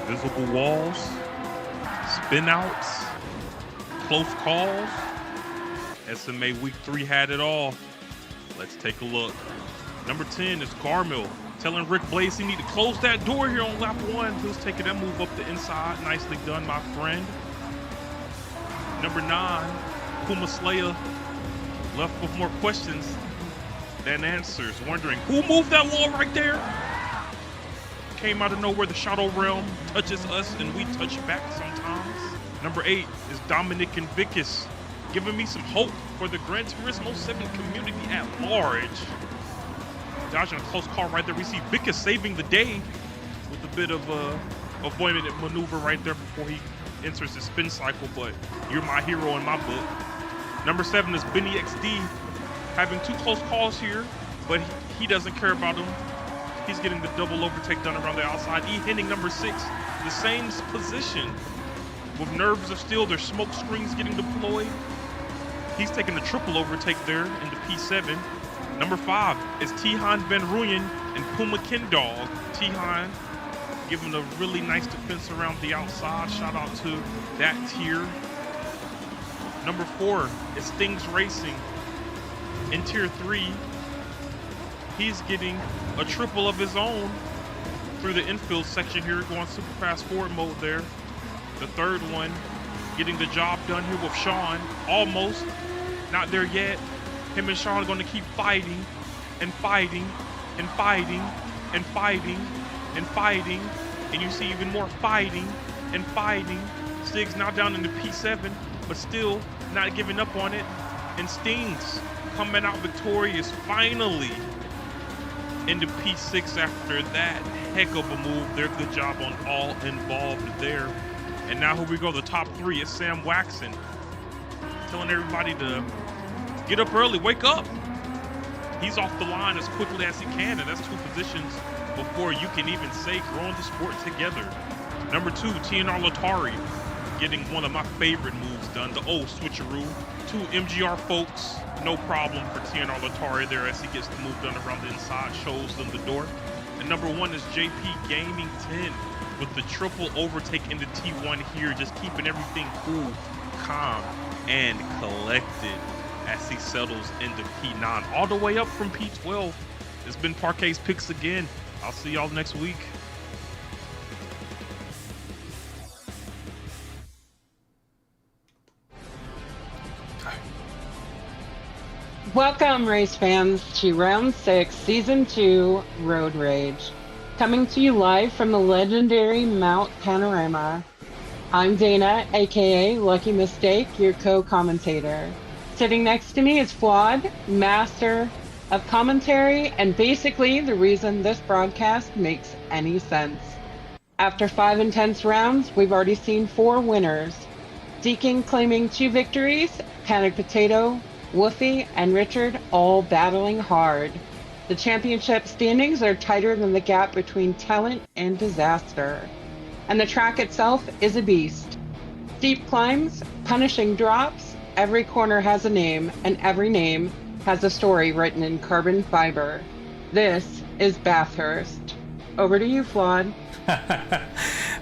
invisible walls, spin outs, close calls. SMA Week 3 had it all. Let's take a look. Number 10 is Garmill telling Rick Blaze he need to close that door here on lap 1. Who's taking that move up the inside. Nicely done, my friend. Number 9, Puma Slayer, left with more questions than answers, wondering who moved that wall right there? Came out of nowhere. The Shadow Realm touches us and we touch back sometimes. Number 8 is Dominic and Vicus, giving me some hope for the Gran Turismo 7 community at large. Dodging a close call right there. We see Vicus saving the day with a bit of a avoidant maneuver right there before he enters the spin cycle, but you're my hero in my book. Number 7 is Benny XD, having 2 close calls here, but he doesn't care about them. He's getting the double overtake done around the outside. Hitting number 6, the same position. With nerves of steel, their smoke screens getting deployed. He's taking the triple overtake there in the P7. Number 5 is Tihan Van Rooyen and Puma Kindog. Tihan giving a really nice defense around the outside. Shout out to that tier. Number 4 is Stings Racing in tier 3. He's getting a triple of his own through the infield section here, going super fast forward mode there. The third one getting the job done here with Sean. Almost, not there yet. Him and Sean are going to keep fighting and fighting and fighting and fighting and fighting. And you see even more fighting and fighting. Stig's now down in the P7, but still not giving up on it. And Stings coming out victorious finally in the P6 after that heck of a move there. Good job on all involved there. And now here we go, the top 3 is Sam Waxon, telling everybody to get up early, wake up. He's off the line as quickly as he can, and that's 2 positions before you can even say growing the sport together. Number 2, TNR Latari, getting one of my favorite moves done, the old switcheroo. 2 MGR folks, no problem for TNR Latari there as he gets the move done around the inside, shows them the door. And number 1 is JP Gaming 10 with the triple overtake into T1 here, just keeping everything cool, calm, and collected as he settles into P9, all the way up from P12. It's been Parquet's Picks again. I'll see y'all next week. Welcome, race fans, to Round 6, Season 2, Road Rage. Coming to you live from the legendary Mount Panorama. I'm Dana, aka Lucky Mistake, your co-commentator. Sitting next to me is Flawed, master of commentary, and basically the reason this broadcast makes any sense. After 5 intense rounds, we've already seen 4 winners. Deakin claiming 2 victories, Panic Potato, Woofy, and Richard all battling hard. The championship standings are tighter than the gap between talent and disaster. And the track itself is a beast. Steep climbs, punishing drops, every corner has a name, and every name has a story written in carbon fiber. This is Bathurst. Over to you, Flawed.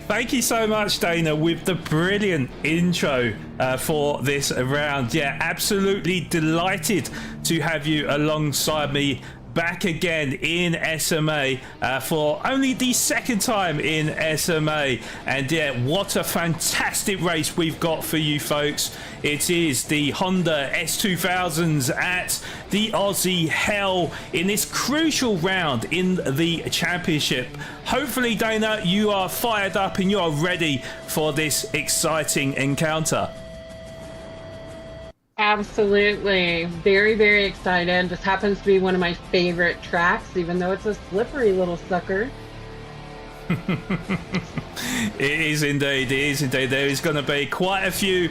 Thank you so much, Dana, with the brilliant intro for this round. Yeah, absolutely delighted to have you alongside me back again in SMA for only the 2nd time in SMA. And yeah, what a fantastic race we've got for you folks. It is the Honda S2000s at the Aussie Hell in this crucial round in the championship. Hopefully, Dana, you are fired up and you are ready for this exciting encounter. Absolutely. Very, very excited. This happens to be one of my favorite tracks, even though it's a slippery little sucker. It is indeed. It is indeed. There is going to be quite a few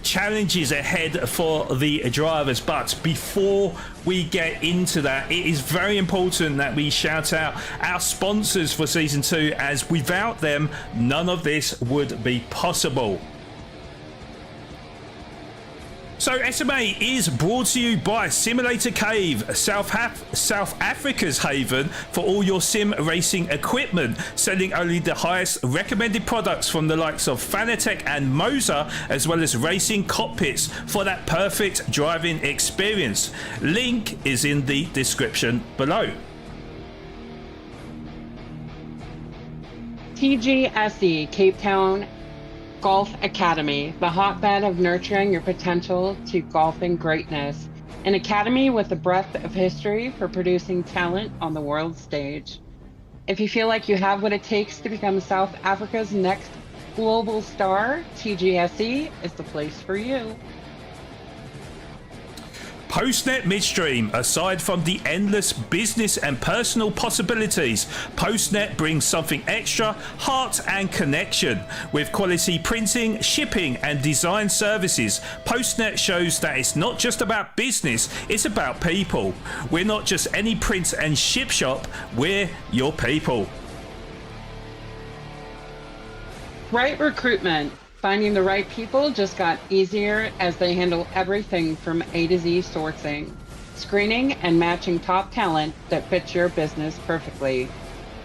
challenges ahead for the drivers. But before we get into that, it is very important that we shout out our sponsors for Season 2, as without them, none of this would be possible. So SMA is brought to you by Simulator Cave, South Africa's haven for all your sim racing equipment, selling only the highest recommended products from the likes of Fanatec and Moza, as well as racing cockpits for that perfect driving experience. Link is in the description below. TGSE, Cape Town Golf Academy, the hotbed of nurturing your potential to golfing greatness. An academy with a breadth of history for producing talent on the world stage. If you feel like you have what it takes to become South Africa's next global star, TGSE is the place for you. Postnet Midstream. Aside from the endless business and personal possibilities, Postnet brings something extra: heart and connection. With quality printing, shipping and design services, Postnet shows that it's not just about business, it's about people. We're not just any print and ship shop, we're your people. Right recruitment. Finding the right people just got easier as they handle everything from A to Z sourcing, screening, and matching top talent that fits your business perfectly.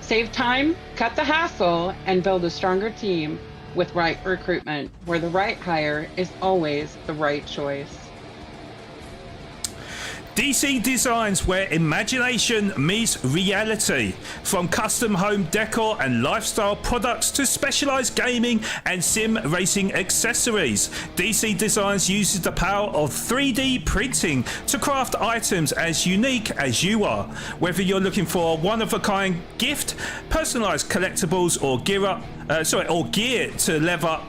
Save time, cut the hassle, and build a stronger team with Right Recruitment, where the right hire is always the right choice. DC Designs, where imagination meets reality. From custom home decor and lifestyle products to specialized gaming and sim racing accessories, DC Designs uses the power of 3D printing to craft items as unique as you are. Whether you're looking for a one-of-a-kind gift, personalized collectibles, or gear to level up.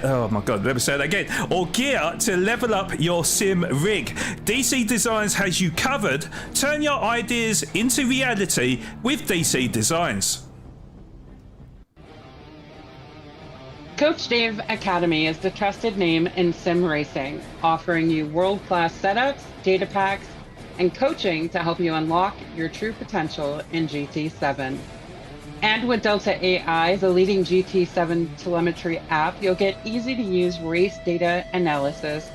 Oh my god, let me say that again. Or gear to level up your sim rig, DC Designs has you covered. Turn your ideas into reality with DC Designs. Coach Dave Academy is the trusted name in sim racing, offering you world-class setups, data packs, and coaching to help you unlock your true potential in GT7. And with Delta AI, the leading GT7 telemetry app, you'll get easy-to-use race data analysis,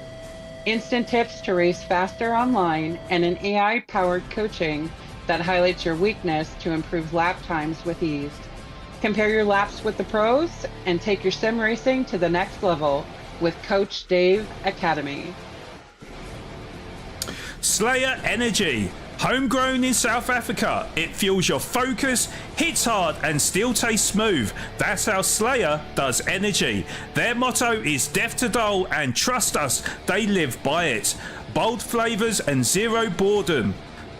instant tips to race faster online, and an AI-powered coaching that highlights your weakness to improve lap times with ease. Compare your laps with the pros and take your sim racing to the next level with Coach Dave Academy. Slayer Energy. Homegrown in South Africa, it fuels your focus, hits hard and still tastes smooth. That's how Slayer does energy. Their motto is death to dull, and trust us, they live by it. Bold flavours and zero boredom.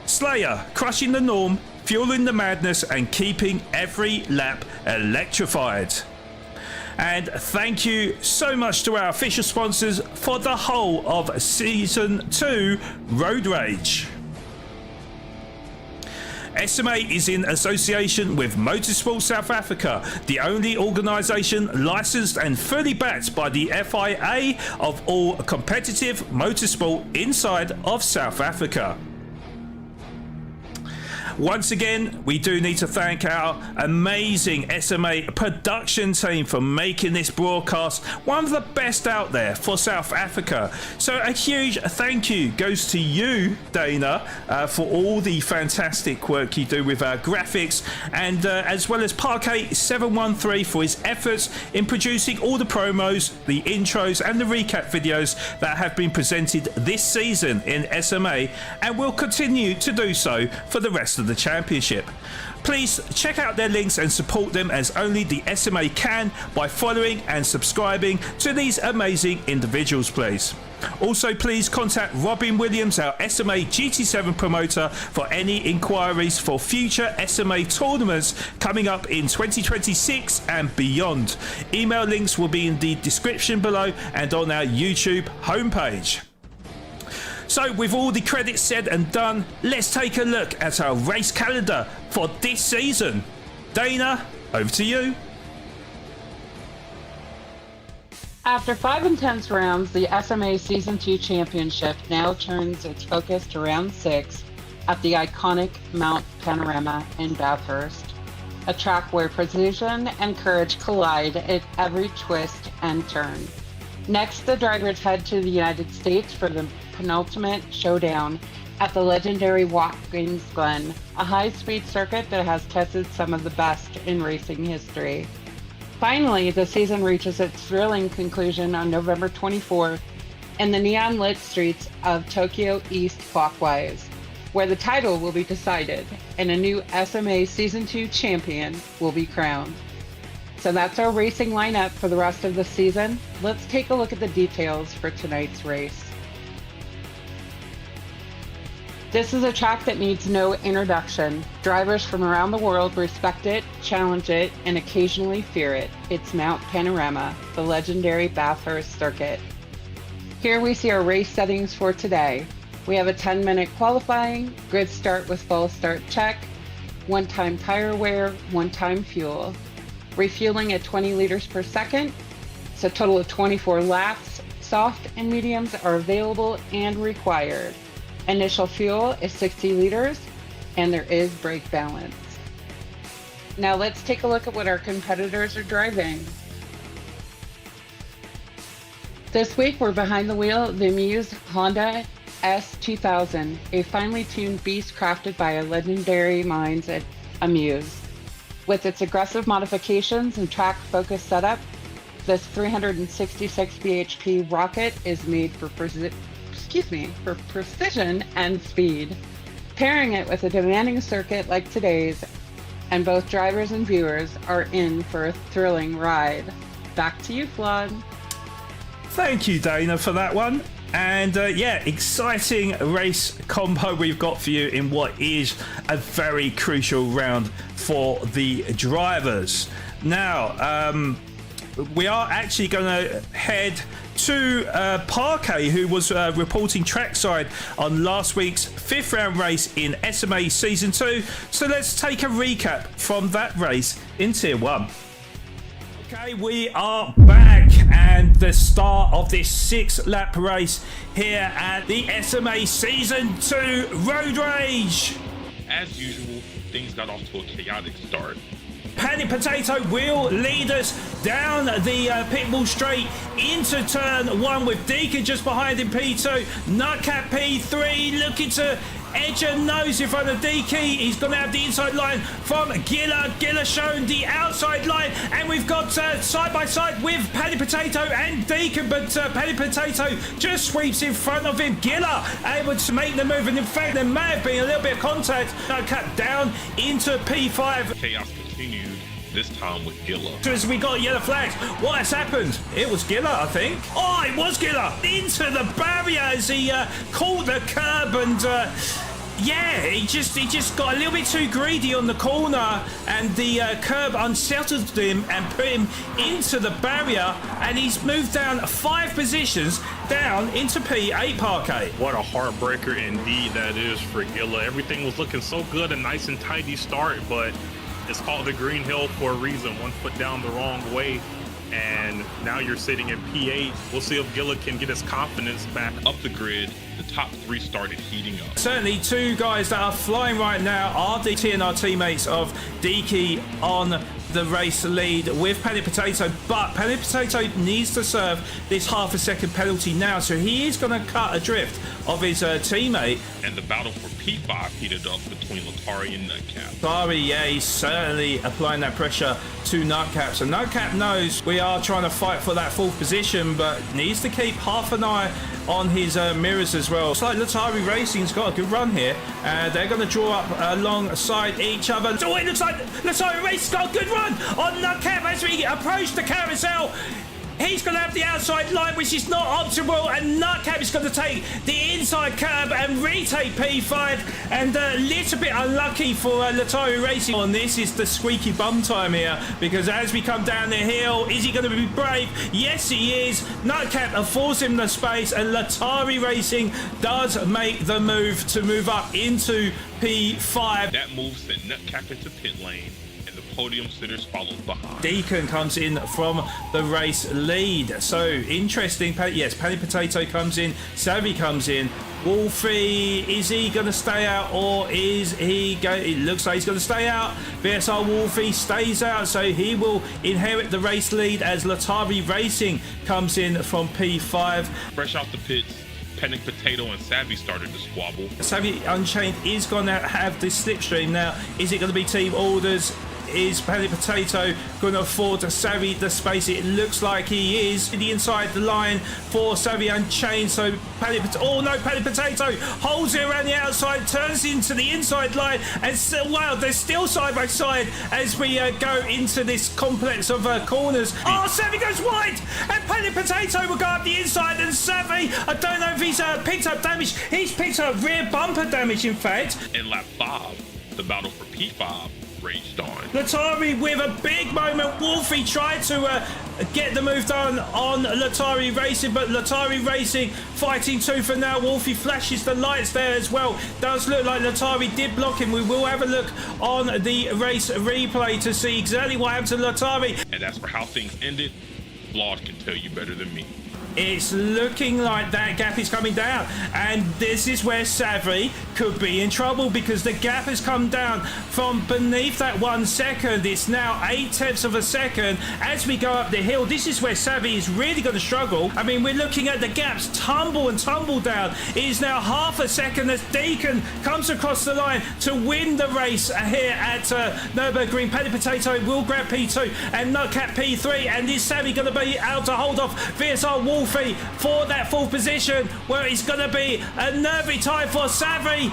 Slayer, crushing the norm, fueling the madness and keeping every lap electrified. And thank you so much to our official sponsors for the whole of Season 2 Road Rage. SMA is in association with Motorsport South Africa, the only organisation licensed and fully backed by the FIA of all competitive motorsport inside of South Africa. Once again, we do need to thank our amazing SMA production team for making this broadcast one of the best out there for South Africa. So a huge thank you goes to you, Dana, for all the fantastic work you do with our graphics, and as well as Parquet713 for his efforts in producing all the promos, the intros and the recap videos that have been presented this season in SMA and will continue to do so for the rest of the championship. Please check out their links and support them as only the SMA can by following and subscribing to these amazing individuals, please. Also, please contact Robin Williams, our SMA GT7 promoter, for any inquiries for future SMA tournaments coming up in 2026 and beyond. Email links will be in the description below and on our YouTube homepage. So with all the credits said and done, let's take a look at our race calendar for this season. Dana, over to you. After 5 intense rounds, the SMA Season 2 Championship now turns its focus to round 6 at the iconic Mount Panorama in Bathurst, a track where precision and courage collide at every twist and turn. Next, the drivers head to the United States for the penultimate showdown at the legendary Watkins Glen, a high-speed circuit that has tested some of the best in racing history. Finally, the season reaches its thrilling conclusion on November 24th in the neon-lit streets of Tokyo East clockwise, where the title will be decided and a new SMA Season 2 champion will be crowned. So that's our racing lineup for the rest of the season. Let's take a look at the details for tonight's race. This is a track that needs no introduction. Drivers from around the world respect it, challenge it, and occasionally fear it. It's Mount Panorama, the legendary Bathurst circuit. Here we see our race settings for today. We have a 10-minute qualifying, grid start with false start check, one-time tire wear, one-time fuel. Refueling at 20 liters per second. It's a total of 24 laps. Soft and mediums are available and required. Initial fuel is 60 liters, and there is brake balance. Now let's take a look at what our competitors are driving. This week we're behind the wheel of the Amuse Honda S2000, a finely tuned beast crafted by our legendary minds at Amuse. With its aggressive modifications and track-focused setup, this 366 bhp rocket is made for precision and speed. Pairing it with a demanding circuit like today's, and both drivers and viewers are in for a thrilling ride. Back to you, Flawed. Thank you, Dana, for that one. And yeah, exciting race combo we've got for you in what is a very crucial round for the drivers. Now, we are actually going to head to Parquet, who was reporting trackside on last week's 5th round race in SMA Season 2. So let's take a recap from that race in Tier 1. Okay, we are back, and the start of this 6-lap race here at the SMA Season 2 Road Rage. As usual, things got off to a chaotic start. Panic Potato will lead us down the pitbull straight into turn 1 with Deacon just behind him, P2. Nutcap P3 looking to edge a nose in front of DK. He's going to have the inside line from Gilla. Gilla showing the outside line, and we've got side by side with Paddy Potato and Deacon, but Paddy Potato just sweeps in front of him. Gilla able to make the move, and in fact there may have been a little bit of contact. Cut down into P5. Chaos continued, this time with Gilla. As we got yellow flags, what has happened? It was Gilla, I think. Oh, it was Gilla into the barrier as he caught the curb, and yeah, he just got a little bit too greedy on the corner, and the curb unsettled him and put him into the barrier, and he's moved down 5 positions down into P8 Parquet. What a heartbreaker indeed that is for Gilla. Everything was looking so good, a nice and tidy start, but it's called the Green Hill for a reason. 1 foot down the wrong way, and now you're sitting in P8. We'll see if Gilla can get his confidence back up the grid. The top 3 started heating up. Certainly 2 guys that are flying right now are the TNR teammates of Deaky on the race lead with Panic Potato, but Panic Potato needs to serve this half a second penalty now, so he is going to cut adrift of his teammate. And the battle for P5 heated up between Latari and Nutcap. Latari, yeah, he's certainly applying that pressure to Nutcap, so Nutcap knows we are trying to fight for that 4th position, but needs to keep half an eye on his mirrors as well. It's like Latari Racing's got a good run here, and they're going to draw up alongside each other. Oh, it looks like Latari Racing's got a good run on Nutcap as we approach the carousel. He's going to have the outside line, which is not optimal, and Nutcap is going to take the inside curb and retake P5, and a little bit unlucky for Latari Racing. And this is the squeaky bum time here, because as we come down the hill, is he going to be brave? Yes, he is. Nutcap affords him the space, and Latari Racing does make the move to move up into P5. That move sent Nutcap into pit lane. and the podium sitters followed behind. Deacon comes in from the race lead. So interesting. Yes, Paddy Potato comes in. Savvy comes in. Wolfie, is he going to stay out or is he going? It looks like he's going to stay out. VSR Wolfie stays out, so he will inherit the race lead as Latari Racing comes in from P5. Fresh off the pits, Panic Potato and Savvy started to squabble. Savvy Unchained is going to have this slipstream now. Is it going to be team orders? Is Panic Potato going to afford Savvy the space? It looks like he is. The inside the line for Savvy Unchained. So Panic Potato, oh no, Panic Potato holds it around the outside, turns into the inside line, and still, wow, they're still side by side as we go into this complex of corners. Oh, Savvy goes wide, and Panic Potato will go up the inside, and Savvy, I don't know if he's picked up damage. He's picked up rear bumper damage, in fact. In lap 5, the battle for P5 raged on. Latari with a big moment. Wolfie tried to get the move done on Latari Racing, but Latari Racing fighting tooth and nail. Wolfie flashes the lights there as well. Does look like Latari did block him. We will have a look on the race replay to see exactly what happened to Latari. And as for how things ended, Flawed can tell you better than me. It's looking like that gap is coming down, and this is where Savvy could be in trouble because the gap has come down from beneath that 1 second. It's now 0.8 of a second as we go up the hill. This is where Savvy is really going to struggle. I mean, we're looking at the gaps tumble and tumble down. It is now 0.5 second as Deacon comes across the line to win the race here at Nürburgring. Paddy Potato will grab P2 and Nutcat P3, and is Savvy going to be able to hold off VSR Wolfie for that 4th position, where it's going to be a nervy tie for Savvy.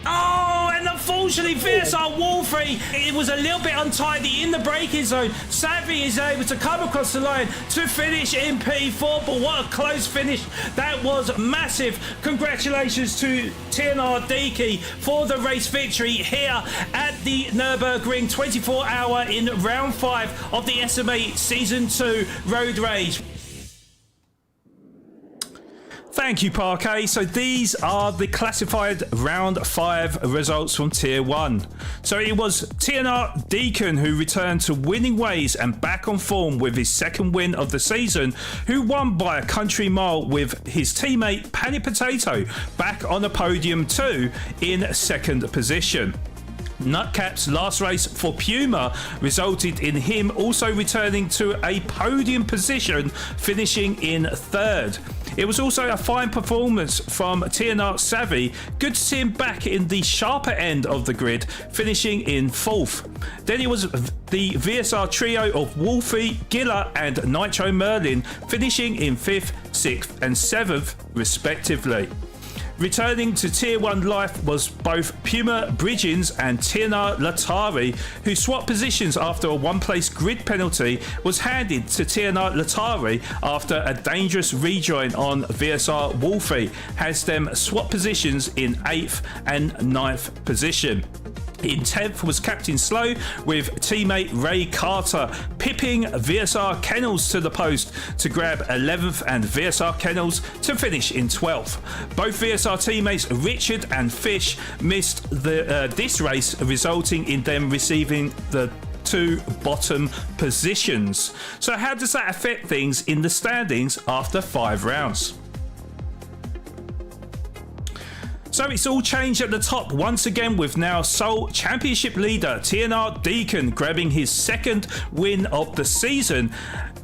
Oh, and unfortunately VSR Wolfie, it was a little bit untidy in the braking zone. Savvy is able to come across the line to finish in P4, but what a close finish. That was massive. Congratulations to TNR Deaky for the race victory here at the Nürburgring 24-hour in round 5 of the SMA Season 2 Road Rage. Thank you, Parquet. So these are the classified round 5 results from Tier 1. So it was TNR Deacon who returned to winning ways and back on form with his 2nd win of the season, who won by a country mile with his teammate Panic Potato back on the podium too in 2nd position. Nutcap's last race for Puma resulted in him also returning to a podium position, finishing in 3rd. It was also a fine performance from TNR Savvy. Good to see him back in the sharper end of the grid, finishing in 4th. Then it was the VSR trio of Wolfie, Gilla and Nitro Merlin, finishing in 5th, 6th and 7th respectively. Returning to Tier 1 life was both Puma Bridgens and TNR Latari, who swapped positions after a 1-place grid penalty was handed to TNR Latari after a dangerous rejoin on VSR Wolfie has them swap positions in 8th and 9th position. In 10th was Captain Slow with teammate Ray Carter pipping VSR Kennels to the post to grab 11th and VSR Kennels to finish in 12th. Both VSR teammates Richard and Fish missed this race, resulting in them receiving the 2 bottom positions. So how does that affect things in the standings after 5 rounds? So it's all changed at the top once again, with now sole championship leader TNR Deacon grabbing his 2nd win of the season.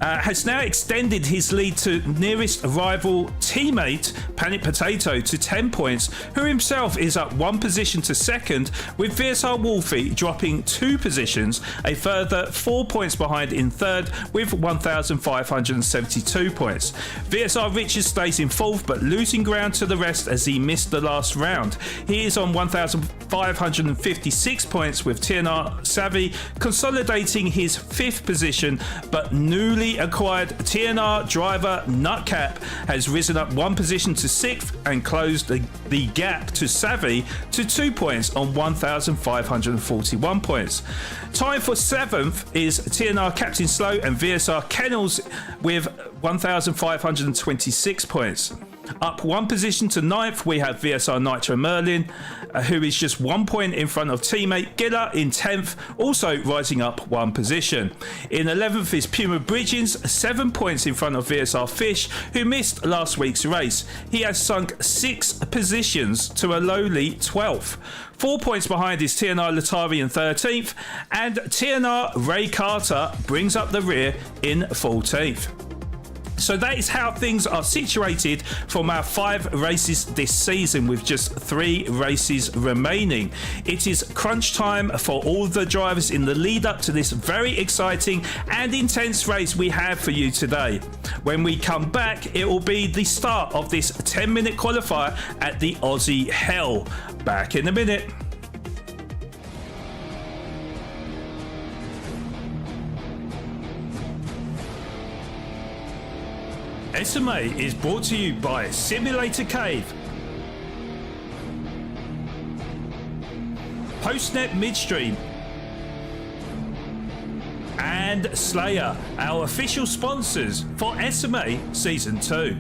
Has now extended his lead to nearest rival teammate Panic Potato to 10 points, who himself is up 1 position to 2nd, with VSR Wolfie dropping 2 positions, a further 4 points behind in 3rd with 1,572 points. VSR Richard stays in 4th but losing ground to the rest as he missed the last round. He is on 1,556 points, with TNR Savvy consolidating his 5th position, but newly acquired TNR driver Nutcap has risen up 1 position to 6th and closed the gap to Savvy to 2 points on 1,541 points. Time for 7th is TNR Captain Slow and VSR Kennels with 1,526 points. Up one position to 9th, we have VSR Nitro Merlin, who is just 1 point in front of teammate Gilla in 10th, also rising up one position. In 11th is Puma Bridgens, 7 points in front of VSR Fish, who missed last week's race. He has sunk 6 positions to a lowly 12th. 4 points behind is TNR Latari in 13th, and TNR Ray Carter brings up the rear in 14th. So that is how things are situated from our 5 races this season, with just 3 races remaining. It is crunch time for all the drivers in the lead up to this very exciting and intense race we have for you today. When we come back, it will be the start of this 10-minute qualifier at the Aussie Hell. Back in a minute. SMA is brought to you by Simulator Cave, Postnet Midstream, and Slayer, our official sponsors for SMA Season 2.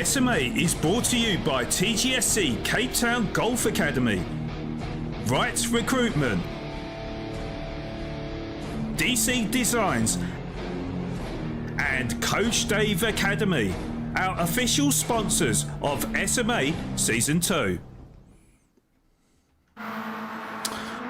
SMA is brought to you by TGSC Cape Town Golf Academy, Rights Recruitment, DC Designs, and Coach Dave Academy, our official sponsors of SMA Season 2.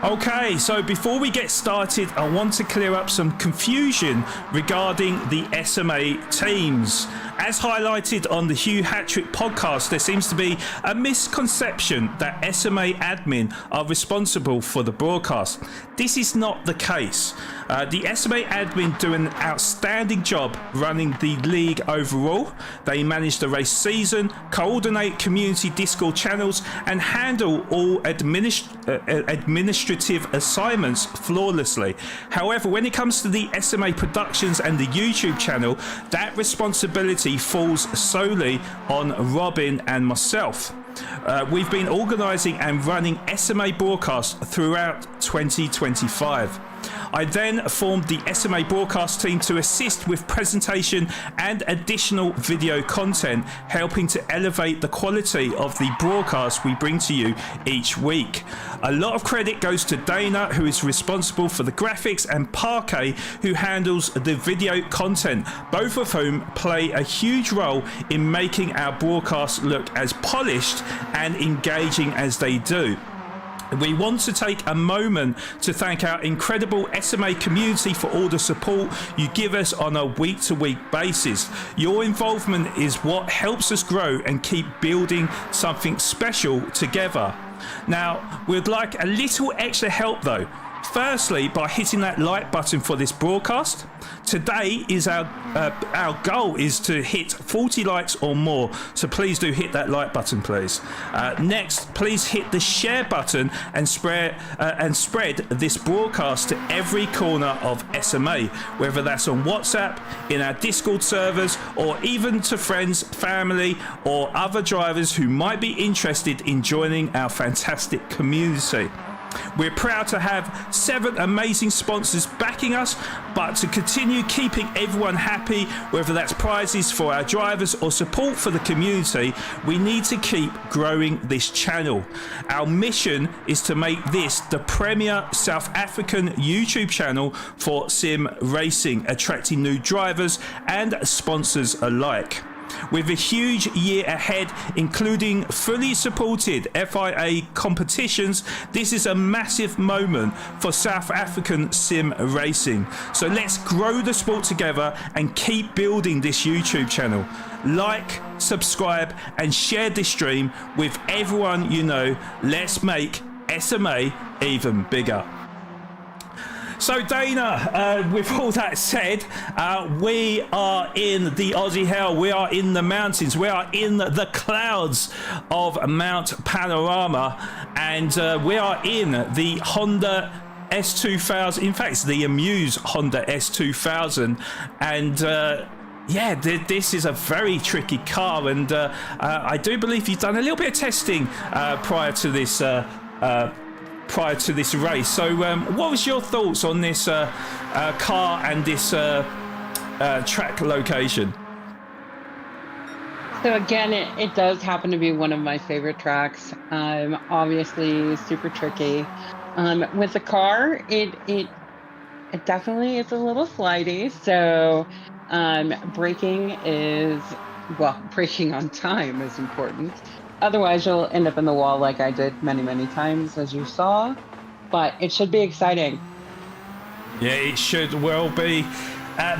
Okay, so before we get started, I want to clear up some confusion regarding the SMA teams. As highlighted on the Hugh Hattrick podcast, there seems to be a misconception that SMA admin are responsible for the broadcast. This is not the case. The SMA admin do an outstanding job running the league overall. They manage the race season, coordinate community Discord channels, and handle all administrative assignments flawlessly. However, when it comes to the SMA productions and the YouTube channel, that responsibility falls solely on Robin and myself. We've been organising and running SMA broadcasts throughout 2025. I then formed the SMA broadcast team to assist with presentation and additional video content, helping to elevate the quality of the broadcast we bring to you each week. A lot of credit goes to Dana, who is responsible for the graphics, and Parquet, who handles the video content, both of whom play a huge role in making our broadcasts look as polished and engaging as they do. We want to take a moment to thank our incredible SMA community for all the support you give us on a week-to-week basis. Your involvement is what helps us grow and keep building something special together. Now, we'd like a little extra help though. Firstly, by hitting that like button for this broadcast. Today is our goal is to hit 40 likes or more, so please do hit that like button, please. Next, please hit the share button and spread this broadcast to every corner of SMA, whether that's on WhatsApp, in our Discord servers, or even to friends, family, or other drivers who might be interested in joining our fantastic community. We're proud to have 7 amazing sponsors backing us, but to continue keeping everyone happy, whether that's prizes for our drivers or support for the community, we need to keep growing this channel. Our mission is to make this the premier South African YouTube channel for sim racing, attracting new drivers and sponsors alike. With a huge year ahead, including fully supported FIA competitions, this is a massive moment for South African sim racing. So let's grow the sport together and keep building this YouTube channel. Like, subscribe, and share this stream with everyone you know. Let's make SMA even bigger. So Dana, with all that said, we are in the Aussie Hell, we are in the mountains, we are in the clouds of Mount Panorama, and we are in the Honda S2000, in fact it's the Amuse Honda S2000, and yeah, this is a very tricky car, and I do believe you've done a little bit of testing prior to this prior to this race. So what was your thoughts on this car and this track location? So again, it does happen to be one of my favorite tracks. Obviously super tricky. With the car, it definitely is a little slidey. So braking on time is important. Otherwise, you'll end up in the wall like I did many, many times, as you saw. But it should be exciting. Yeah, it should well be.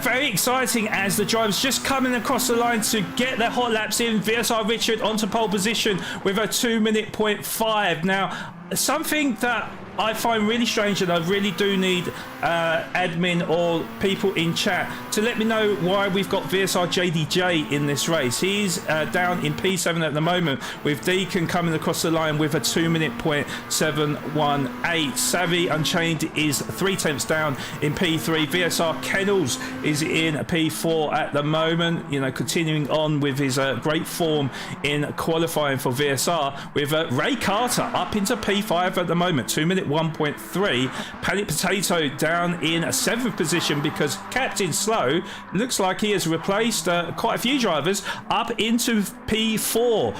Very exciting as the drivers just coming across the line to get their hot laps in. VSR Richard onto pole position with a 2-minute 0.5. Now, something that I find really strange, and I really do need admin or people in chat to let me know why we've got VSR JDJ in this race. He's down in P7 at the moment, with Deacon coming across the line with a 2-minute 0.718. Savvy Unchained is 3/10 down in P3. VSR Kennels is in P4 at the moment, you know, continuing on with his great form in qualifying for VSR, with Ray Carter up into P5 at the moment, 2-minute 1.3. Panic Potato down in a 7th position because Captain Slow looks like he has replaced quite a few drivers up into P4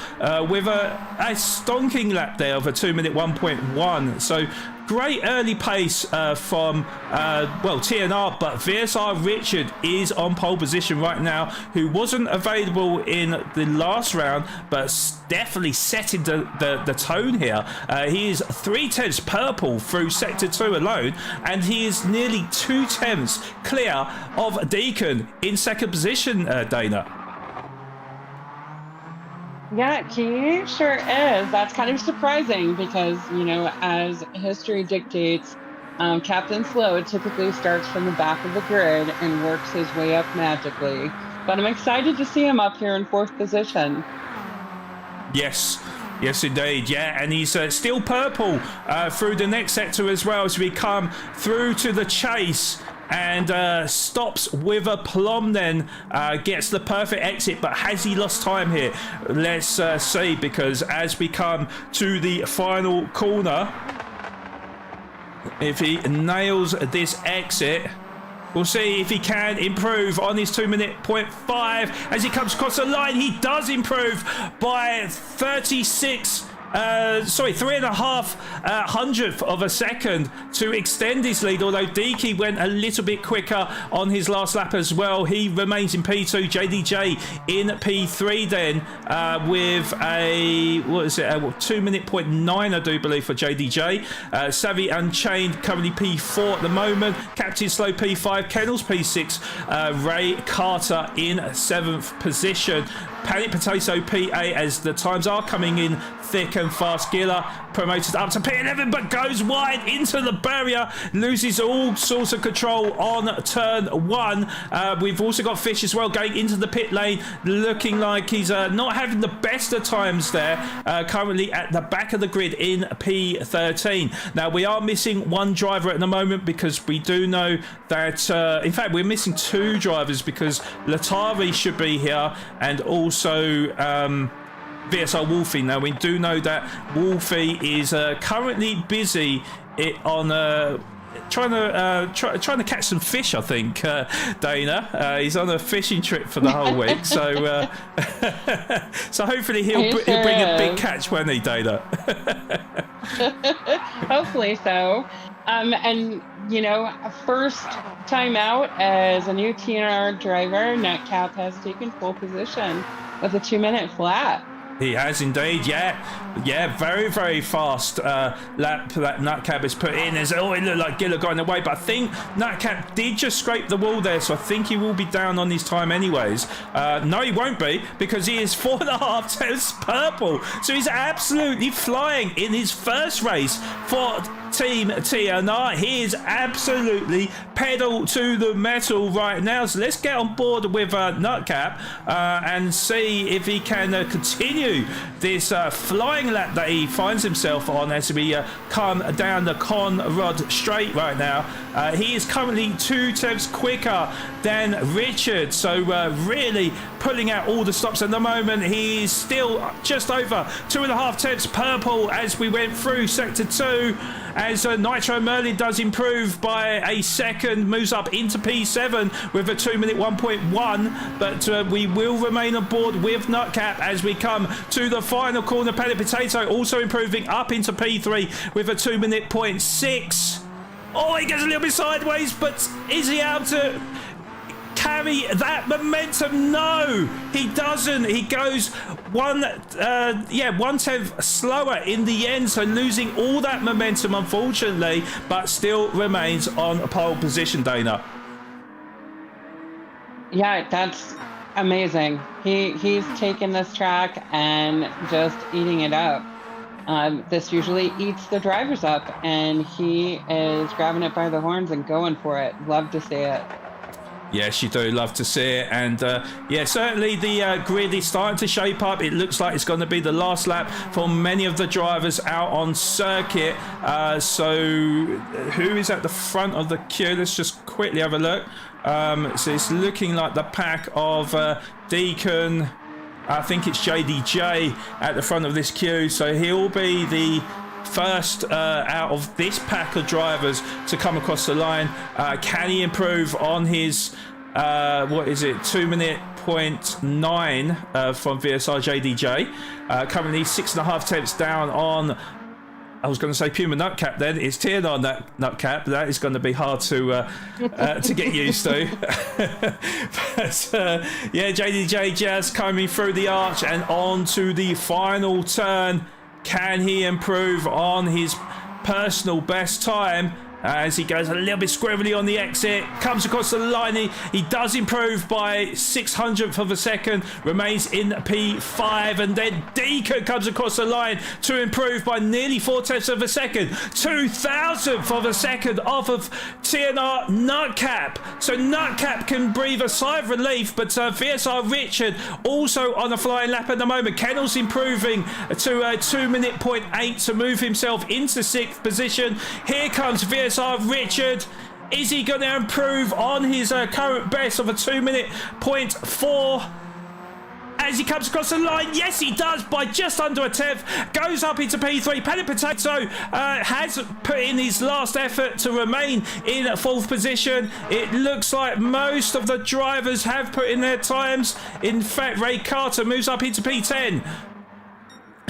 with a stonking lap there of a 2-minute 1.1. So great early pace from TNR, but VSR Richard is on pole position right now, who wasn't available in the last round, but definitely setting the tone here. He is 3/10 purple through sector 2 alone, and he is nearly 2/10 clear of Deacon in second position, Dana. Yeah, he sure is. That's kind of surprising because, you know, as history dictates, Captain Slow typically starts from the back of the grid and works his way up magically. But I'm excited to see him up here in 4th position. Yes, indeed. Yeah, and he's still purple through the next sector as well as we come through to the chase. And stops with a plum, then gets the perfect exit, but has he lost time here? Let's see, because as we come to the final corner, if he nails this exit, we'll see if he can improve on his 2-minute 0.5 as he comes across the line. He does improve by 3.5 hundredth of a second to extend his lead, although Deaky went a little bit quicker on his last lap as well. He remains in P2, JDJ in P3 then with a 2-minute 0.9 I do believe for JDJ. Savvy Unchained currently P4 at the moment. Captain Slow P5, Kennels P6, Ray Carter in 7th position. Panic Potato P8 as the times are coming in thick and fast. Giller promoted up to P11 but goes wide into the barrier, loses all sorts of control on turn 1. We've also got Fish as well going into the pit lane, looking like he's not having the best of times there, currently at the back of the grid in P13. Now we are missing one driver at the moment because we do know that in fact we're missing 2 drivers because Latari should be here, and also VSR Wolfie. Now we do know that Wolfie is currently busy trying to catch some fish, I think, Dana. He's on a fishing trip for the whole week, so so hopefully he'll bring a big catch, won't he, Dana? Hopefully so. And you know, first time out as a new TNR driver, Nutcap has taken pole position with a 2-minute flat. He has indeed, yeah, very, very fast lap that Nutcap has put in. It looked like Giller got in the way, but I think Nutcap did just scrape the wall there, so I think he will be down on his time anyways. No, he won't be, because he is 4.5 tenths purple, so he's absolutely flying in his first race for Team TNR. He is absolutely pedal to the metal right now, so let's get on board with Nutcap and see if he can continue this flying lap that he finds himself on as we come down the Conrod Straight right now. He is currently 2 tenths quicker than Richard, so really pulling out all the stops at the moment. He is still just over 2.5 tenths purple as we went through sector 2. as Nitro Merlin does improve by a second, moves up into P7 with a 2-minute 1.1, but we will remain on board with Nutcap as we come to the final corner. Panic Potato also improving up into P3 with a 2-minute 0.6. Oh, he gets a little bit sideways, but is he able to carry that momentum? No, he doesn't. He goes one tenth slower in the end, so losing all that momentum, unfortunately, but still remains on pole position, Dana. Yeah, that's amazing. He's taken this track and just eating it up. This usually eats the drivers up, and he is grabbing it by the horns and going for it. Love to see it. Yes, you do love to see it, and yeah, certainly the grid is starting to shape up. It looks like it's going to be the last lap for many of the drivers out on circuit. So who is at the front of the queue? Let's just quickly have a look. So it's looking like the pack of Deacon, I think it's JDJ at the front of this queue, so he'll be the first out of this pack of drivers to come across the line. Can he improve on his 2-minute 0.9 from VSR JDJ? Currently 6.5 tenths down on, I was going to say Puma Nutcap then. It's TNR Nutcap. That is going to be hard to get used to. But yeah, JDJ just coming through the arch and on to the final turn. Can he improve on his personal best time as he goes a little bit squirrely on the exit, comes across the line? He does improve by 600th of a second, remains in P5, and then Deacon comes across the line to improve by nearly 4/10 of a second, 2,000th of a second off of TNR Nutcap. So Nutcap can breathe a sigh of relief, but VSR Richard also on a flying lap at the moment. Kennel's improving to a 2-minute 0.8 to move himself into 6th position. Here comes VSR Richard. Is he going to improve on his current best of a 2-minute 0.4 as he comes across the line? Yes, he does, by just under a tenth. Goes up into P3. Panic Potato has put in his last effort to remain in 4th position. It looks like most of the drivers have put in their times. In fact, Ray Carter moves up into P10.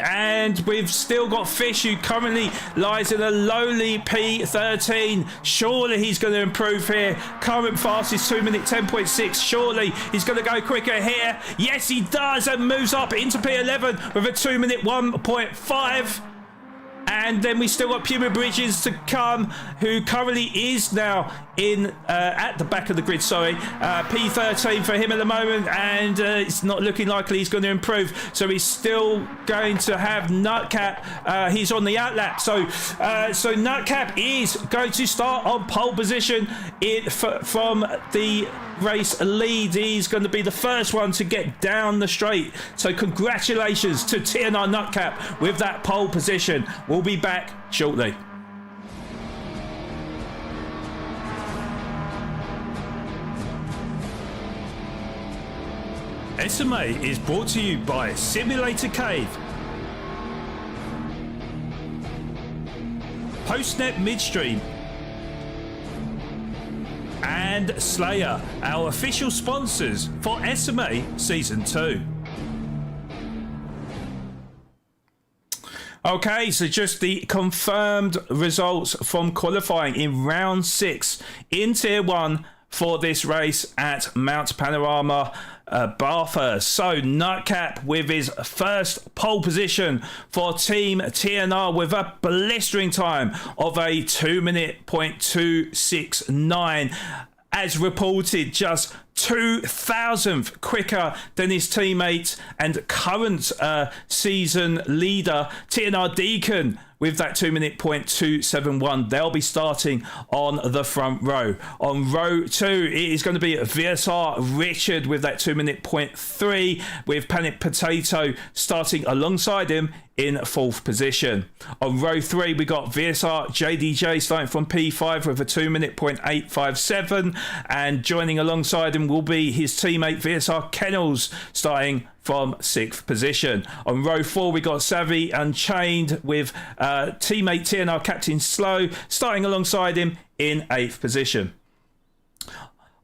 And we've still got Fish, who currently lies in a lowly P13. Surely he's going to improve here. Current fastest 2-minute 10.6. Surely he's going to go quicker here. Yes, he does, and moves up into P11 with a 2-minute 1.5. And then we still got Puma Bridges to come, who currently is now in at the back of the grid, P13 for him at the moment, and it's not looking likely he's going to improve. So he's still going to have Nutcap. He's on the outlap, so Nutcap is going to start on pole position from the race lead. He's going to be the first one to get down the straight. So congratulations to TNR Nutcap with that pole position. We'll be back shortly. SMA is brought to you by Simulator Cave, Postnet Midstream, and Slayer, our official sponsors for SMA Season 2. Okay, so just the confirmed results from qualifying in round 6 in Tier 1 for this race at Mount Panorama, Bathurst. So Nutcap with his first pole position for Team TNR with a blistering time of a 2-minute 0.269. As reported, just 2,000th quicker than his teammate and current season leader TNR Deacon with that 2-minute 0.271. They'll be starting on the front row. On row 2, it is going to be VSR Richard with that 2-minute 0.3, with Panic Potato starting alongside him in 4th position. On row 3, we got VSR JDJ starting from P5 with a 2-minute 0.857, and joining alongside him will be his teammate VSR Kennels starting from 6th position. On row 4, we got Savvy Unchained with teammate TNR Captain Slow starting alongside him in 8th position.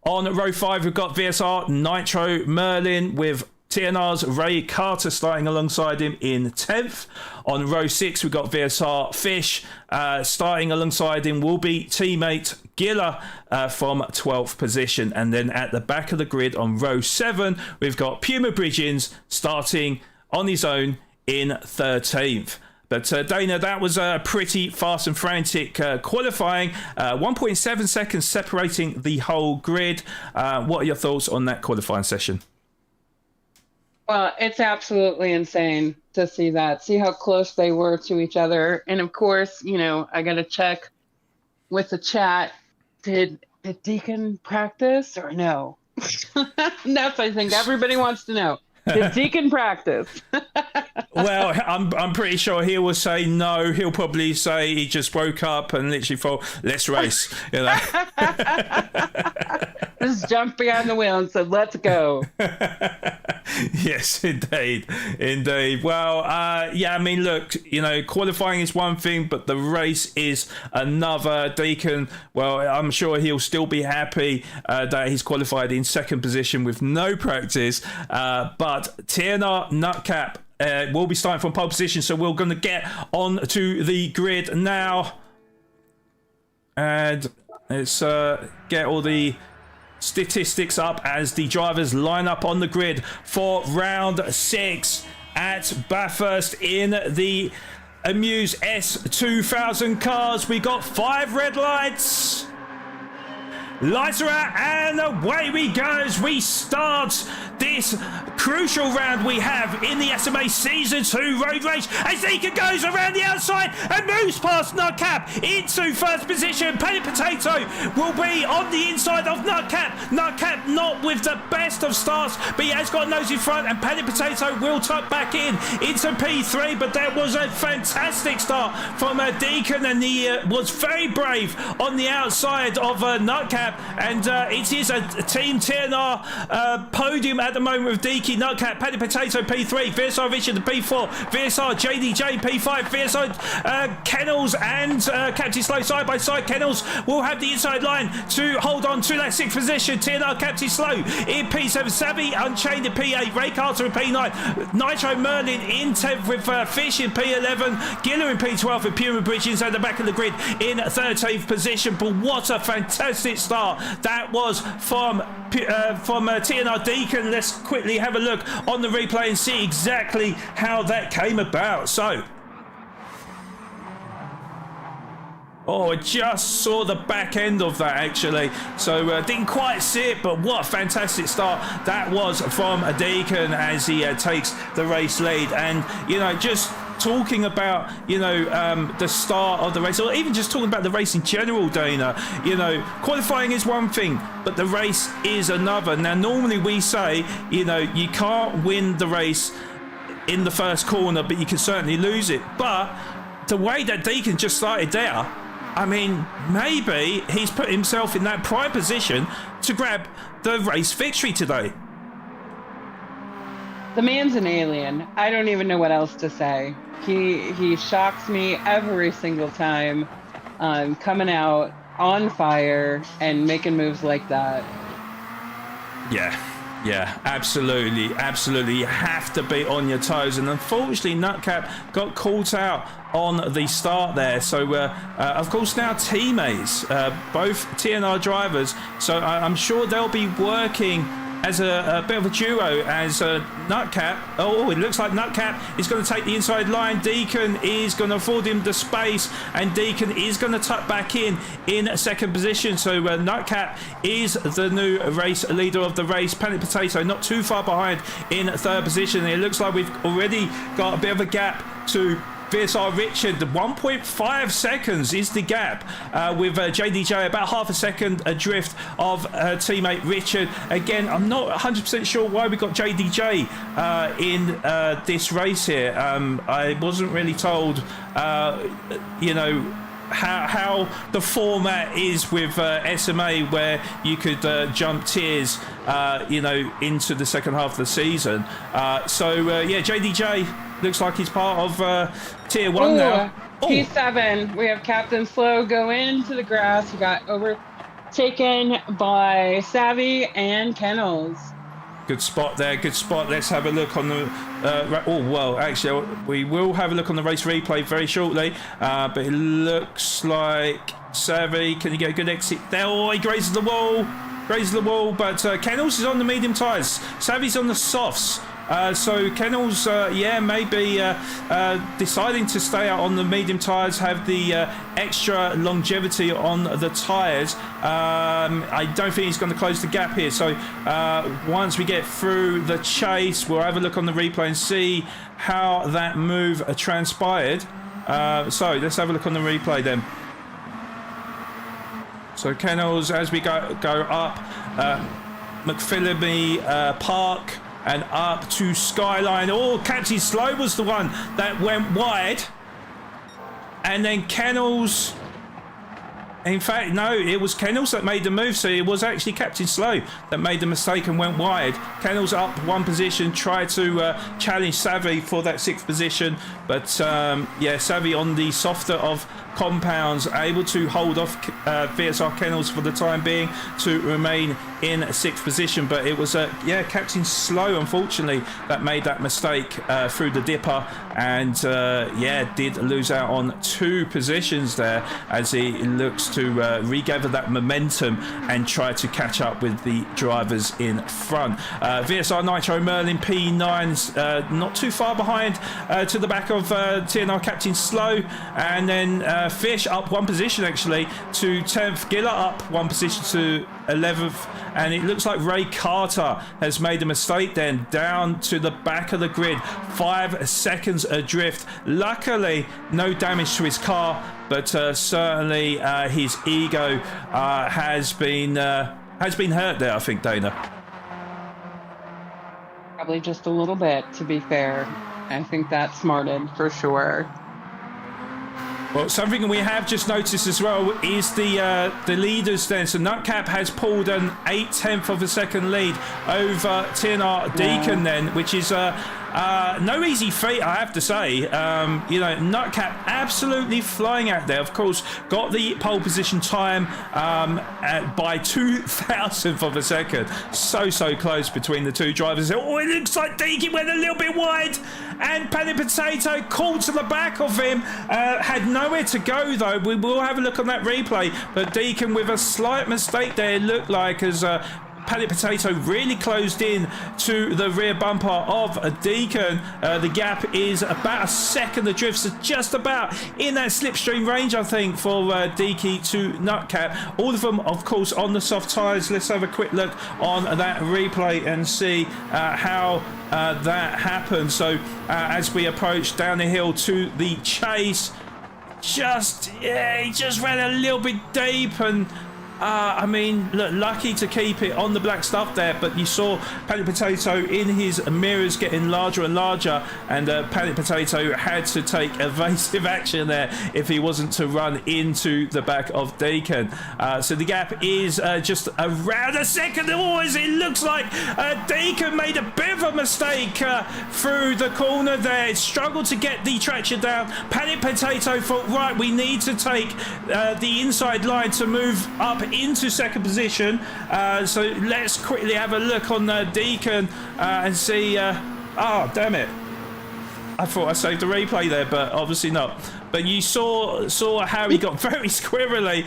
On row 5, we've got VSR Nitro Merlin with TNR's Ray Carter starting alongside him in 10th. On row 6, we've got VSR Fish. Starting alongside him will be teammate Giller from 12th position. And then at the back of the grid on row 7, we've got Puma Bridgens starting on his own in 13th. But Dana, that was a pretty fast and frantic qualifying. 1.7 seconds separating the whole grid. What are your thoughts on that qualifying session? Well, it's absolutely insane to see that, see how close they were to each other. And of course, you know, I got to check with the chat. Did Deacon practice or no? That's, I think everybody wants to know. Did Deacon practice? Well, I'm pretty sure he will say no. He'll probably say he just woke up and literally thought, let's race. You know? Just jumped behind the wheel and said, let's go. Yes, indeed. Well, yeah, I mean, look, you know, qualifying is one thing, but the race is another. Deacon, well, I'm sure he'll still be happy that he's qualified in 2nd position with no practice. But TNR Nutcap will be starting from pole position, so we're going to get on to the grid now. And let's get all the statistics up as the drivers line up on the grid for round 6 at Bathurst in the Amuse S2000 cars. We got 5 red lights. Lights are out and away we go as we start this crucial round we have in the SMA Season 2 road race as Deacon goes around the outside and moves past Nutcap into 1st position. Penny Potato will be on the inside of Nutcap. Nutcap not with the best of starts, but he has got nose in front, and Penny Potato will tuck back into P3, but that was a fantastic start from Deacon, and he was very brave on the outside of Nutcap, and it is a Team TNR podium at the moment with Deaky, Nutcap, Paddy Potato P3, VSR Richard P4, VSR JDJ P5, VSR Kennels and Captain Slow side by side. Kennels will have the inside line to hold on to that 6th position. TNR Captain Slow in P7, Savvy Unchained in P8, Ray Carter in P9, Nitro Merlin in 10th with Fish in P11, Giller in P12 with Puma Bridges at the back of the grid in 13th position. But what a fantastic start that was from TNR Deacon. Let's quickly have a look on the replay and see exactly how that came about. So, I just saw the back end of that actually, so didn't quite see it, but what a fantastic start that was from Deacon as he takes the race lead. And you know, just talking about, you know, the start of the race, or even just talking about the race in general, Dana, you know, qualifying is one thing, but the race is another. Now, normally we say, you know, you can't win the race in the first corner, but you can certainly lose it. But the way that Deacon just started there, I mean, maybe he's put himself in that prime position to grab the race victory today. The man's an alien. I don't even know what else to say. He shocks me every single time, coming out on fire and making moves like that. Yeah, absolutely. You have to be on your toes. And unfortunately, Nutcap got caught out on the start there. So, of course, now teammates, both TNR drivers. So I'm sure they'll be working as a bit of a duo as Nutcap. Oh, it looks like Nutcap is going to take the inside line. Deacon is going to afford him the space, and Deacon is going to tuck back in 2nd position. So Nutcap is the new race leader of the race. Panic Potato not too far behind in 3rd position. It looks like we've already got a bit of a gap to VSR Richard. 1.5 seconds is the gap with JDJ, about half a second adrift of teammate Richard. Again, I'm not 100% sure why we got JDJ in this race here. I wasn't really told, you know, how the format is with SMA, where you could jump tiers you know, into the second half of the season. Yeah, JDJ looks like he's part of Tier 1 now. P7, we have Captain Slow go into the grass. He got overtaken by Savvy and Kennels. Good spot there, good spot. Let's have a look on the... actually, we will have a look on the race replay very shortly. But it looks like Savvy, can you get a good exit there? Oh, he grazes the wall. But Kennels is on the medium tyres. Savvy's on the softs. So Kennels, maybe deciding to stay out on the medium tyres, have the extra longevity on the tyres. I don't think he's going to close the gap here. So once we get through the chase, we'll have a look on the replay and see how that move transpired. So let's have a look on the replay then. So Kennels, as we go up McPhillamy Park, and up to Skyline. Oh, Captain Slow was the one that went wide. And then Kennels... In fact, no, it was Kennels that made the move. So it was actually Captain Slow that made the mistake and went wide. Kennels up one position, tried to challenge Savvy for that 6th position. But, Savvy on the softer of compounds, able to hold off VSR Kennels for the time being to remain in 6th position. But it was Captain Slow, unfortunately, that made that mistake through the dipper, and did lose out on 2 positions there as he looks to regather that momentum and try to catch up with the drivers in front. VSR Nitro Merlin P9's not too far behind to the back of TNR Captain Slow, and then Fish up 1 position actually to 10th, Giller up 1 position to 11th, and it looks like Ray Carter has made a mistake then, down to the back of the grid, 5 seconds adrift. Luckily no damage to his car, but certainly his ego has been hurt there, I think, Dana. Probably just a little bit, to be fair. I think that smarted for sure. Well, something we have just noticed as well is the leaders then. So Nutcap has pulled an 8/10 of a second lead over TNR Deacon then, which is no easy feat, I have to say. Nutcap absolutely flying out there. Of course, got the pole position time by 2,000th of a second. So close between the 2 drivers. Oh, it looks like Deacon went a little bit wide, and Panic Potato called to the back of him. Had nowhere to go though. We will have a look on that replay, but Deacon with a slight mistake there, it looked like, as Panic Potato really closed in to the rear bumper of a Deacon. The gap is about a second adrift, so just about in that slipstream range, I think, for Deaky to Nutcap. All of them, of course, on the soft tyres. Let's have a quick look on that replay and see how that happened. So as we approach down the hill to the chase, he just ran a little bit deep, and look, lucky to keep it on the black stuff there, but you saw Panic Potato in his mirrors getting larger and larger, and Panic Potato had to take evasive action there if he wasn't to run into the back of Deacon. So the gap is just around a second. It looks like Deacon made a bit of a mistake through the corner there. Struggled to get the traction down. Panic Potato thought, right, we need to take the inside line to move up into 2nd position. So let's quickly have a look on Deacon and see. Damn it, I thought I saved the replay there, but obviously not. But you saw how he got very squirrely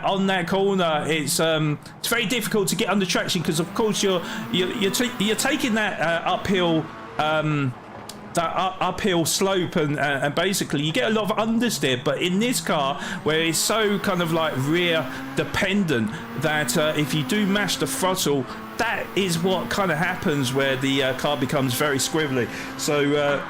on that corner. It's very difficult to get under traction because, of course, you're taking that uphill. That uphill slope, and basically you get a lot of understeer, but in this car where it's so kind of like rear dependent that if you do mash the throttle, that is what kind of happens where the car becomes very squibbly. So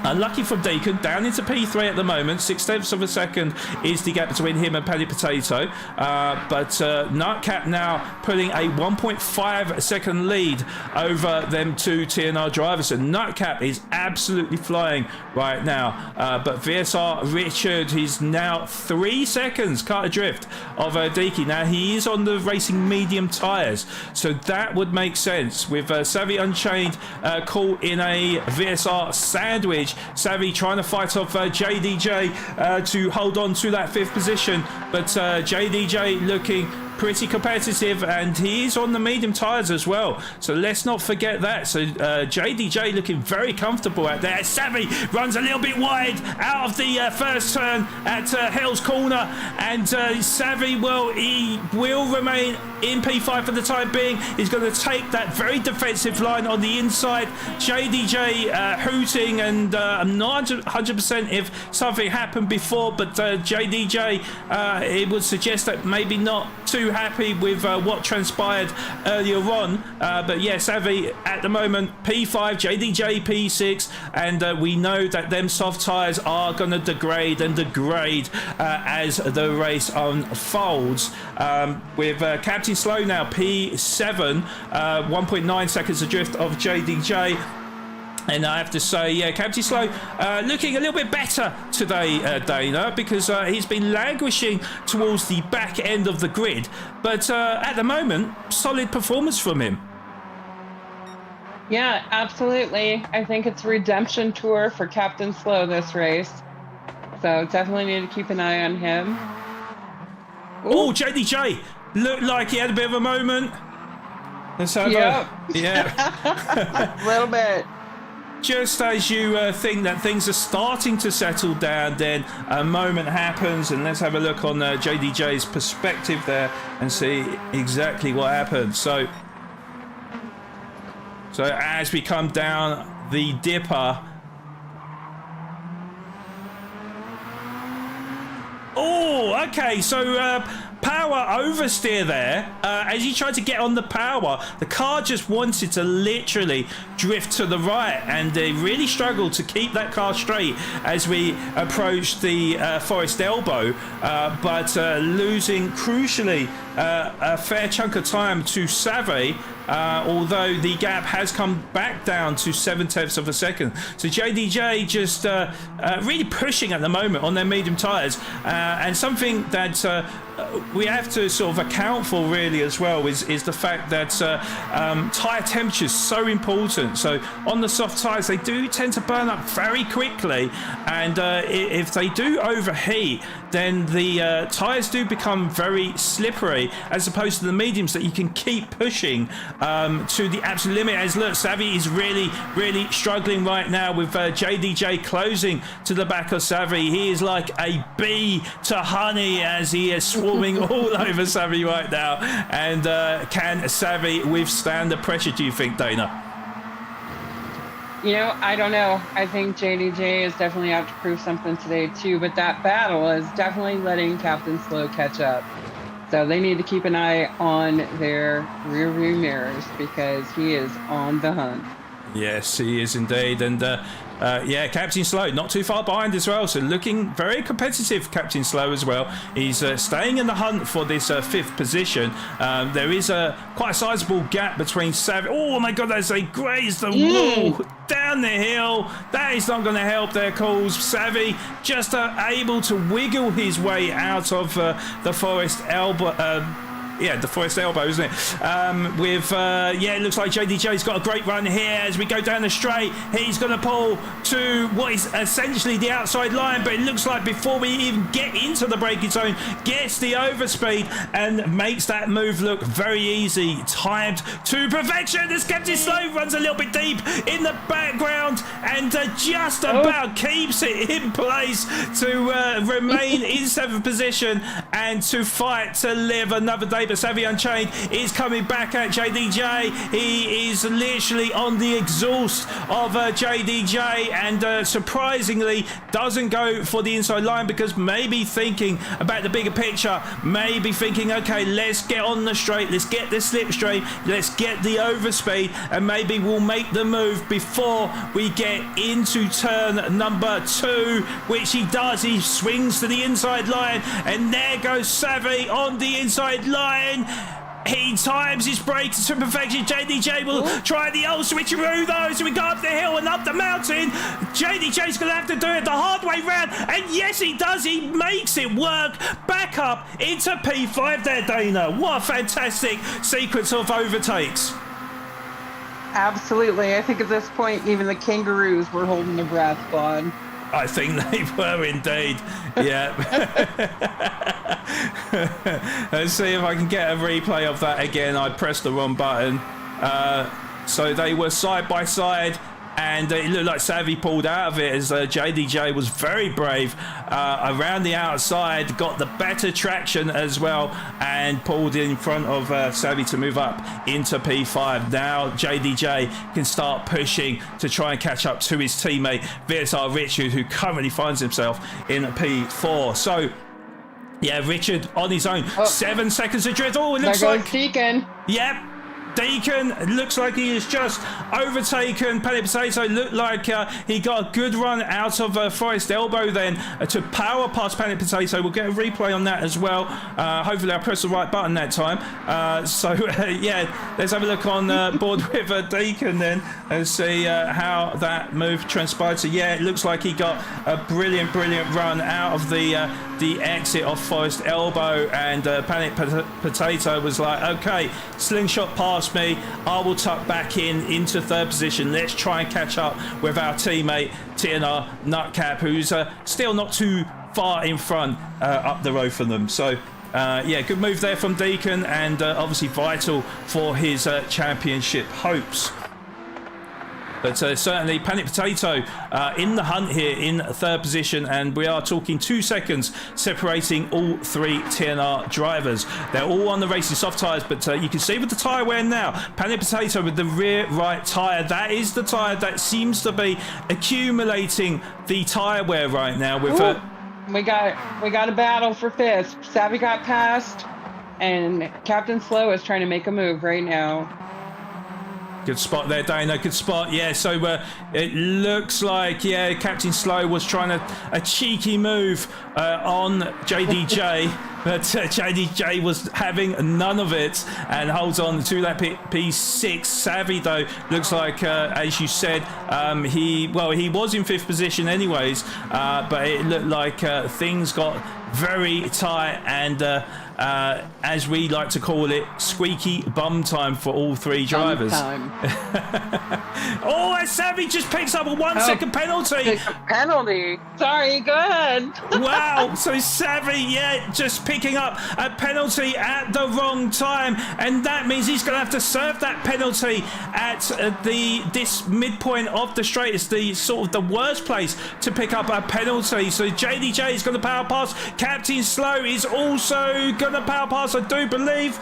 Unlucky from Deacon, down into P3 at the moment. 0.6 of a second is the gap between him and Paddy Potato. But Nightcap now putting a 1.5 second lead over them two TNR drivers. And Nightcap is absolutely flying right now. But VSR Richard, he's now 3 seconds cut adrift of Deaky. Now he is on the racing medium tyres, so that would make sense with Savvy Unchained caught in a VSR sandwich. Savvy trying to fight off JDJ to hold on to that 5th position, but JDJ looking pretty competitive, and he is on the medium tyres as well, so let's not forget that. So JDJ looking very comfortable out there. Savvy runs a little bit wide out of the first turn at Hell's Corner, and Savvy, well, he will remain in P5 for the time being. He's going to take that very defensive line on the inside. JDJ hooting, and I'm not 100% if something happened before, but JDJ, it would suggest that maybe not too happy with what transpired earlier on, but yeah, Savvy at the moment P5, JDJ P6, and we know that them soft tyres are going to degrade as the race unfolds, with Captain Slow now P7, 1.9 seconds adrift of JDJ. And I have to say, yeah, Captain Slow looking a little bit better today, Dana, because he's been languishing towards the back end of the grid. But at the moment, solid performance from him. Yeah, absolutely. I think it's a redemption tour for Captain Slow this race. So definitely need to keep an eye on him. Oh, JDJ looked like he had a bit of a moment. Let's have a little bit. Just as you think that things are starting to settle down, then a moment happens, and let's have a look on JDJ's perspective there and see exactly what happened. So as we come down the dipper, oh, okay, so power oversteer there. As he tried to get on the power, the car just wanted to literally drift to the right, and they really struggled to keep that car straight as we approached the Forest Elbow, but losing crucially a fair chunk of time to Savvy, although the gap has come back down to 0.7 of a second. So JDJ just really pushing at the moment on their medium tyres, and something that we have to sort of account for really as well is the fact that tyre temperature is so important. So on the soft tyres, they do tend to burn up very quickly, and if they do overheat, then the tyres do become very slippery, as opposed to the mediums that you can keep pushing to the absolute limit. As look, Savvy is really struggling right now with JDJ closing to the back of Savvy. He is like a bee to honey as he is swarming all over Savvy right now. And can Savvy withstand the pressure, do you think, Dana? You know, I don't know. I think JDJ is definitely out to prove something today too, but that battle is definitely letting Captain Slow catch up. So they need to keep an eye on their rear view mirrors, because he is on the hunt. Yes, he is indeed. And yeah, Captain Slow not too far behind as well, so looking very competitive, Captain Slow as well. He's staying in the hunt for this 5th position. There is quite a sizable gap between Savvy. Oh my god, as they graze the wall down the hill. That is not going to help their cause. Savvy just able to wiggle his way out of the Forest Elbow. Yeah, the Forest Elbow, isn't it? Yeah, it looks like JDJ's got a great run here as we go down the straight. He's going to pull to what is essentially the outside line, but it looks like before we even get into the braking zone, gets the overspeed and makes that move look very easy. Timed to perfection as Captain Slow runs a little bit deep in the background and just about keeps it in place to remain in 7th position and to fight to live another day JDJ, but Savvy Unchained is coming back at JDJ. He is literally on the exhaust of JDJ, and surprisingly doesn't go for the inside line, because maybe thinking about the bigger picture, maybe thinking, okay, let's get on the straight, let's get the slipstream, let's get the overspeed, and maybe we'll make the move before we get into turn number 2, which he does. He swings to the inside line, and there goes Savvy on the inside line. He times his brakes to perfection. JDJ will try the old switcheroo though, so we go up the hill and up the mountain. JDJ's going to have to do it the hard way round, and yes, he does. He makes it work. Back up into P5 there, Dana. What a fantastic sequence of overtakes. Absolutely. I think at this point, even the kangaroos were holding their breath, Claude. I think they were indeed. Yeah. Let's see if I can get a replay of that again. I pressed the wrong button. So they were side by side, and it looked like Savvy pulled out of it, as JDJ was very brave around the outside, got the better traction as well, and pulled in front of Savvy to move up into P5. Now JDJ can start pushing to try and catch up to his teammate VSR Richard, who currently finds himself in P4. So yeah, Richard on his own. 7 seconds of drift. Oh, it looks like Deacon. Yep. Deacon looks like he has just overtaken Panic Potato. Looked like he got a good run out of Forest Elbow then to power past Panic Potato. We'll get a replay on that as well. Hopefully I pressed the right button that time. Yeah, let's have a look on board with Deacon then and see how that move transpired. So yeah, it looks like he got a brilliant run out of the exit of Forest Elbow, and Panic Potato was like, okay, slingshot past me, I will tuck back into third position. Let's try and catch up with our teammate TNR Nutcap, who's still not too far in front up the road from them. So yeah, good move there from Deacon, and obviously vital for his championship hopes. But certainly Panic Potato in the hunt here in third position, and we are talking 2 seconds separating all 3 TNR drivers. They're all on the racing soft tyres, but you can see with the tyre wear now, Panic Potato with the rear right tyre, that is the tyre that seems to be accumulating the tyre wear right now. With we got a battle for fifth. Savvy got past, and Captain Slow is trying to make a move right now. Good spot there, Dana. Good spot. Yeah, so it looks like, yeah, Captain Slow was trying a cheeky move on JDJ, but JDJ was having none of it and holds on to that P6. Savvy, though, looks like, as you said, he was in 5th position anyways, but it looked like things got very tight, and as we like to call it, squeaky bum time for all 3 drivers. Oh, and Savvy just picks up a 1 second penalty. Penalty. Sorry, go ahead. Wow. So Savvy, yeah, just picking up a penalty at the wrong time, and that means he's going to have to serve that penalty at this midpoint of the straight. It's the sort of the worst place to pick up a penalty. So JDJ is going to power pass. Captain Slow is also going to power pass, I do believe.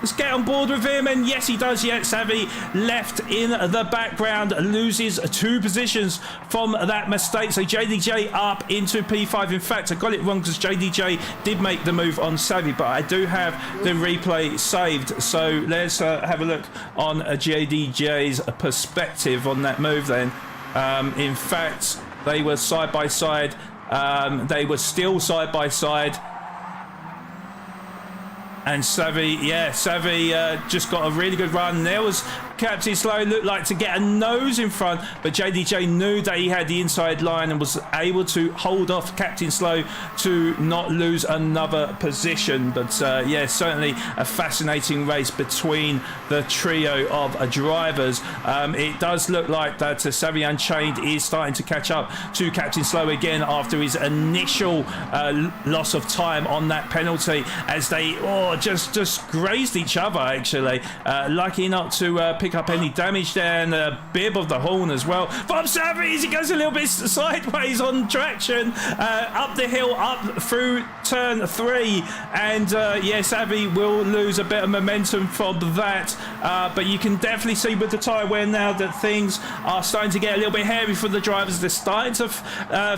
Let's get on board with him, and yes, he does. Yeah, Savvy left in the background, loses 2 positions from that mistake. So JDJ up into P5. In fact, I got it wrong because JDJ did make the move on Savvy, but I do have the replay saved. So let's have a look on JDJ's perspective on that move then. In fact, they were side by side. They were still side by side. And Savvy just got a really good run. There was Captain Slow, looked like to get a nose in front, but JDJ knew that he had the inside line and was able to hold off Captain Slow to not lose another position. But yeah, certainly a fascinating race between the trio of drivers. It does look like that Savvy Unchained is starting to catch up to Captain Slow again after his initial loss of time on that penalty, as they just grazed each other, actually. Lucky not to pick up any damage there, and the bib of the horn as well. From Savvy, he goes a little bit sideways on traction, up the hill, up through turn 3, and Savvy will lose a bit of momentum from that, but you can definitely see with the tyre wear now that things are starting to get a little bit hairy for the drivers. They're starting to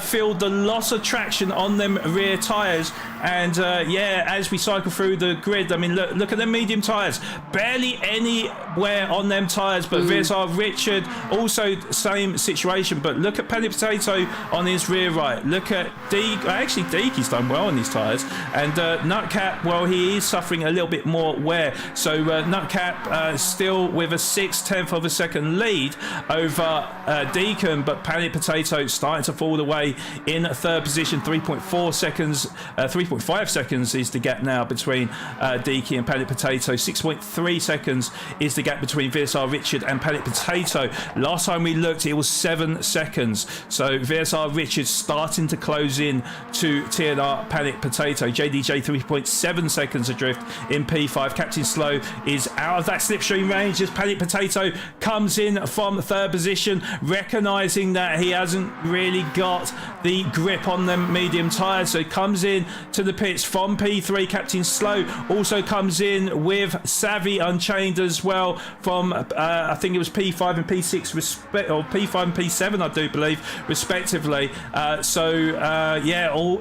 feel the loss of traction on them rear tyres, and as we cycle through the grid, I mean, look at the medium tyres, barely any wear on them tyres, but VSR Richard also same situation, but look at Penny Potato on his rear right, look at Deaky's done well on his tyres, and Nutcap, well, he is suffering a little bit more wear, so Nutcap still with a 6/10 of a second lead over Deacon, but Panic Potato starting to fall away in third position. 3.5 seconds is the gap now between Deaky and Panic Potato. 6.3 seconds is the gap between VSR Richard and Panic Potato. Last time we looked, it was 7 seconds, so VSR Richard starting to close in to TNR Panic Potato. JDJ 3.7 seconds adrift in P5. Captain Slow is out of that slipstream range as Panic Potato comes in from third position, recognising that he hasn't really got the grip on them medium tyres, so he comes in to the pits from P3. Captain Slow also comes in with Savvy Unchained as well from I think it was P5 and P6 or P5 and P7 I do believe respectively.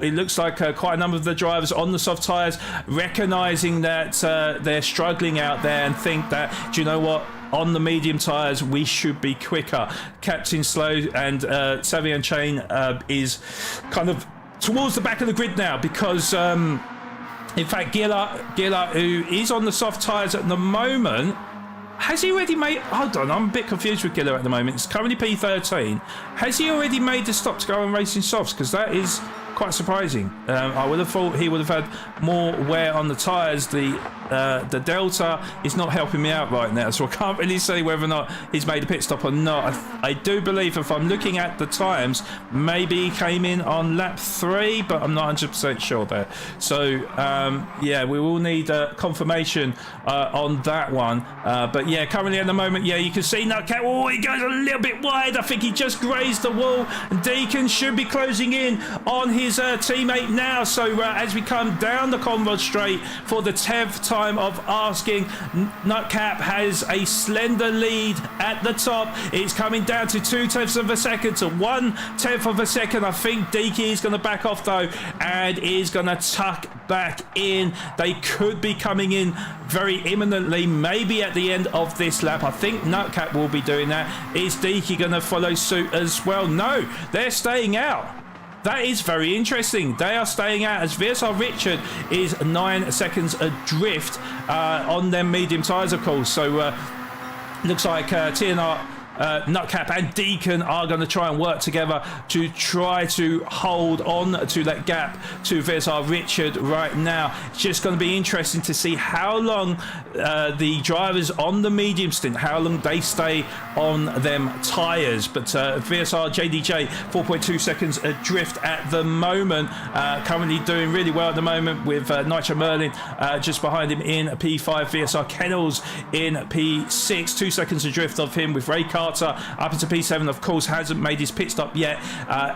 It looks like quite a number of the drivers on the soft tyres recognising that they're struggling out there and think that, do you know what, on the medium tyres we should be quicker. Captain Slow and Savvy Unchained is kind of towards the back of the grid now, because in fact Gilla, who is on the soft tyres at the moment, has he already made... Hold on, I'm a bit confused with Gilla at the moment. It's currently P13. Has he already made the stop to go and race in softs? Because that is quite surprising. I would have thought he would have had more wear on the tyres. The Delta is not helping me out right now, so I can't really say whether or not he's made a pit stop or not. I do believe, if I'm looking at the times, maybe he came in on lap 3, but I'm not 100% sure there. So we will need confirmation on that one. But yeah, currently at the moment, you can see Nutcat. Oh, he goes a little bit wide. I think he just grazed the wall. Deacon should be closing in on his teammate now. So as we come down the Conrod Straight for the 10th time of asking, Nutcap has a slender lead at the top. It's coming down to 2/10 of a second to 1/10 of a second. I think Deaky is going to back off though, and is going to tuck back in. They could be coming in very imminently, maybe at the end of this lap. I think Nutcap will be doing that. Is Deaky going to follow suit as well? No, they're staying out. That is very interesting. They are staying out as VSR Richard is 9 seconds adrift on them medium tyres, of course. So looks like TNR, Nutcap and Deacon are going to try and work together to try to hold on to that gap to VSR Richard right now. It's just going to be interesting to see how long the drivers on the medium stint, how long they stay on them tyres. But VSR JDJ 4.2 seconds adrift at the moment, currently doing really well at the moment with Nitro Merlin just behind him in P5. VSR Kennels in P6, 2 seconds adrift of him with Ray Carter up into P7, of course, hasn't made his pit stop yet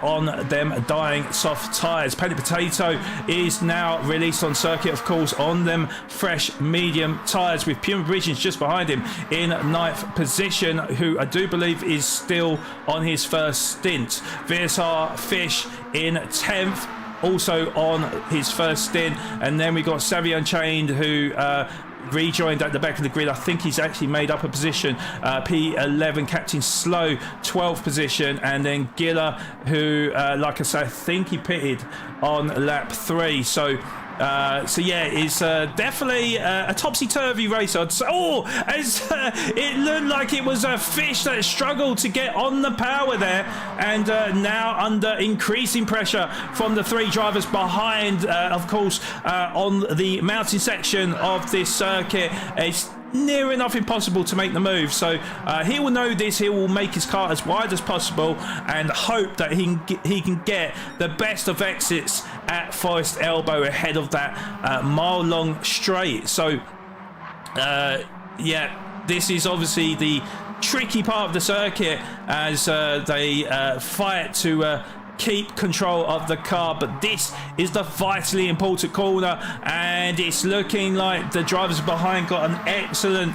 on them dying soft tyres. Penny Potato is now released on circuit, of course, on them fresh medium tyres, with Puma Bridges just behind him in 9th position, who I do believe is still on his first stint. VSR Fish in 10th, also on his first stint, and then we got Savvy Unchained, who rejoined at the back of the grid. I think he's actually made up a position. P11, Captain Slow, 12th position, and then Gilla, who like I say, I think he pitted on lap 3. So it's definitely a topsy-turvy race, I'd say. It looked like it was a Fish that struggled to get on the power there, and now under increasing pressure from the 3 drivers behind, of course, on the mountain section of this circuit. It's near enough impossible to make the move, so he will know this. He will make his car as wide as possible and hope that he can get the best of exits at Forest Elbow ahead of that mile-long straight. So, yeah, this is obviously the tricky part of the circuit as they fight to keep control of the car, but this is the vitally important corner, and it's looking like the drivers behind got an excellent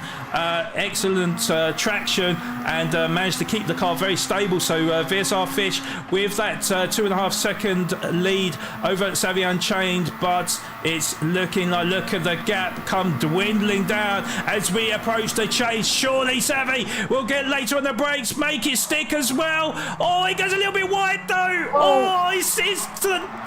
traction and managed to keep the car very stable. So VSR Fish with that 2.5 second lead over at Savvy Unchained, but it's looking like, look at the gap come dwindling down as we approach the chase. Surely Savvy will get later on the brakes, make it stick as well. Oh, he goes a little bit wide though. Oh, it's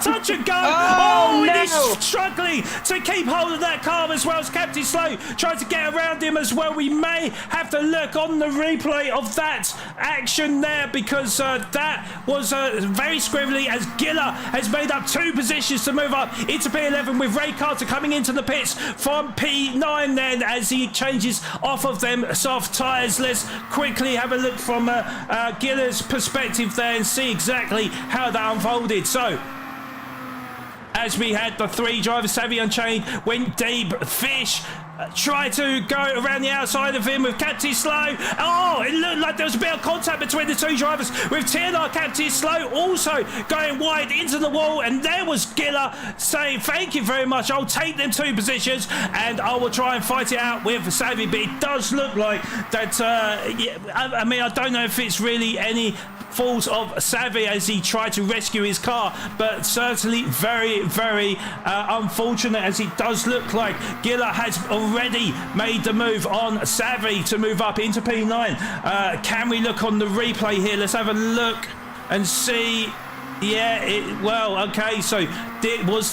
touch and go. Oh, and no. he's struggling to keep hold of that car as well as Captain Slow tries to get around him as well. We may have to look on the replay of that action there, because that was very scribbly, as Giller has made up 2 positions to move up into P11, with Ray Carter coming into the pits from P9 then as he changes off of them soft tyres. Let's quickly have a look from Giller's perspective there and see exactly how that unfolded. So, as we had the 3 drivers, Savvy Unchained went deep. Fish tried to go around the outside of him with Captain Slow. Oh, it looked like there was a bit of contact between the 2 drivers, with TNR Captain Slow also going wide into the wall, and there was Giller saying thank you very much, I'll take them 2 positions and I will try and fight it out with Savvy. But it does look like that I mean, I don't know if it's really any fault of Savvy as he tried to rescue his car, but certainly very, very unfortunate, as it does look like Giller has already made the move on Savvy to move up into P9. Can we look on the replay here? Let's have a look and see. Yeah, well, okay, so was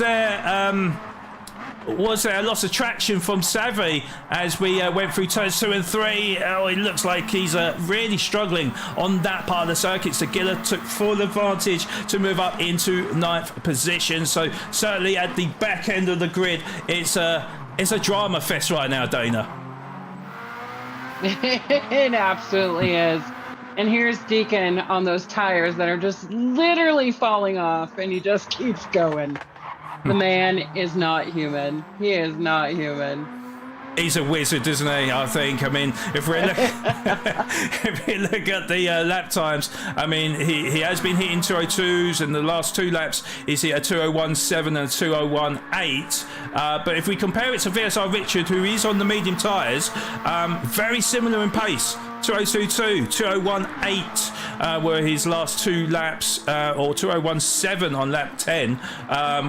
there a loss of traction from Savvy as we went through turns 2 and 3? Oh, it looks like he's really struggling on that part of the circuit. So Giller took full advantage to move up into 9th position. So certainly at the back end of the grid, it's a drama fest right now, Dana. It absolutely is. And here's Deacon on those tires that are just literally falling off, and he just keeps going. The man is not human. He is not human. He's a wizard, isn't he? I think. I mean, if we look at the lap times, I mean, he has been hitting 202s, and the last 2 laps is hit a 201.7 and a 201.8. But if we compare it to VSR Richard, who is on the medium tyres, very similar in pace. 202.2, 201.8 were his last 2 laps, or 201.7 on lap 10,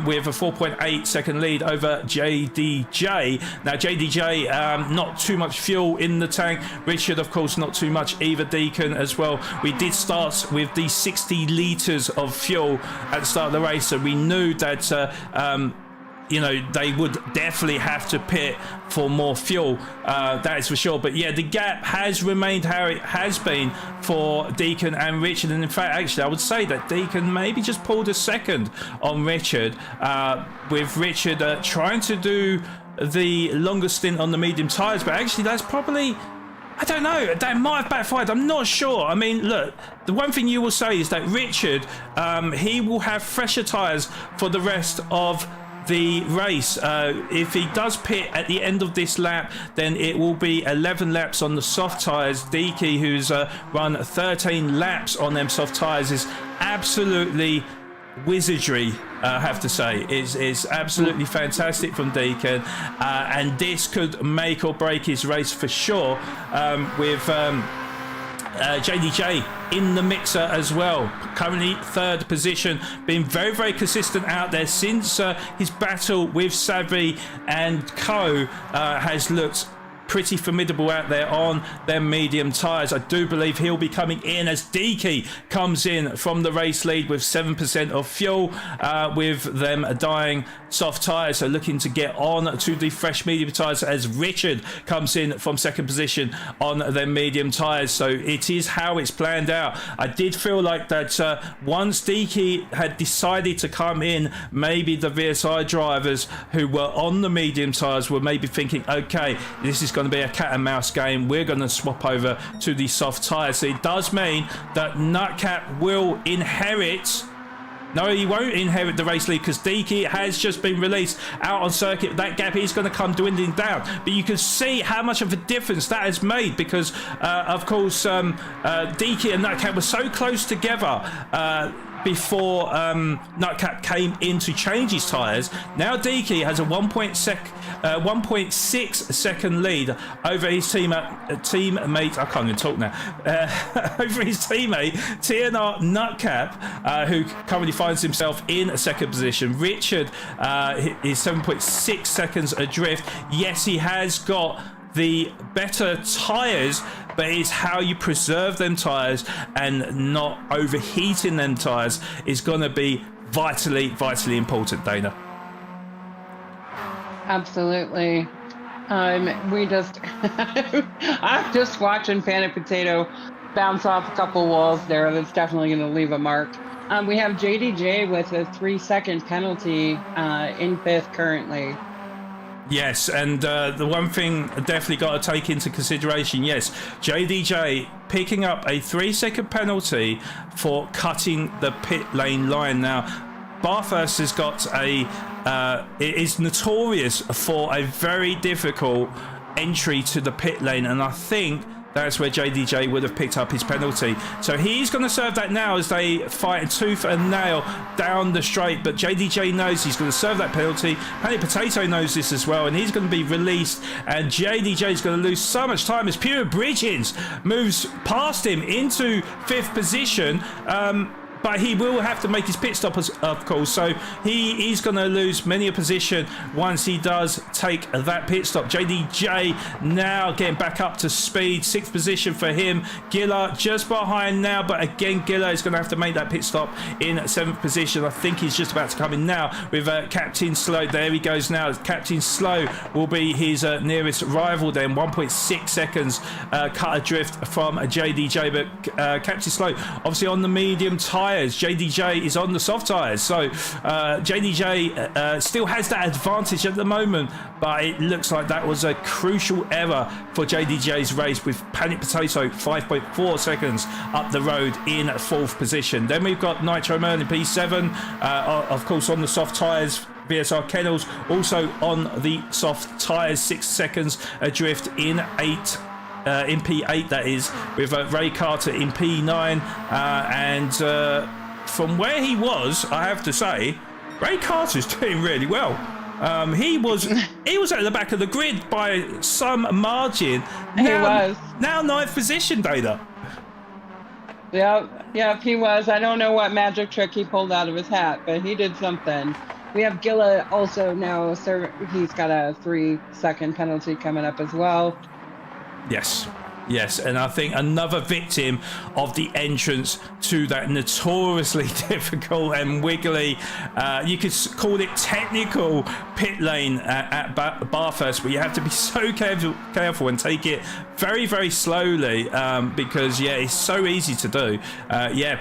with a 4.8 second lead over JDJ. Now, JDJ, not too much fuel in the tank. Richard, of course, not too much either. Deacon as well. We did start with the 60 litres of fuel at the start of the race, so we knew that you know, they would definitely have to pit for more fuel, that is for sure. But yeah, the gap has remained how it has been for Deacon and Richard, and in fact, actually, I would say that Deacon maybe just pulled a second on Richard, with Richard trying to do the longer stint on the medium tyres. But actually, that's probably, I don't know, that might have backfired. I'm not sure. I mean, look, the one thing you will say is that Richard, he will have fresher tyres for the rest of the race. If he does pit at the end of this lap, then it will be 11 laps on the soft tyres. Deaky, who's run 13 laps on them soft tyres, is absolutely wizardry, I have to say. Is absolutely fantastic from Deacon, and this could make or break his race for sure, with JDJ in the mixer as well. Currently 3rd position, been very, very consistent out there since his battle with Savvy and Co. Has looked pretty formidable out there on them medium tyres. I do believe he'll be coming in as Deaky comes in from the race lead with 7% of fuel, with them dying soft tyres, so looking to get on to the fresh medium tyres as Richard comes in from 2nd position on their medium tyres. So it is how it's planned out. I did feel like that once Deaky had decided to come in, maybe the VSI drivers who were on the medium tyres were maybe thinking, okay, this is going to be a cat and mouse game, we're going to swap over to the soft tyres. So it does mean that Nutcap will inherit No, he won't inherit the race lead because Deaky has just been released out on circuit. That gap is going to come dwindling down. But you can see how much of a difference that has made because, of course, Deaky and Nutcap were so close together before Nutcap came in to change his tyres. Now Deaky has a 1.6 second lead over his teammate. I can't even talk now. Over his teammate TNR Nutcap, who currently finds himself in a second position. Richard is 7.6 seconds adrift. Yes, he has got the better tyres, but it's how you preserve them tyres and not overheating them tyres is going to be vitally important, Dana. Absolutely. I'm just watching Panic Potato bounce off a couple walls there. That's definitely going to leave a mark. We have JDJ with a 3-second penalty in 5th currently. Yes, and the one thing definitely got to take into consideration, yes, JDJ picking up a 3-second penalty for cutting the pit lane line. Now, Bathurst has got it is notorious for a very difficult entry to the pit lane, and I think that's where JDJ would have picked up his penalty. So he's going to serve that now as they fight tooth and nail down the straight. But JDJ knows he's going to serve that penalty. Panic Potato knows this as well, and he's going to be released. And JDJ is going to lose so much time as Pure Bridgens moves past him into 5th position. But he will have to make his pit stop, of course. So he is going to lose many a position once he does take that pit stop. JDJ now getting back up to speed. 6th position for him. Giller just behind now. But again, Giller is going to have to make that pit stop in 7th position. I think he's just about to come in now with Captain Slow. There he goes now. Captain Slow will be his nearest rival then. 1.6 seconds cut adrift from JDJ. But Captain Slow obviously on the medium tyre. JDJ is on the soft tyres, so JDJ still has that advantage at the moment, but it looks like that was a crucial error for JDJ's race with Panic Potato 5.4 seconds up the road in 4th position. Then we've got Nitro Merlin in P7, of course on the soft tyres. VSR Kennels also on the soft tyres, 6 seconds adrift in 8. In P8 that is, with Ray Carter in P9, and from where he was, I have to say, Ray Carter's doing really well. He was at the back of the grid by some margin. Now 9th position, Dana. Yep, he was. I don't know what magic trick he pulled out of his hat, but he did something. We have Gilla also now. He's got a 3-second penalty coming up as well. Yes, and I think another victim of the entrance to that notoriously difficult and wiggly, you could call it technical pit lane at Bathurst, but you have to be so careful and take it very, very slowly because, it's so easy to do.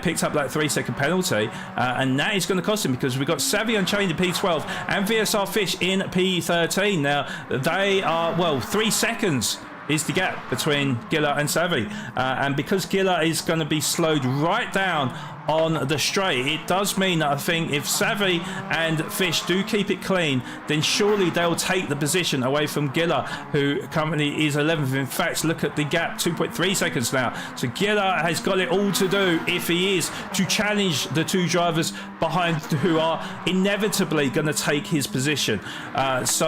Picked up that 3-second penalty, and that is going to cost him because we've got Savvy Unchained in P12 and VSR Fish in P13. Now, they are, 3 seconds is the gap between Giller and Savvy, and because Giller is going to be slowed right down on the straight, it does mean that I think if Savvy and Fish do keep it clean, then surely they'll take the position away from Giller, who currently is 11th. In fact, look at the gap, 2.3 seconds now. So Giller has got it all to do if he is to challenge the 2 drivers behind who are inevitably going to take his position. Let's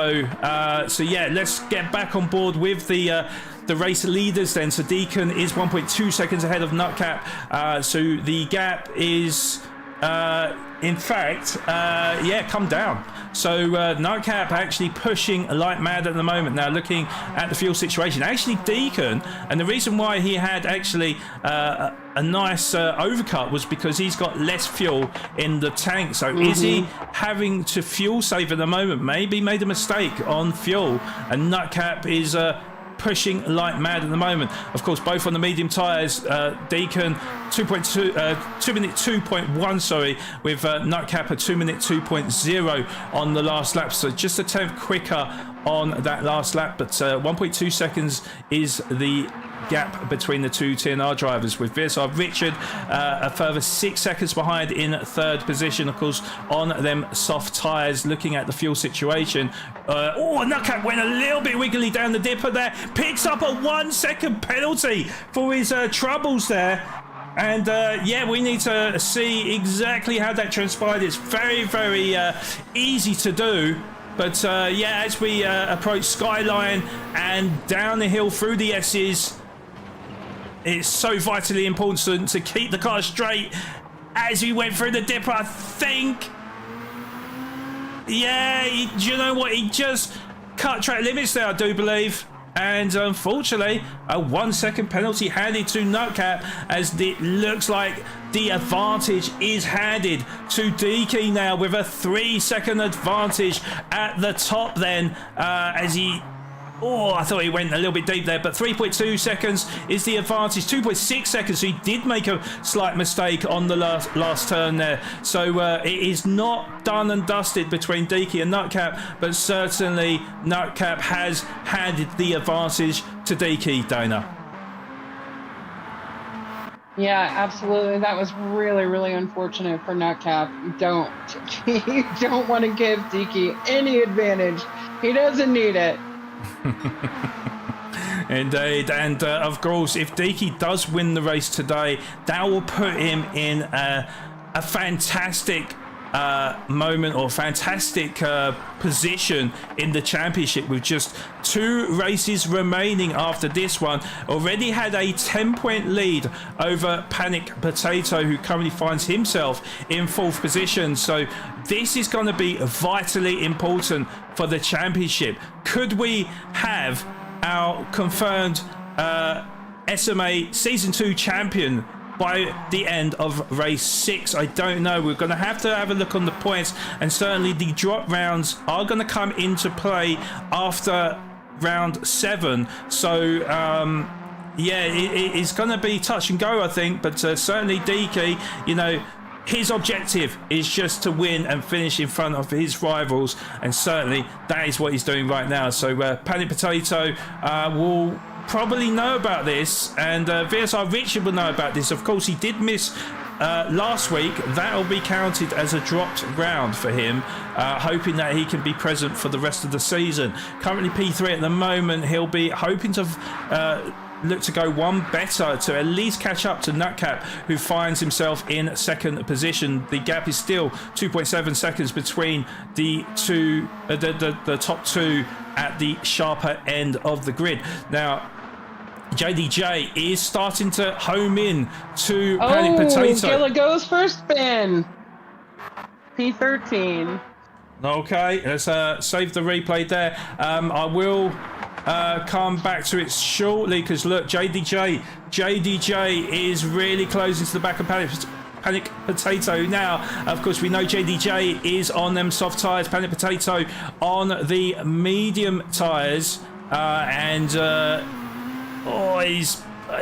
get back on board with the race leaders then. So Deacon is 1.2 seconds ahead of Nutcap. So the gap is, come down. So Nutcap actually pushing like mad at the moment. Now looking at the fuel situation, actually Deacon, and the reason why he had actually a nice overcut was because he's got less fuel in the tank. So is he having to fuel save at the moment? Maybe made a mistake on fuel, and Nutcap is pushing like mad at the moment. Of course, both on the medium tyres. Deacon 2 minute 2.1, sorry, with Nutcap a 2 minute 2.0 on the last lap. So just a tenth quicker on that last lap, but 1.2 seconds is the gap between the two TNR drivers, with VSR Richard a further 6 seconds behind in third position, of course, on them soft tyres. Looking at the fuel situation, Nutcap went a little bit wiggly down the dipper there, picks up a 1 second penalty for his troubles there. And yeah, we need to see exactly how that transpired. It's very, very easy to do. But yeah, as we approach Skyline and down the hill through the S's, it's so vitally important to keep the car straight as we went through the dipper. I think, yeah, do you know what? He just cut track limits there, I do believe. And unfortunately, a 1 second penalty handed to Nutcap, as it looks like the advantage is handed to Deaky now, with a 3 second advantage at the top then, as he... Oh, I thought he went a little bit deep there, but 3.2 seconds is the advantage. 2.6 seconds, so he did make a slight mistake on the last turn there. So it is not done and dusted between Deaky and Nutcap, but certainly Nutcap has handed the advantage to Deaky, Dana. Yeah, absolutely. That was really, really unfortunate for Nutcap. You don't want to give Deaky any advantage. He doesn't need it. Indeed, and of course, if Deaky does win the race today, that will put him in a fantastic moment, or fantastic position in the championship, with just 2 races remaining after this one. Already had a 10-point lead over Panic Potato, who currently finds himself in 4th position. So this is going to be vitally important for the championship. Could we have our confirmed SMA Season 2 champion by the end of race 6? I don't know. We're going to have a look on the points, and certainly the drop rounds are going to come into play after round 7. So yeah, it's going to be touch and go, I think, but certainly Deaky, you know, his objective is just to win and finish in front of his rivals, and certainly that is what he's doing right now. So Panic Potato will probably know about this, and VSR Richard will know about this. Of course, he did miss last week. That will be counted as a dropped round for him, hoping that he can be present for the rest of the season. Currently P3 at the moment. He'll be hoping to look to go one better to at least catch up to Nutcap, who finds himself in 2nd position. The gap is still 2.7 seconds between the two, the top 2 at the sharper end of the grid. Now, JDJ is starting to home in to Panic Potato. Gilla goes for spin. P13. Okay, let's save the replay there. I will come back to it shortly, because look, JDJ is really closing to the back of Panic Potato now. Of course, we know JDJ is on them soft tyres, Panic Potato on the medium tyres, and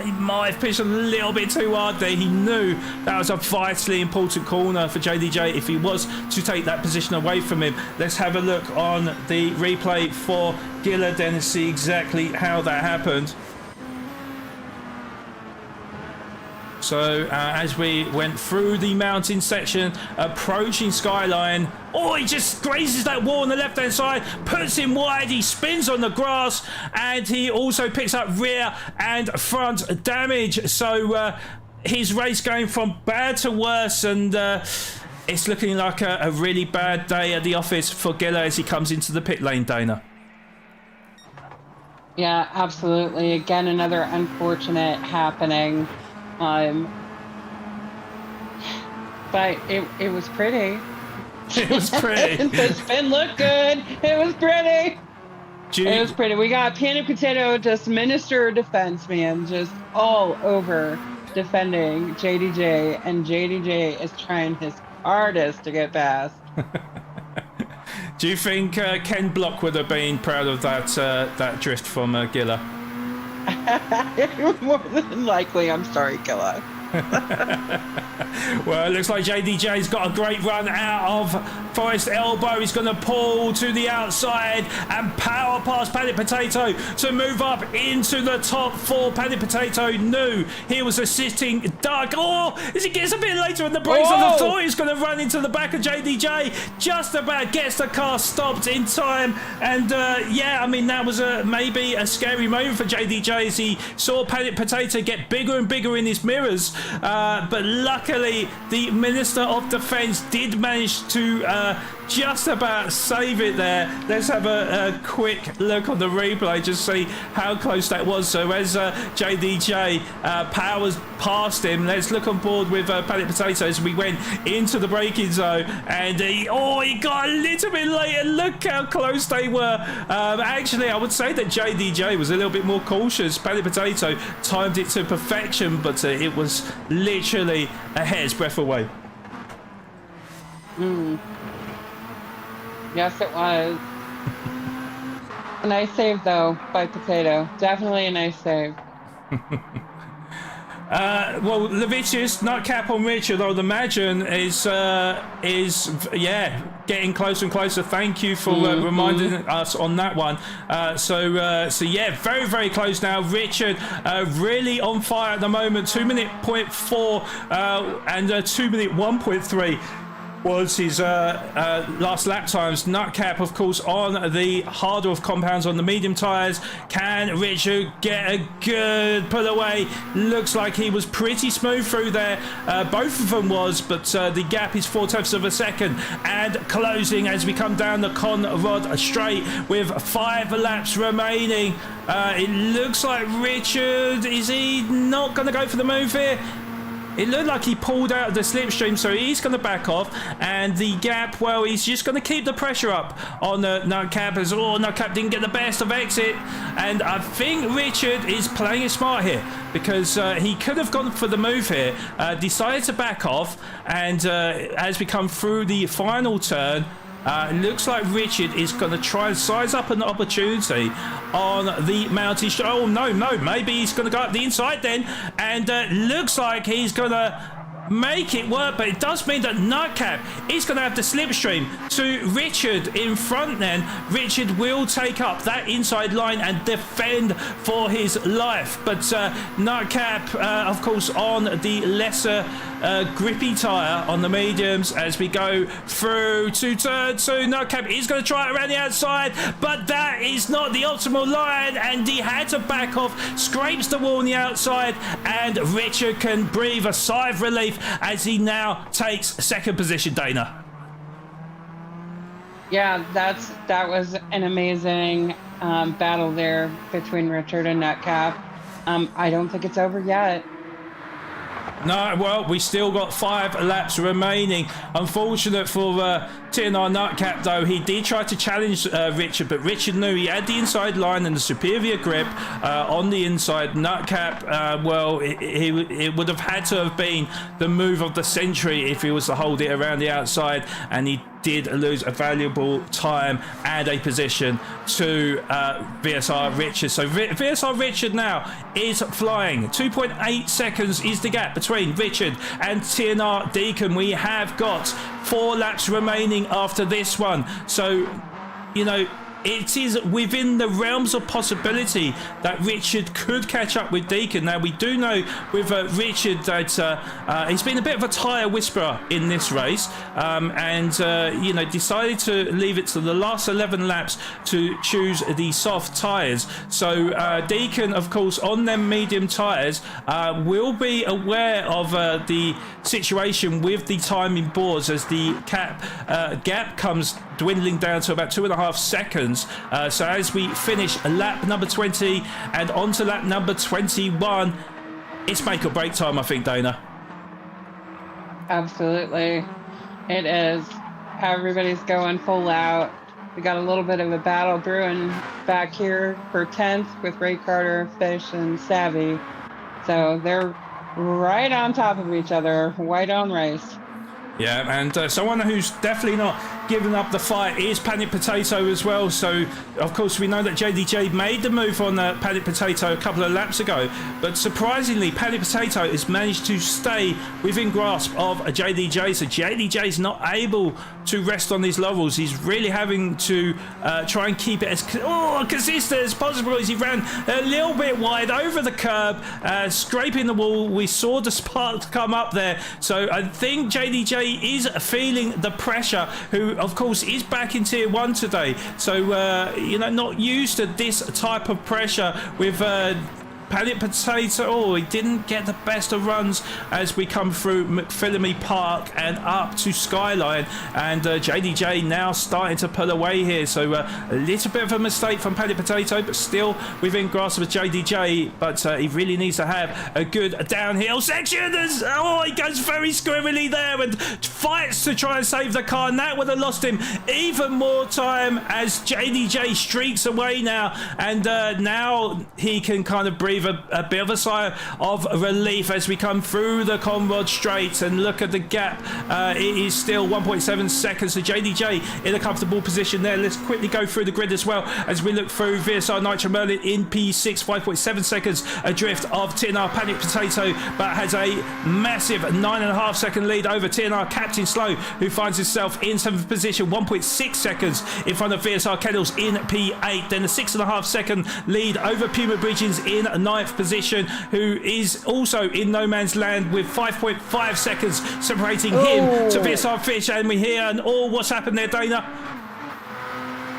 he might have pitched a little bit too hard there. He knew that was a vitally important corner for JDJ if he was to take that position away from him. Let's have a look on the replay for Gilla then and see exactly how that happened. So as we went through the mountain section, approaching Skyline, he just grazes that wall on the left hand side, puts him wide, he spins on the grass, and he also picks up rear and front damage. So his race going from bad to worse, and it's looking like a really bad day at the office for Gilla as he comes into the pit lane, Dana. Yeah, absolutely. Again, another unfortunate happening. But it was pretty. It was pretty. The spin looked good. It was pretty. It was pretty. We got Panic Potato, just Minister of Defense, man, just all over defending JDJ, and JDJ is trying his hardest to get past. Do you think Ken Block would have been proud of that drift from Gilla? More than likely. I'm sorry, Gilla. Well, it looks like JDJ's got a great run out of Forest Elbow. He's going to pull to the outside and power past Panic Potato to move up into the top 4. Panic Potato knew he was assisting Doug. Oh, as he gets a bit later on the brakes, I thought he was going to run into the back of JDJ. Just about gets the car stopped in time. And yeah, I mean, that was maybe a scary moment for JDJ as he saw Panic Potato get bigger and bigger in his mirrors. But luckily, the Minister of Defence did manage to just about save it there. Let's have a quick look on the replay, just see how close that was. So as JDJ powers past him, let's look on board with Panic Potato as we went into the braking zone, and he got a little bit late, and look how close they were. Actually, I would say that JDJ was a little bit more cautious. Panic Potato timed it to perfection, but it was literally a hair's breadth away. Yes, it was. A nice save, though, by Potato. Definitely a nice save. Well, Levitius, Nutcap on Richard, I would imagine, is getting closer and closer. Thank you for reminding us on that one. So yeah, very, very close now. Richard really on fire at the moment. 2-minute 0.4 and 2-minute 1.3 was his last lap times. Nutcap, of course, on the harder of compounds on the medium tyres. Can Richard get a good pull away? Looks like he was pretty smooth through there. Both of them was, but the gap is 0.4 of a second. And closing as we come down the Conrod straight with 5 laps remaining. It looks like Richard, is he not going to go for the move here? It looked like he pulled out of the slipstream, so he's going to back off. And the gap, well, he's just going to keep the pressure up on Nutcap as Nutcap didn't get the best of exit. And I think Richard is playing it smart here because he could have gone for the move here, decided to back off. And as we come through the final turn, it looks like Richard is going to try and size up an opportunity on the mountain. Oh, no, maybe he's going to go up the inside then. And looks like he's going to make it work, but it does mean that Nutcap is going to have the slipstream to Richard in front then. Richard will take up that inside line and defend for his life, but Nutcap of course on the lesser grippy tyre on the mediums as we go through to turn 2. Nutcap is going to try it around the outside, but that is not the optimal line and he had to back off, scrapes the wall on the outside, and Richard can breathe a sigh of relief as he now takes second position. Dana. Yeah, that was an amazing battle there between Richard and Nutcap. I don't think it's over yet. No, well, we still got 5 laps remaining. Unfortunate for TNR Nutcap, though. He did try to challenge Richard, but Richard knew he had the inside line and the superior grip on the inside. Nutcap, well, it would have had to have been the move of the century if he was to hold it around the outside, and he did lose a valuable time and a position to VSR Richard. So VSR Richard now is flying. 2.8 seconds is the gap between Richard and TNR Deacon. We have got 4 laps remaining after this one. So, you know, it is within the realms of possibility that Richard could catch up with Deacon. Now, we do know with Richard that he's been a bit of a tyre whisperer in this race and, you know, decided to leave it to the last 11 laps to choose the soft tyres. So Deacon, of course, on them medium tyres, will be aware of the situation with the timing boards as the gap comes dwindling down to about 2.5 seconds. So as we finish lap number 20 and on to lap number 21, it's make or break time, I think, Dana. Absolutely. It is. Everybody's going full out. We got a little bit of a battle brewing back here for 10th with Ray Carter, Fish, and Savvy. So they're right on top of each other, white on race. Yeah, and someone who's definitely not giving up the fight is Panic Potato as well. So, of course, we know that JDJ made the move on Panic Potato a couple of laps ago. But surprisingly, Panic Potato has managed to stay within grasp of a JDJ. So JDJ is not able to rest on his laurels. He's really having to try and keep it as consistent as possible as he ran a little bit wide over the curb, scraping the wall. We saw the sparks come up there. So I think JDJ is feeling the pressure, who of course is back in tier 1 today. So not used to this type of pressure with Panic Potato. He didn't get the best of runs as we come through McPhillamy Park and up to Skyline, and JDJ now starting to pull away here. So a little bit of a mistake from Panic Potato, but still within grasp of JDJ. But he really needs to have a good downhill section. He goes very squirrely there and fights to try and save the car, and that would have lost him even more time as JDJ streaks away now, and now he can kind of breathe a bit of a sigh of relief as we come through the Conrod Straight and look at the gap. It is still 1.7 seconds. So JDJ in a comfortable position there. Let's quickly go through the grid as well as we look through VSR Nitro Merlin in P6, 5.7 seconds adrift of TNR Panic Potato, but has a massive 9.5 second lead over TNR Captain Slow, who finds himself in 7th position, 1.6 seconds in front of VSR Kennels in P8. Then a 6.5 second lead over Puma Bridges in 9th position, who is also in no man's land with 5.5 seconds separating him to VSR Fish. And we hear what's happened there, Dana?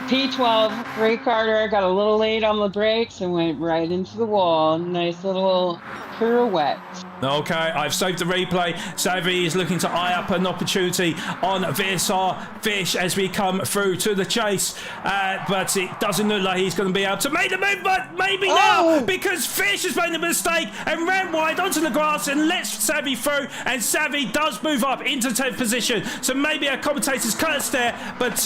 P12, Ray Carter got a little late on the brakes and went right into the wall. Nice little pirouette. Okay, I've saved the replay. Savvy is looking to eye up an opportunity on VSR Fish as we come through to the chase, but it doesn't look like he's going to be able to make the move, but maybe now, because Fish has made a mistake and ran wide onto the grass and lets Savvy through, and Savvy does move up into 10th position. So maybe our commentator's cursed there, but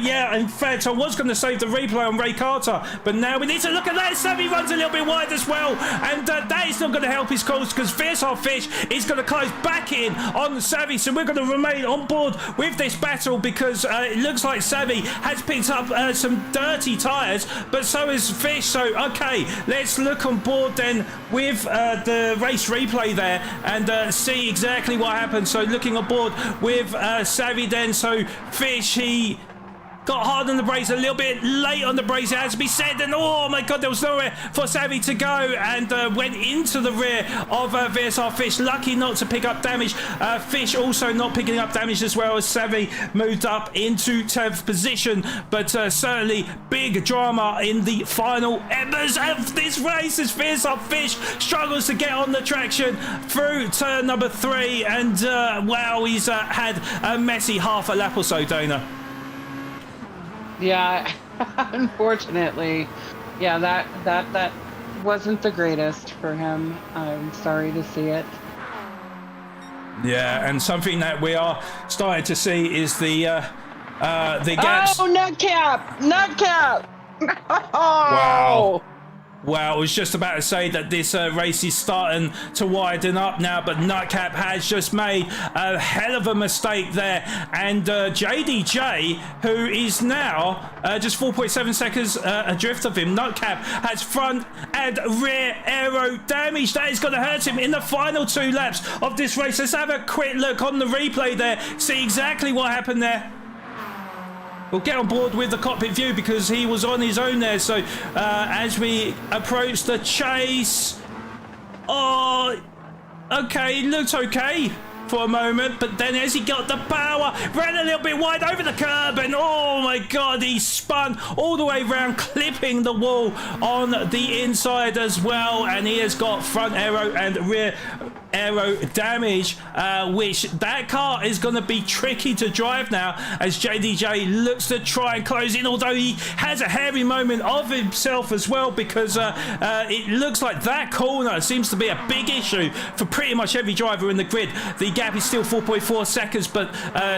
yeah, in fact, I was going to save the replay on Ray Carter, but now we need to look at that. Savvy runs a little bit wide as well, and that is not going to help his cause, because VSR Fish is going to close back in on Savvy. So we're going to remain on board with this battle, because it looks like Savvy has picked up some dirty tyres, but so has Fish. So okay, let's look on board then with the race replay there and see exactly what happened. So looking on board with Savvy then, so Fish, he got hard on the brakes, a little bit late on the brakes, it has to be said, and oh my god, there was nowhere for Savvy to go, and went into the rear of VSR Fish. Lucky not to pick up damage. Fish also not picking up damage as well, as Savvy moved up into 10th position. But certainly big drama in the final embers of this race as VSR Fish struggles to get on the traction through turn number 3, and wow, he's had a messy half a lap or so, Dana. Yeah, unfortunately, yeah, that wasn't the greatest for him. I'm sorry to see it. Yeah, and something that we are starting to see is the gaps. Oh, nutcap! Wow. Well, I was just about to say that this race is starting to widen up now, but Nutcap has just made a hell of a mistake there. And JDJ, who is now just 4.7 seconds adrift of him, Nutcap has front and rear aero damage. That is going to hurt him in the final 2 laps of this race. Let's have a quick look on the replay there, see exactly what happened there. We'll get on board with the cockpit view because he was on his own there. So as we approach the chase, okay, looked okay for a moment, but then as he got the power, ran a little bit wide over the curb, and oh my god, he spun all the way around, clipping the wall on the inside as well, and he has got front aero and rear aero damage, which that car is going to be tricky to drive now as JDJ looks to try and close in, although he has a hairy moment of himself as well, because it looks like that corner seems to be a big issue for pretty much every driver in the grid. The gap is still 4.4 seconds, but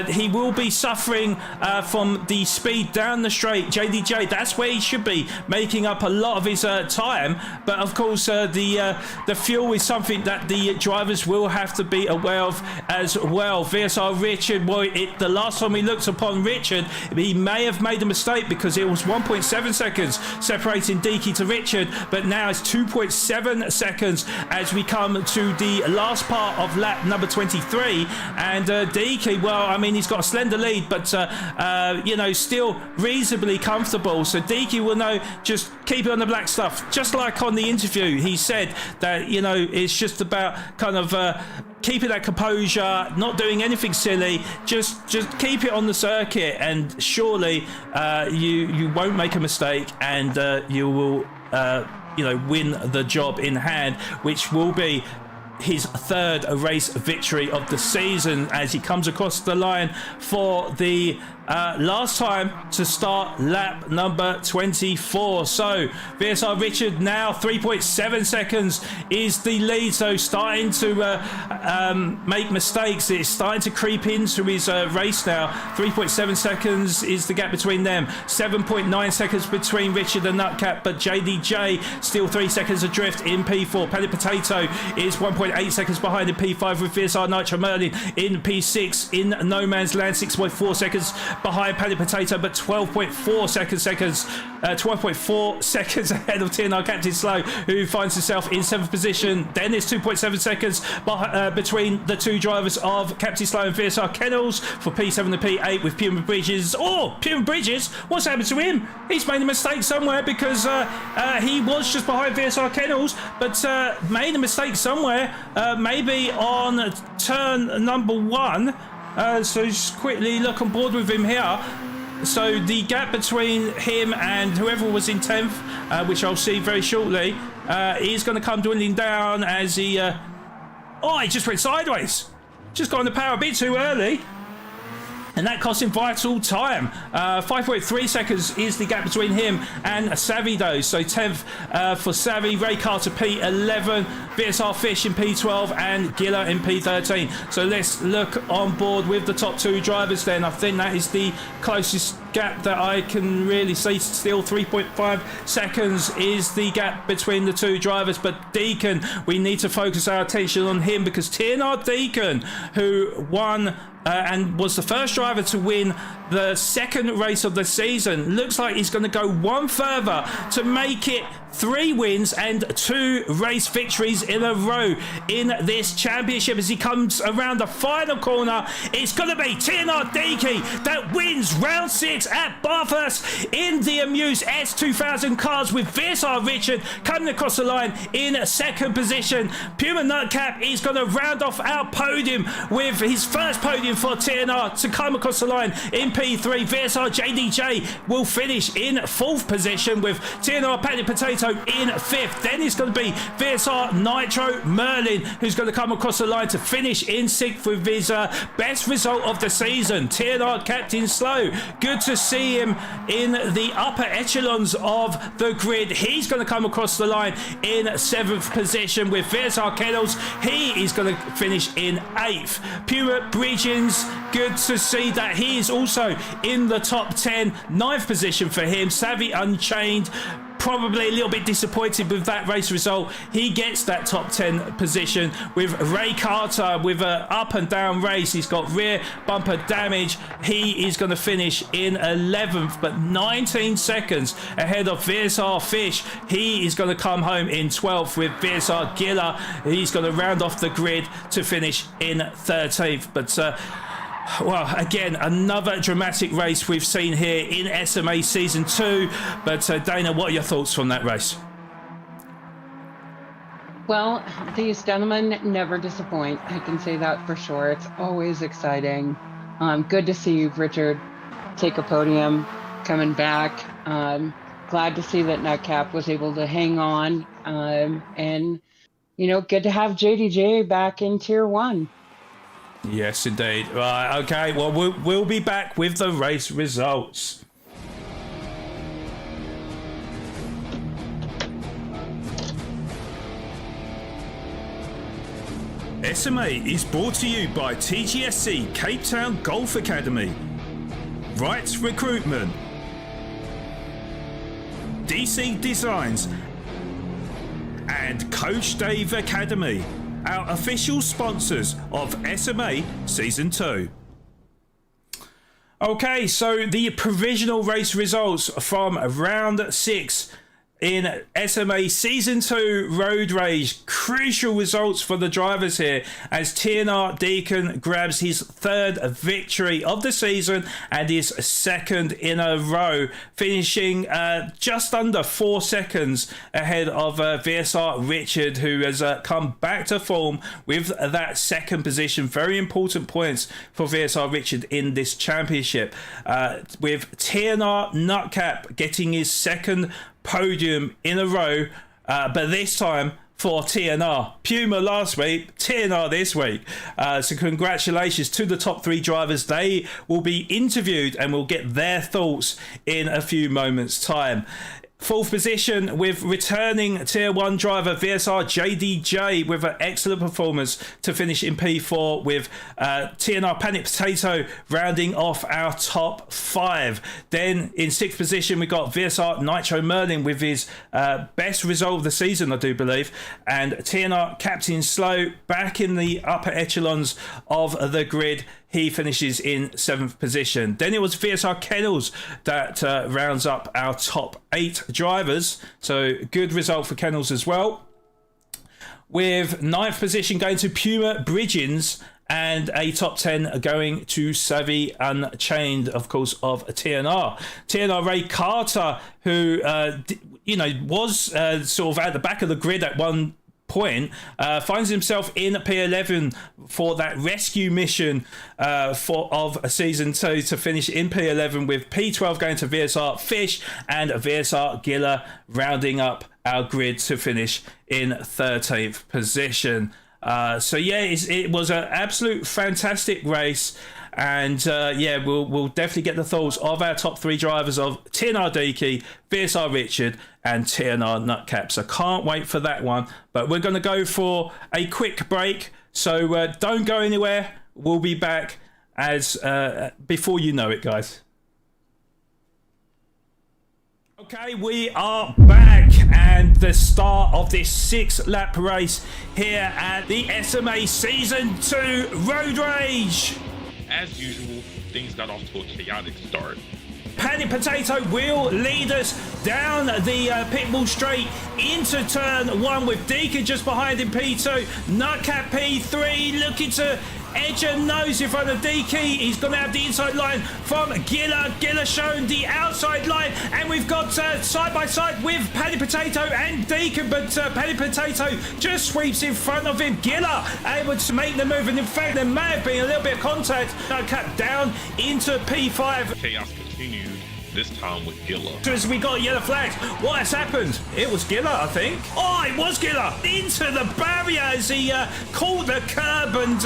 he will be suffering from the speed down the straight. JDJ, that's where he should be making up a lot of his time, but of course the fuel is something that the driver drivers will have to be aware of as well. VSR Richard, well, the last time we looked upon Richard, he may have made a mistake because it was 1.7 seconds separating Deaky to Richard, but now it's 2.7 seconds as we come to the last part of lap number 23. And Deaky, well, I mean, he's got a slender lead, but you know, still reasonably comfortable. So Deaky will know, just keep it on the black stuff. Just like on the interview, he said that, you know, it's just about kind of keeping that composure, not doing anything silly, just keep it on the circuit, and surely you won't make a mistake, and you will you know, win the job in hand, which will be his third race victory of the season as he comes across the line for the last time to start lap number 24. So VSR Richard now 3.7 seconds is the lead, so starting to make mistakes. It's starting to creep into his race now. 3.7 seconds is the gap between them. 7.9 seconds between Richard and Nutcap, but JDJ still 3 seconds adrift in P4. Paddy Potato is 1.8 seconds behind in P5 with VSR Nitro Merlin in P6. In No Man's Land, 6.4 seconds behind Paddy Potato, but 12.4 seconds ahead of TNR Captain Slow, who finds himself in 7th position. Then it's 2.7 seconds between the two drivers of Captain Slow and VSR Kennels for P7 and P8 with Puma Bridges. Oh, Puma Bridges, what's happened to him? He's made a mistake somewhere, because he was just behind VSR Kennels, but made a mistake somewhere, maybe on turn number 1. So just quickly look on board with him here. So the gap between him and whoever was in 10th, which I'll see very shortly, is going to come dwindling down as he... oh, he just went sideways. Just got on the power a bit too early. And that cost him vital time. 5.3 seconds is the gap between him and Savvy, though. So 10th for Savvy, Ray Carter P11, VSR Fish in P12, and Giller in P13. So let's look on board with the top two drivers then. I think that is the closest gap that I can really see. Still 3.5 seconds is the gap between the two drivers. But Deacon, we need to focus our attention on him, because TNR Deacon, who won and was the first driver to win the second race of the season, looks like he's going to go one further to make it 3 wins and 2 race victories in a row in this championship. As he comes around the final corner, it's going to be TNR Deaky that wins round 6 at Bathurst in the Amuse S2000 cars, with VSR Richard coming across the line in 2nd position. Puma Nutcap is going to round off our podium with his first podium for TNR to come across the line in P3. VSR JDJ will finish in 4th position, with TNR Paddy Potato in 5th. Then it's going to be VSR Nitro Merlin who's going to come across the line to finish in 6th with his best result of the season. TNR Captain Slow, good to see him in the upper echelons of the grid. He's going to come across the line in 7th position, with VSR Kennels, he is going to finish in 8th. Puma Bridgens, good to see that he is also in the top 10. 9th position for him. Savvy Unchained, probably a little bit disappointed with that race result. He gets that top 10 position, with Ray Carter with an up and down race. He's got rear bumper damage. He is going to finish in 11th, but 19 seconds ahead of VSR Fish. He is going to come home in 12th, with VSR Giller. He's going to round off the grid to finish in 13th. But well, again, another dramatic race we've seen here in SMA Season 2. But Dana, what are your thoughts from that race? Well, these gentlemen never disappoint. I can say that for sure. It's always exciting. Good to see Richard take a podium coming back. Glad to see that Nutcap was able to hang on. And, you know, good to have JDJ back in Tier 1. Yes, indeed. Right, okay, well, we'll be back with the race results. SMA is brought to you by TGSC Cape Town Golf Academy, Right Recruitment, DC Designs, and Coach Dave Academy. our official sponsors of SMA Season 2. Okay, so the provisional race results from round 6 in SMA Season 2 Road Rage. Crucial results for the drivers here as TNR Deacon grabs his 3rd victory of the season and his 2nd in a row, finishing just under 4 seconds ahead of VSR Richard, who has come back to form with that 2nd position. Very important points for VSR Richard in this championship, with TNR Nutcap getting his 2nd podium in a row, but this time for TNR. Puma last week, TNR this week. So congratulations to the top 3 drivers. They will be interviewed and we'll get their thoughts in a few moments' time. 4th position with returning Tier 1 driver VSR JDJ with an excellent performance to finish in P4, with TNR Panic Potato rounding off our top 5. Then in 6th position we got VSR Nitro Merlin with his best result of the season, I do believe, and TNR Captain Slow back in the upper echelons of the grid. He finishes in 7th position. Then it was VSR Kennels that rounds up our top 8 drivers. So good result for Kennels as well. With 9th position going to Puma Bridgens and a top 10 going to Savvy Unchained, of course, of TNR. TNR Ray Carter, who, was sort of at the back of the grid at one point, finds himself in P11 for that rescue mission of season 2 to finish in P11, with P12 going to VSR Fish and VSR Giller rounding up our grid to finish in 13th position. So yeah, it was an absolute fantastic race. And we'll definitely get the thoughts of our top 3 drivers of TNR Deaky, VSR Richard and TNR Nutcap. So can't wait for that one. But we're going to go for a quick break. So don't go anywhere. We'll be back as before you know it, guys. Okay, we are back, and the start of this 6-lap race here at the SMA Season 2 Road Rage. As usual, things got off to a chaotic start. Panic Potato will lead us down the pitbull straight into turn 1, with Deacon just behind in P2. Nutcap P3 looking to edge a nose in front of DK. He's going to have the inside line from Giller. Giller showing the outside line, and we've got side by side with Paddy Potato and Deacon, but Paddy Potato just sweeps in front of him. Giller able to make the move, and in fact there may have been a little bit of contact. Cut down into P5. Chaos continued, this time with Giller. As we got yellow flags, what has happened? It was Giller, I think. Oh, it was Giller into the barrier as he caught the curb, and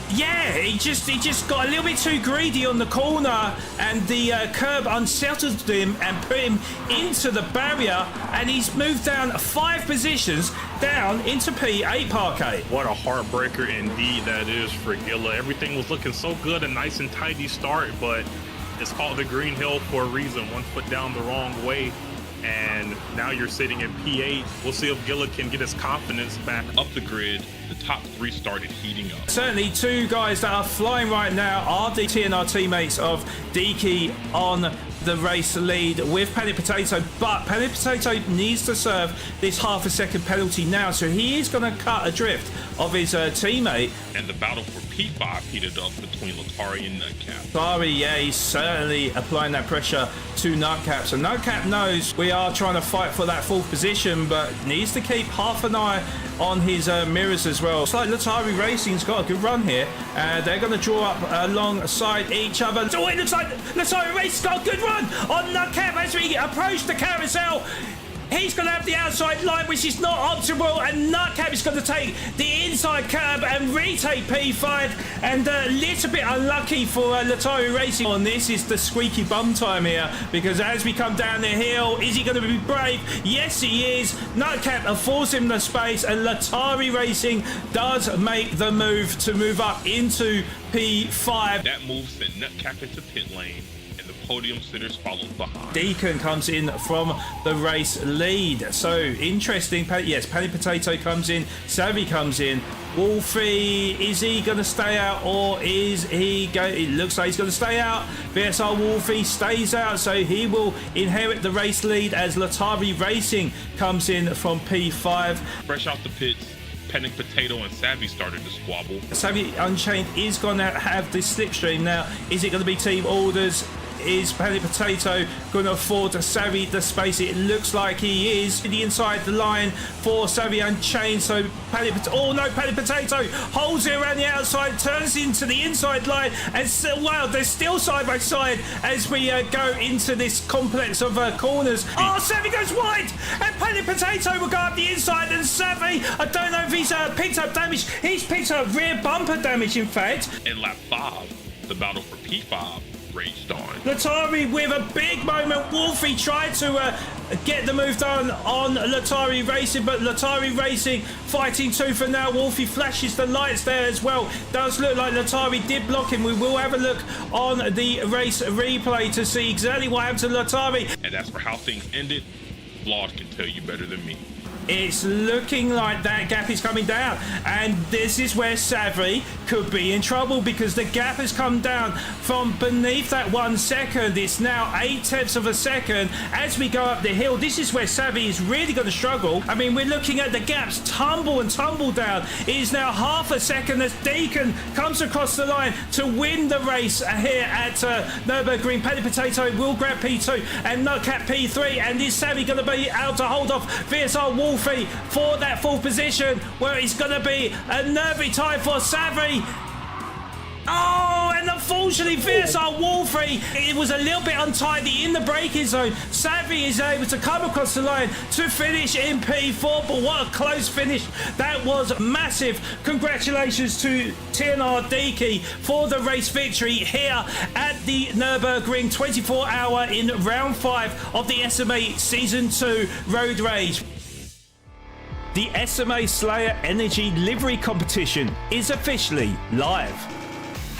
yeah, he just got a little bit too greedy on the corner, and the curb unsettled him and put him into the barrier, and he's moved down 5 positions down into P8 parquet. What a heartbreaker indeed that is for Giller. Everything was looking so good, a nice and tidy start, but it's called the Green Hill for a reason. 1 foot down the wrong way, and now you're sitting in P8. We'll see if Giller can get his confidence back up the grid. The top 3 started heating up. Certainly 2 guys that are flying right now are the TNR teammates of Deaky on the race lead with Paddy Potato, but Paddy Potato needs to serve this half a second penalty now, so he is going to cut adrift of his teammate. And the battle for P5 heated up between Latari and Nutcap. Latari, yeah, he's certainly applying that pressure to Nutcap, so Nutcap knows we are trying to fight for that 4th position, but needs to keep half an eye on his mirrors as well. It's like Latari Racing's got a good run here, and they're going to draw up alongside each other. So it looks like Latari Racing's got a good run on Nutcap as we approach the carousel. He's going to have the outside line, which is not optimal, and Nutcap is going to take the inside curb and retake P5, and a little bit unlucky for Latari Racing. And this is the squeaky bum time here, because as we come down the hill, is he going to be brave? Yes, he is. Nutcap affords him the space, and Latari Racing does make the move to move up into P5. That move sent Nutcap into pit lane, and the podium sitters followed behind. Deacon comes in from the race lead. So interesting. Yes, Paddy Potato comes in. Savvy comes in. Wolfie, is he going to stay out or is he going? It looks like he's going to stay out. VSR Wolfie stays out, so he will inherit the race lead as Latari Racing comes in from P5. Fresh out the pits, Kernick Potato and Savvy started to squabble. Savvy Unchained is going to have this slipstream now. Is it going to be team orders? Is Paddy Potato going to afford to Savvy the space? It looks like he is. The inside the line for Savvy Unchained. So Paddy Potato holds it around the outside, turns into the inside line, and so, wow, they're still side by side as we go into this complex of corners. Oh, Savvy goes wide, and Paddy Potato will go up the inside, and Savvy, I don't know if he's picked up damage. He's picked up rear bumper damage, in fact. In lap 5, the battle for P5 raged on. Latari with a big moment. Wolfie tried to get the move done on Latari Racing, but Latari Racing fighting tooth and nail. Wolfie flashes the lights there as well. Does look like Latari did block him. We will have a look on the race replay to see exactly what happened to Latari. And as for how things ended, Flawed can tell you better than me. It's looking like that gap is coming down, and this is where Savvy could be in trouble because the gap has come down from beneath that 1 second. It's now 0.8 of a second as we go up the hill. This is where Savvy is really going to struggle. I mean, we're looking at the gaps tumble and tumble down. It is now 0.5 second as Deacon comes across the line to win the race here at Nürburgring. Paddy Potato will grab P2 and Nutcat P3, and is Savvy going to be able to hold off VSR Wolfie for that 4th position, where it's going to be a nervy tie for Savvy. Oh, and unfortunately, VSR Wolfie, it was a little bit untidy in the braking zone. Savvy is able to come across the line to finish in P4, but what a close finish. That was massive. Congratulations to TNR Deaky for the race victory here at the Nürburgring 24-hour in round 5 of the SMA Season 2 Road Rage. The SMA Slayer Energy Livery Competition is officially live.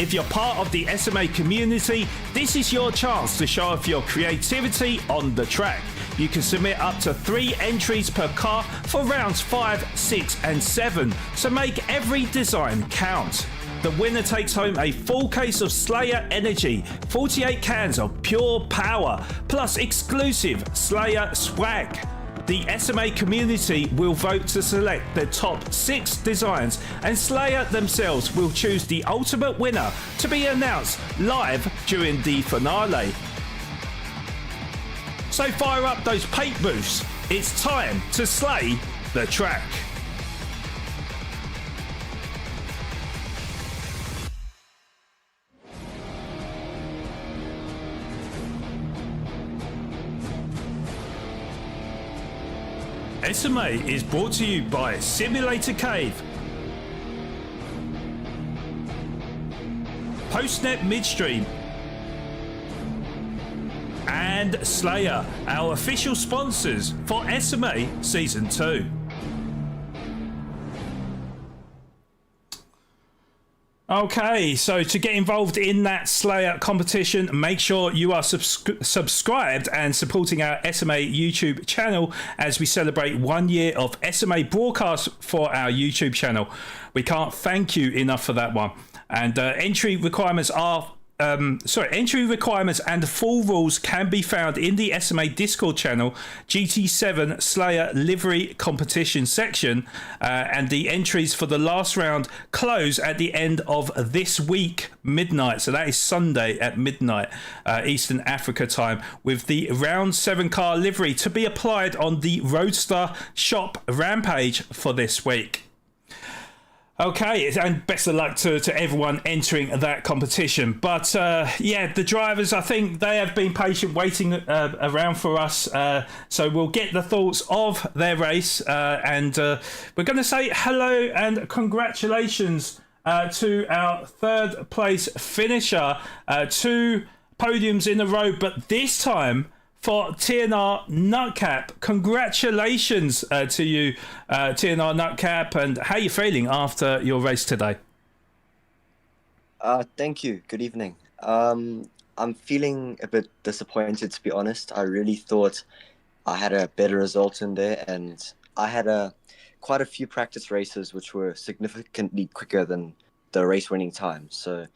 If you're part of the SMA community, this is your chance to show off your creativity on the track. You can submit up to 3 entries per car for rounds 5, 6 and 7, so make every design count. The winner takes home a full case of Slayer Energy, 48 cans of pure power, plus exclusive Slayer swag. The SMA community will vote to select the top 6 designs, and Slayer themselves will choose the ultimate winner to be announced live during the finale. So fire up those paint booths. It's time to slay the track. SMA is brought to you by Simulator Cave, Postnet Midstream, and Slayer, our official sponsors for SMA Season 2. Okay, so to get involved in that Slayer competition, make sure you are subscribed and supporting our SMA YouTube channel as we celebrate 1 year of SMA broadcast for our YouTube channel. We can't thank you enough for that one. And entry requirements and the full rules can be found in the SMA Discord channel, GT7 Slayer Livery Competition section, and the entries for the last round close at the end of this week midnight, so that is Sunday at midnight Eastern Africa time, with the round 7 car livery to be applied on the Roadster shop rampage for this week. Okay, and best of luck to everyone entering that competition. But yeah, the drivers, I think they have been patient waiting around for us. So we'll get the thoughts of their race. And we're going to say hello and congratulations to our 3rd place finisher. 2 podiums in a row, but this time for TNR Nutcap. Congratulations to you, TNR Nutcap, and how are you feeling after your race today? Thank you. Good evening. I'm feeling a bit disappointed, to be honest. I really thought I had a better result in there, and I had quite a few practice races which were significantly quicker than the race winning time. So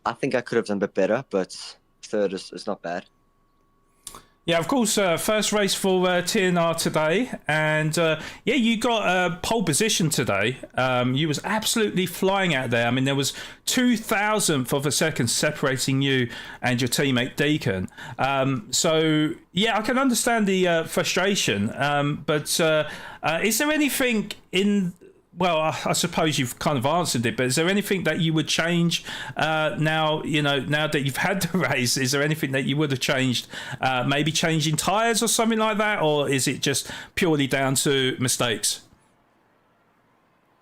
I think I could have done a bit better, but third is not bad. Yeah, of course, first race for TNR today, and yeah, you got a pole position today. You was absolutely flying out there. I mean, there was 2,000th of a second separating you and your teammate Deacon. So yeah, I can understand the frustration, but is there anything in... Well, I suppose you've kind of answered it, but is there anything that you would change now, now that you've had the race? Is there anything that you would have changed, maybe changing tyres or something like that? Or is it just purely down to mistakes?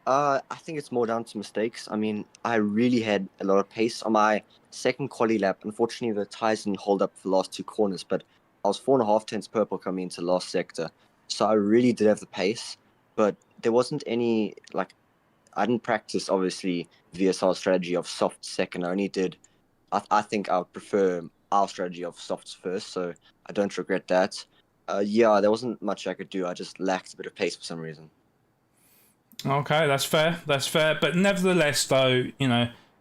I think it's more down to mistakes. I mean, I really had a lot of pace on my second quali lap. Unfortunately, the tyres didn't hold up for the last two corners, but I was 4.5 tenths purple coming into the last sector. So I really did have the pace, but there wasn't any, I didn't practice, obviously, VSR's strategy of soft second. I only did, I think I would prefer our strategy of softs first, so I don't regret that. Yeah, there wasn't much I could do. I just lacked a bit of pace for some reason. Okay, that's fair. That's fair. But nevertheless, though,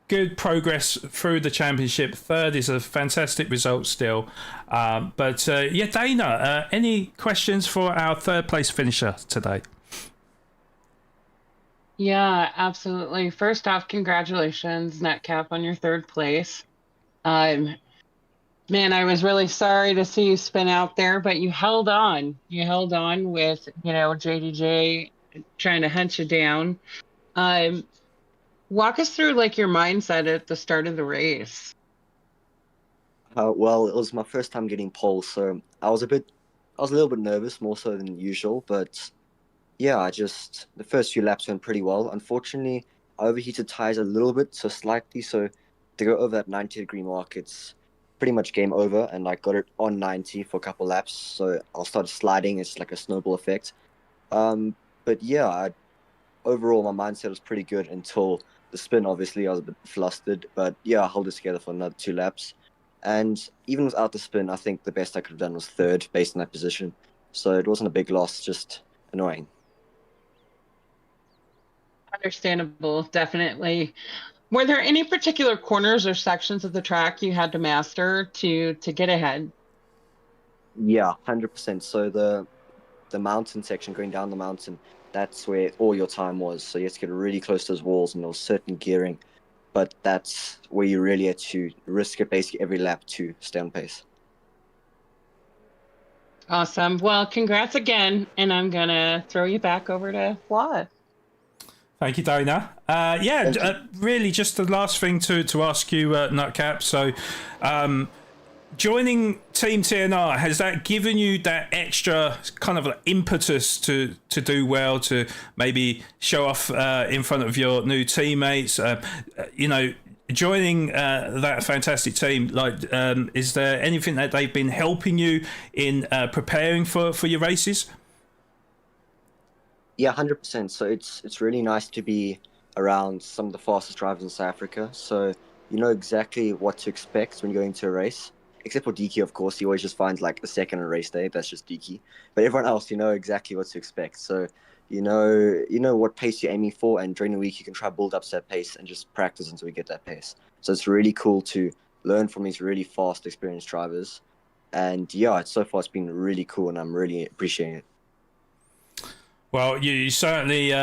good progress through the championship. Third is a fantastic result still. But yeah, Dana, any questions for our third place finisher today? Yeah, absolutely. First off, congratulations, Netcap, on your third place. Man, I was really sorry to see you spin out there, but you held on. You held on with, JDJ trying to hunt you down. Walk us through your mindset at the start of the race. Well, it was my first time getting pole, so I was a little bit nervous, more so than usual, but yeah, the first few laps went pretty well. Unfortunately, I overheated tires a little bit, so slightly, so to go over that 90-degree mark, it's pretty much game over, and I got it on 90 for a couple laps, so I'll start sliding. It's like a snowball effect. But yeah, overall, my mindset was pretty good until the spin. Obviously, I was a bit flustered, but yeah, I held it together for another 2 laps. And even without the spin, I think the best I could have done was third based on that position. So it wasn't a big loss, just annoying. Understandable, definitely. Were there any particular corners or sections of the track you had to master to get ahead? Yeah, 100%. So the mountain section, going down the mountain, that's where all your time was. So you had to get really close to those walls, and there was certain gearing, but that's where you really had to risk it basically every lap to stay on pace. Awesome. Well, congrats again, and I'm gonna throw you back over to Flawed. Thank you, Dana. Really just the last thing to ask you, Nutcap. So joining Team TNR, has that given you that extra kind of impetus to do well, to maybe show off in front of your new teammates? Joining that fantastic team, is there anything that they've been helping you in preparing for your races? Yeah, 100%. So it's really nice to be around some of the fastest drivers in South Africa. So you know exactly what to expect when you go into a race. Except for Deaky, of course, he always just finds a second on race day. That's just Deaky. But everyone else, you know exactly what to expect. So you know what pace you're aiming for, and during the week you can try build up to that pace and just practice until we get that pace. So it's really cool to learn from these really fast, experienced drivers. And yeah, so far it's been really cool, and I'm really appreciating it. Well, you certainly,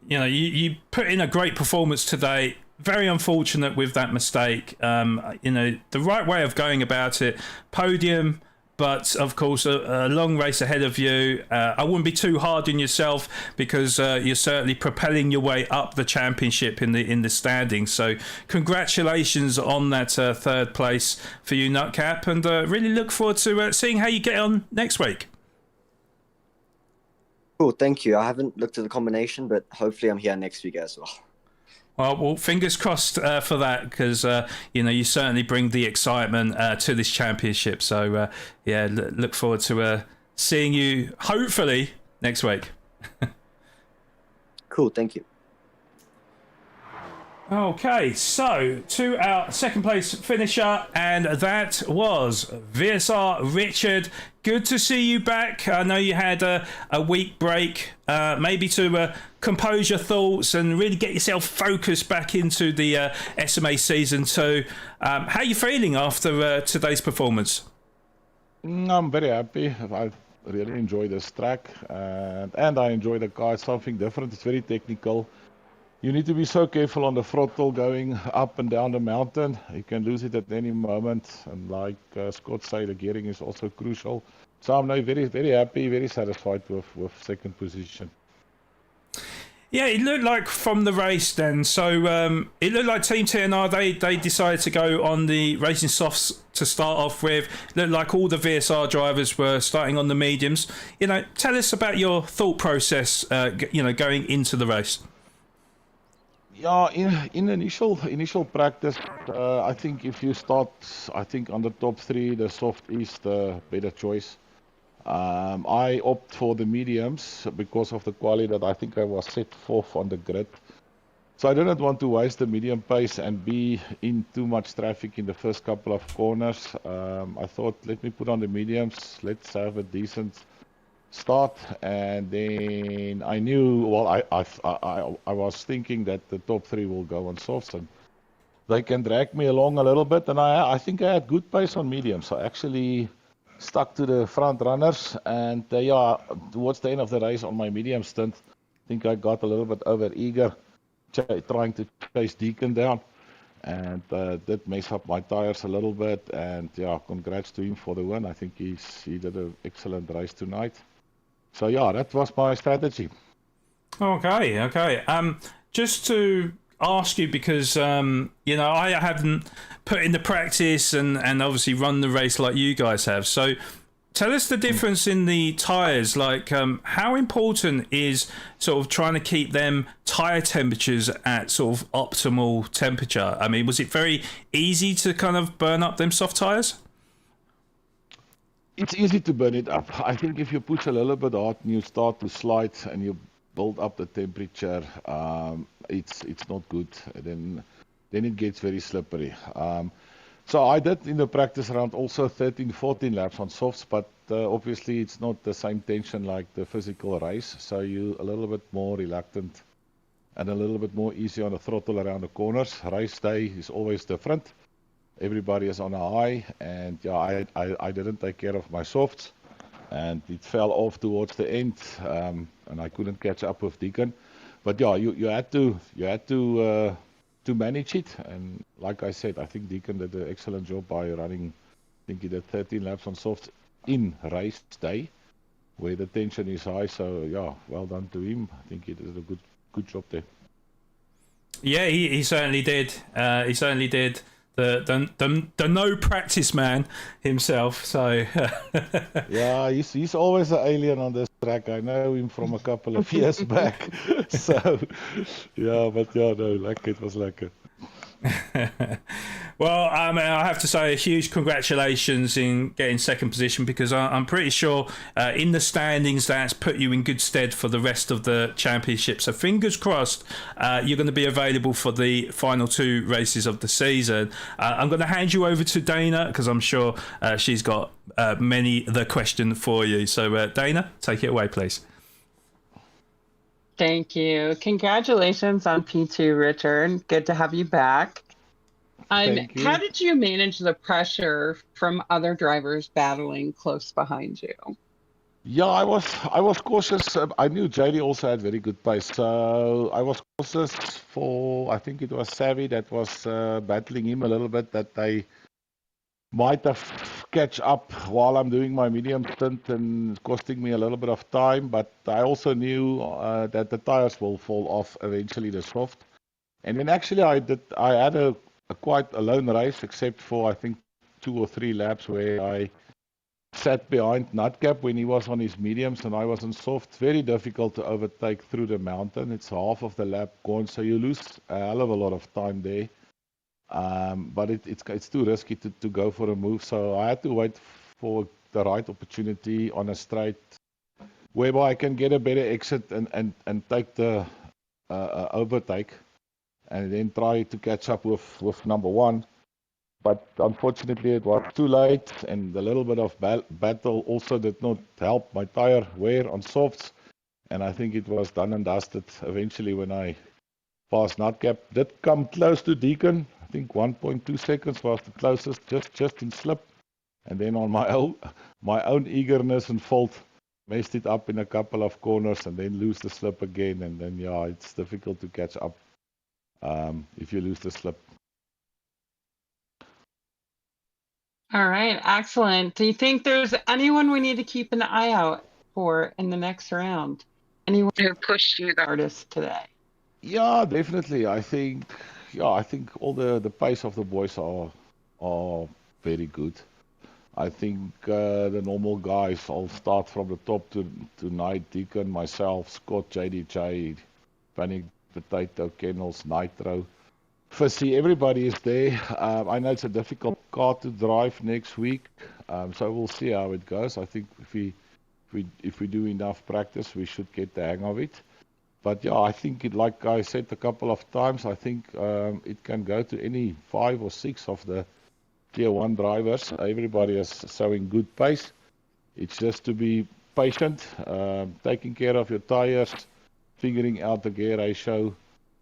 you put in a great performance today. Very unfortunate with that mistake. The right way of going about it, podium, but of course a long race ahead of you. I wouldn't be too hard on yourself, because you're certainly propelling your way up the championship in the standings. So congratulations on that third place for you, Nutcap, and really look forward to seeing how you get on next week. Cool, thank you. I haven't looked at the combination, but hopefully I'm here next week as well. Well, fingers crossed for that, because you certainly bring the excitement to this championship. So look forward to seeing you hopefully next week. Cool, thank you. Okay, so to our second place finisher, and that was VSR Richard. Good to see you back. I know you had a week break, maybe to compose your thoughts and really get yourself focused back into the SMA Season 2. How are you feeling after today's performance? I'm very happy. I really enjoy this track, and I enjoy the car. It's something different. It's very technical. You need to be so careful on the throttle going up and down the mountain. You can lose it at any moment. And like Scott said, the gearing is also crucial. So I'm now very, very happy, very satisfied with second position. Yeah, it looked like from the race then. So it looked like Team TNR, they decided to go on the racing softs to start off with. It looked like all the VSR drivers were starting on the mediums. Tell us about your thought process, going into the race. Yeah, in initial practice, I think if you start, on the top three, the soft is the better choice. I opt for the mediums because of the quality that I think I was set fourth on the grid. So I didn't want to waste the medium pace and be in too much traffic in the first couple of corners. I thought, let me put on the mediums, let's have a decent start, and then I knew, well, I was thinking that the top three will go on softs and they can drag me along a little bit, and I think I had good pace on mediums. So I actually stuck to the front runners, and towards the end of the race on my medium stint, I think I got a little bit over eager, trying to chase Deacon down, and that messed up my tires a little bit. And congrats to him for the win. I think he did an excellent race tonight. So that was my strategy. Okay. Just to ask you, because I haven't put in the practice and obviously run the race like you guys have. So tell us the difference in the tyres. Like, how important is sort of trying to keep them tyre temperatures at sort of optimal temperature? I mean, was it very easy to kind of burn up them soft tyres? It's easy to burn it up. I think if you push a little bit hard and you start to slide and you build up the temperature, it's not good. Then it gets very slippery. So I did in the practice round also 13, 14 laps on softs, but obviously it's not the same tension like the physical race. So you're a little bit more reluctant and a little bit more easy on the throttle around the corners. Race day is always different. Everybody is on a high, and I didn't take care of my softs, and it fell off towards the end, and I couldn't catch up with Deacon. But you had to manage it, and like I said, I think Deacon did an excellent job by running. I think he did 13 laps on softs in race day, where the tension is high. So well done to him. I think he did a good job there. Yeah, he certainly did. He certainly did. The no practice man himself. So he's always an alien on this track. I know him from a couple of years back. So no, like it was like it. Well, I have to say a huge congratulations in getting second position, because I'm pretty sure in the standings that's put you in good stead for the rest of the championship. So fingers crossed you're going to be available for the final two races of the season. I'm going to hand you over to Dana, because I'm sure she's got the question for you. So Dana, take it away, please. Thank you. Congratulations on P2, Richard. Good to have you back. Thank you. How did you manage the pressure from other drivers battling close behind you? Yeah, I was cautious. I knew JD also had very good pace, so I was cautious for, I think it was Savvy that was battling him a little bit, that they might have catch up while I'm doing my medium stint and costing me a little bit of time. But I also knew that the tires will fall off eventually, the soft. And then actually I had a quite a lone race, except for I think 2 or 3 laps where I sat behind Nutcap when he was on his mediums and I was on soft. Very difficult to overtake through the mountain. It's half of the lap gone, so you lose a hell of a lot of time there. But it's too risky to go for a move, so I had to wait for the right opportunity on a straight whereby I can get a better exit and take the overtake. and then try to catch up with number one. But unfortunately, it was too late, and a little bit of battle also did not help my tire wear on softs. And I think it was done and dusted eventually when I passed Nutcap. Did come close to Deacon. I think 1.2 seconds was the closest, just in slip. And then on my own eagerness and fault, messed it up in a couple of corners and then lose the slip again. And then, yeah, it's difficult to catch up if you lose the slip. All right, excellent. Do you think there's anyone we need to keep an eye out for in the next round? Anyone who pushed you the hardest today? Yeah, definitely. I think all the pace of the boys are very good. I think the normal guys, I'll start from the top to Knight, Deacon, myself, Scott, JDJ, Panic, Potato, Kennels, Nitro, Fissy, everybody is there. I know it's a difficult car to drive next week, so we'll see how it goes. I think if we do enough practice, we should get the hang of it. But yeah, I think like I said a couple of times, I think it can go to any 5 or 6 of the Tier 1 drivers. Everybody is showing good pace. It's just to be patient, taking care of your tires, figuring out the gear ratio,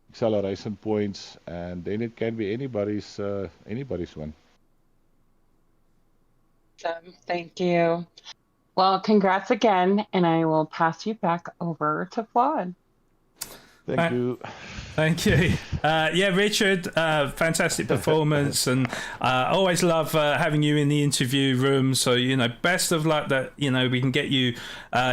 acceleration points, and then it can be anybody's win. Thank you. Well, congrats again, and I will pass you back over to Flawed. Thank you. Thank you. Yeah, Richard, fantastic performance, and I always love having you in the interview room. So, best of luck that, we can get you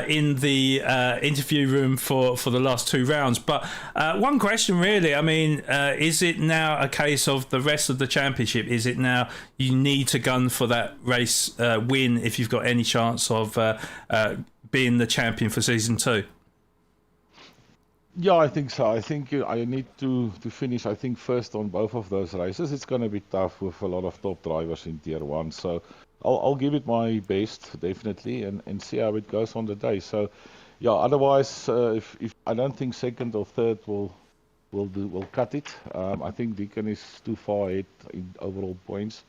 in the interview room for the last 2 rounds. But one question, really, I mean, is it now a case of the rest of the championship? Is it now you need to gun for that race win if you've got any chance of being the champion for season 2? Yeah, I think so. I think I need to finish, I think, first on both of those races. It's going to be tough with a lot of top drivers in Tier 1. So I'll give it my best, definitely, and see how it goes on the day. So, yeah, otherwise, if I don't think second or third will cut it. I think Deacon is too far ahead in overall points.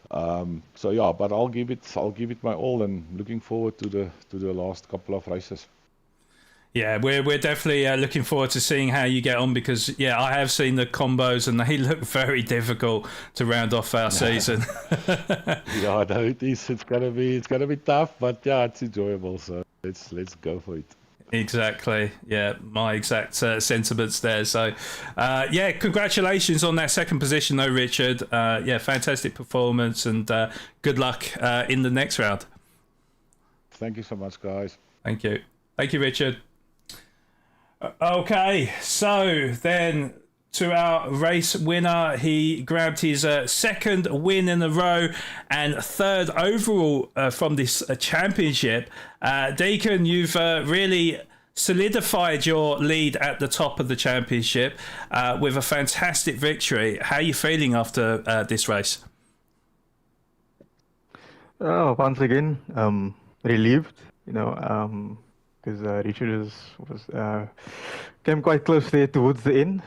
So, yeah, but I'll give it my all, and looking forward to the last couple of races. Yeah, we're definitely looking forward to seeing how you get on, because I have seen the combos and they look very difficult to round off our season. Yeah, no, it is. It's gonna be tough, but yeah, it's enjoyable. So let's go for it. Exactly. Yeah, my exact sentiments there. So, congratulations on that second position, though, Richard. Fantastic performance, and good luck in the next round. Thank you so much, guys. Thank you, Richard. Okay, so then to our race winner, he grabbed his second win in a row and third overall from this championship. Deacon, you've really solidified your lead at the top of the championship with a fantastic victory. How are you feeling after this race? Once again, relieved, because Richard came quite close there towards the end.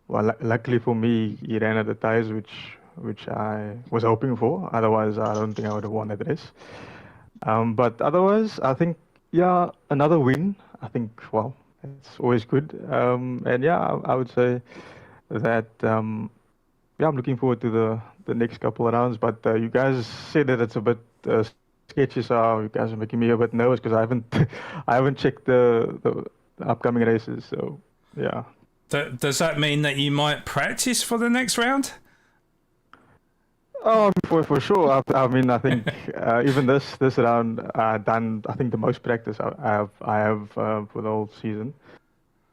Luckily for me, he ran at the tires which I was hoping for. Otherwise, I don't think I would have won that race. But otherwise, I think, another win. I think, it's always good. I would say that, I'm looking forward to the next couple of rounds. But you guys said that it's a bit sketchy, so you guys are making me a bit nervous because I haven't checked the upcoming races. So yeah. Does that mean that you might practice for the next round? Oh, for sure. I mean, I think even this round done. I think the most practice I have for the whole season.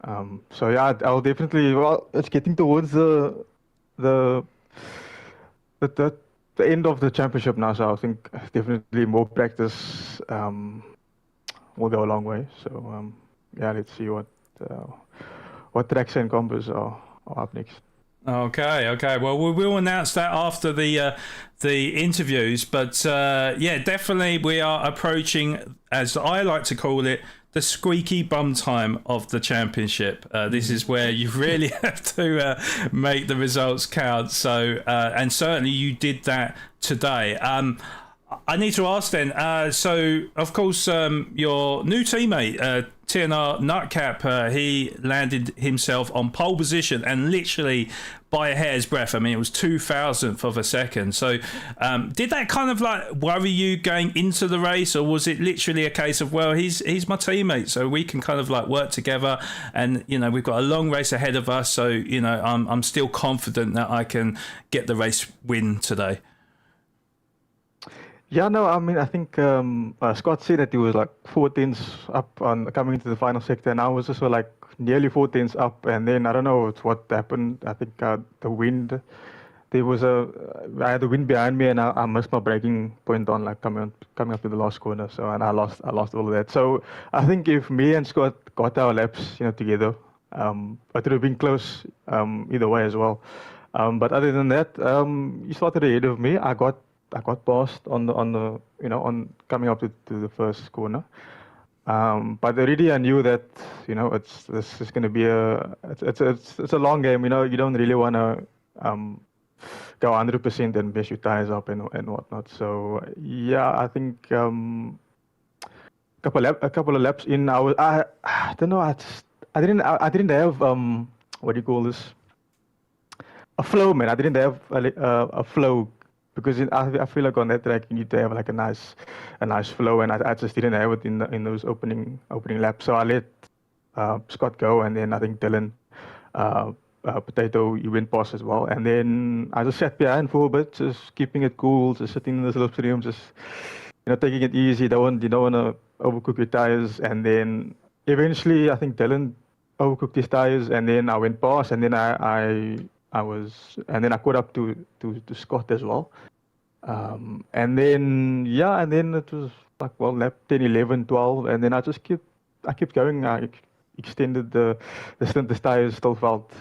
So yeah, I'll definitely. Well, it's getting towards the end of the championship now, so I think definitely more practice will go a long way. So let's see what tracks and combos are up next. Okay. Well, we will announce that after the interviews, but definitely we are approaching, as I like to call it, the squeaky bum time of the championship. This is where you really have to make the results count. So, and certainly you did that today. I need to ask then, so of course your new teammate, TNR Nutcap, he landed himself on pole position and literally by a hair's breadth. I mean, it was 2,000th of a second. So did that kind of like worry you going into the race, or was it literally a case of, well, he's my teammate, so we can kind of like work together, and you know, we've got a long race ahead of us, so you know, I'm still confident that I can get the race win today? Yeah, no, I mean, I think Scott said that he was like 4 tenths up on coming into the final sector, and I was also like nearly 4 tenths up, and then I don't know what happened. I think the wind, I had the wind behind me, and I missed my braking point on like coming up to the last corner, so and I lost all of that. So I think if me and Scott got our laps, you know, together, it would have been close either way as well. But other than that, he started ahead of me. I got past on the you know, on coming up to the first corner, but already I knew that, you know, this is going to be it's a long game. You know, you don't really want to go 100% and mess your tires up and whatnot. So yeah, I think a couple of laps in, I don't know, I didn't have what do you call this, a flow, man. I didn't have a flow. Because I feel like on that track you need to have like a nice flow, and I just didn't have it in those opening laps. So I let Scott go, and then I think Dylan, Potato, you went past as well, and then I just sat behind for a bit, just keeping it cool, just sitting in the slipstream, just, you know, taking it easy. You don't want to overcook your tires, and then eventually I think Dylan overcooked his tires, and then I went past, and then and then I caught up to Scott as well. And then it was like, well, lap 10, 11, 12, and then I kept going. I extended the stint. The tires still felt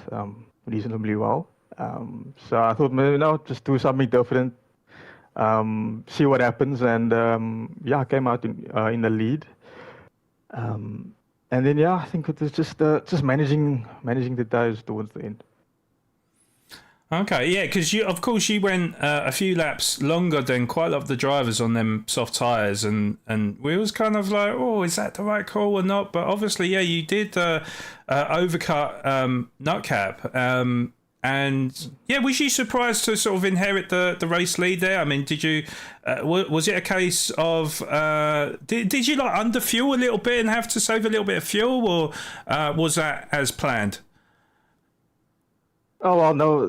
reasonably well. So I thought, maybe, you know, just do something different, see what happens, and I came out in the lead. And then I think it was just managing the tires towards the end. Okay, yeah, because of course you went a few laps longer than quite a lot of the drivers on them soft tyres, and we was kind of like, oh, is that the right call or not? But obviously, yeah, you did overcut Nutcap, and yeah, was you surprised to sort of inherit the race lead there? I mean, did you was it a case of did you like under fuel a little bit and have to save a little bit of fuel, or was that as planned? Oh well, no.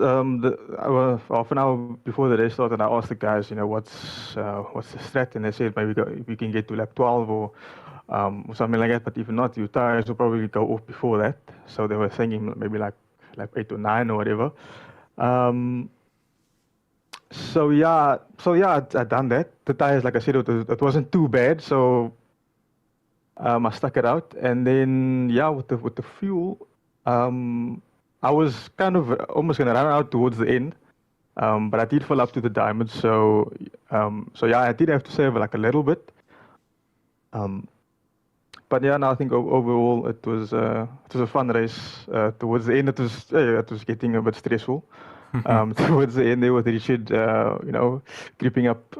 Half an hour before the race started, I asked the guys, you know, what's the strat, and they said maybe we can get to lap 12 or something like that. But if not, your tires will probably go off before that. So they were thinking maybe like lap 8 or 9 or whatever. So I done that. The tires, like I said, it wasn't too bad. So I stuck it out, and then with the fuel. I was kind of almost going to run out towards the end, but I did fill up to the diamond. So I did have to save like a little bit. But yeah, no, I think overall it was a fun race. Towards the end, it was getting a bit stressful. Towards the end, there was Richard, you know, creeping up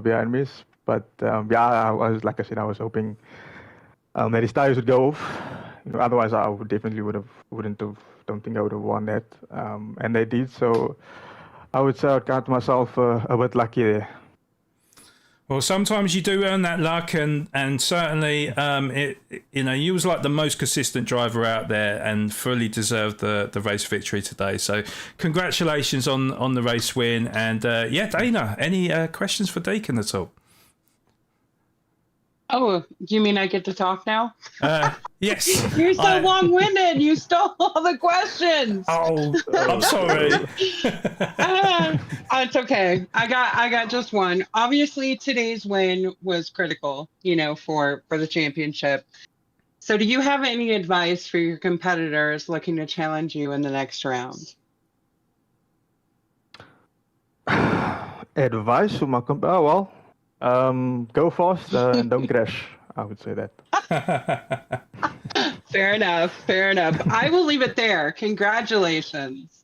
behind me. But I was, like I said, I was hoping that his tires would go off. You know, otherwise, I don't think I would have won that, and they did. So I would say I count myself a bit lucky there. Well, sometimes you do earn that luck, and certainly, you know, you was like the most consistent driver out there, and fully deserved the race victory today. So, congratulations on the race win. And Dana, any questions for Deacon at all? Oh, do you mean I get to talk now? Yes. You're so long-winded. You stole all the questions. Oh, I'm sorry. It's okay. I got just one. Obviously, today's win was critical, you know, for the championship. So do you have any advice for your competitors looking to challenge you in the next round? Advice for my go fast and don't crash. I would say that. Fair enough. Fair enough. I will leave it there. Congratulations.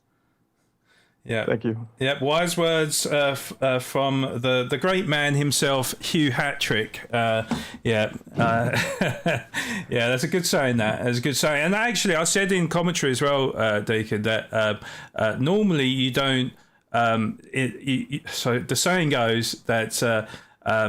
Yeah, Thank you. Yeah, wise words from the great man himself, Hugh Hattrick. Yeah, that's a good saying. That's a good saying. And actually, I said in commentary as well, Deacon, that normally you don't. So the saying goes that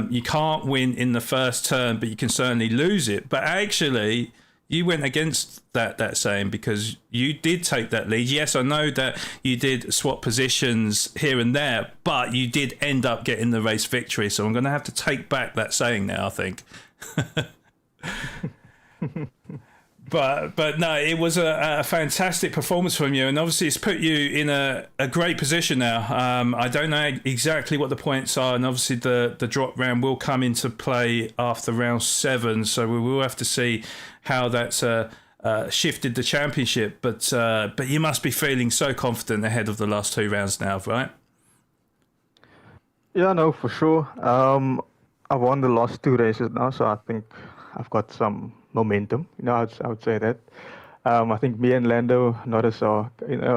you can't win in the first turn, but you can certainly lose it. But actually, you went against that saying because you did take that lead. Yes, I know that you did swap positions here and there, but you did end up getting the race victory. So I'm going to have to take back that saying now, I think. But no, it was a fantastic performance from you, and obviously it's put you in a great position now. I don't know exactly what the points are, and obviously the drop round will come into play after round 7, so we will have to see how that's shifted the championship. But you must be feeling so confident ahead of the last 2 rounds now, right? Yeah, no, for sure. I won the last 2 races now, so I think I've got some momentum. I would say that. I think me and Lando Norris are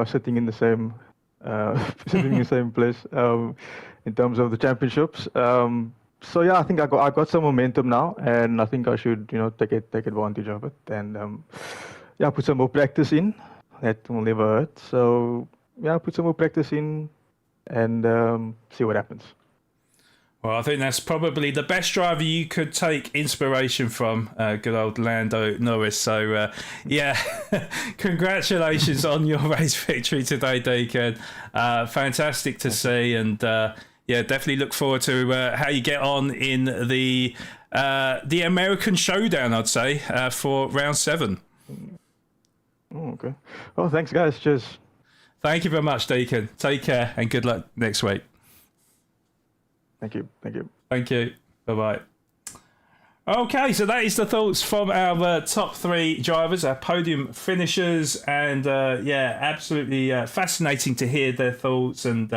sitting in the same place in terms of the championships. So yeah, I think I got some momentum now, and I think I should take advantage of it and put some more practice in. That will never hurt. So yeah, put some more practice in and see what happens. Well, I think that's probably the best driver you could take inspiration from, good old Lando Norris. So, congratulations on your race victory today, Deacon. Fantastic to see, and definitely look forward to how you get on in the American Showdown, I'd say, for round 7. Oh, okay. Well, thanks, guys. Cheers. Thank you very much, Deacon. Take care, and good luck next week. Thank you. Thank you. Bye-bye. Okay, so that is the thoughts from our top 3 drivers, our podium finishers, and absolutely fascinating to hear their thoughts and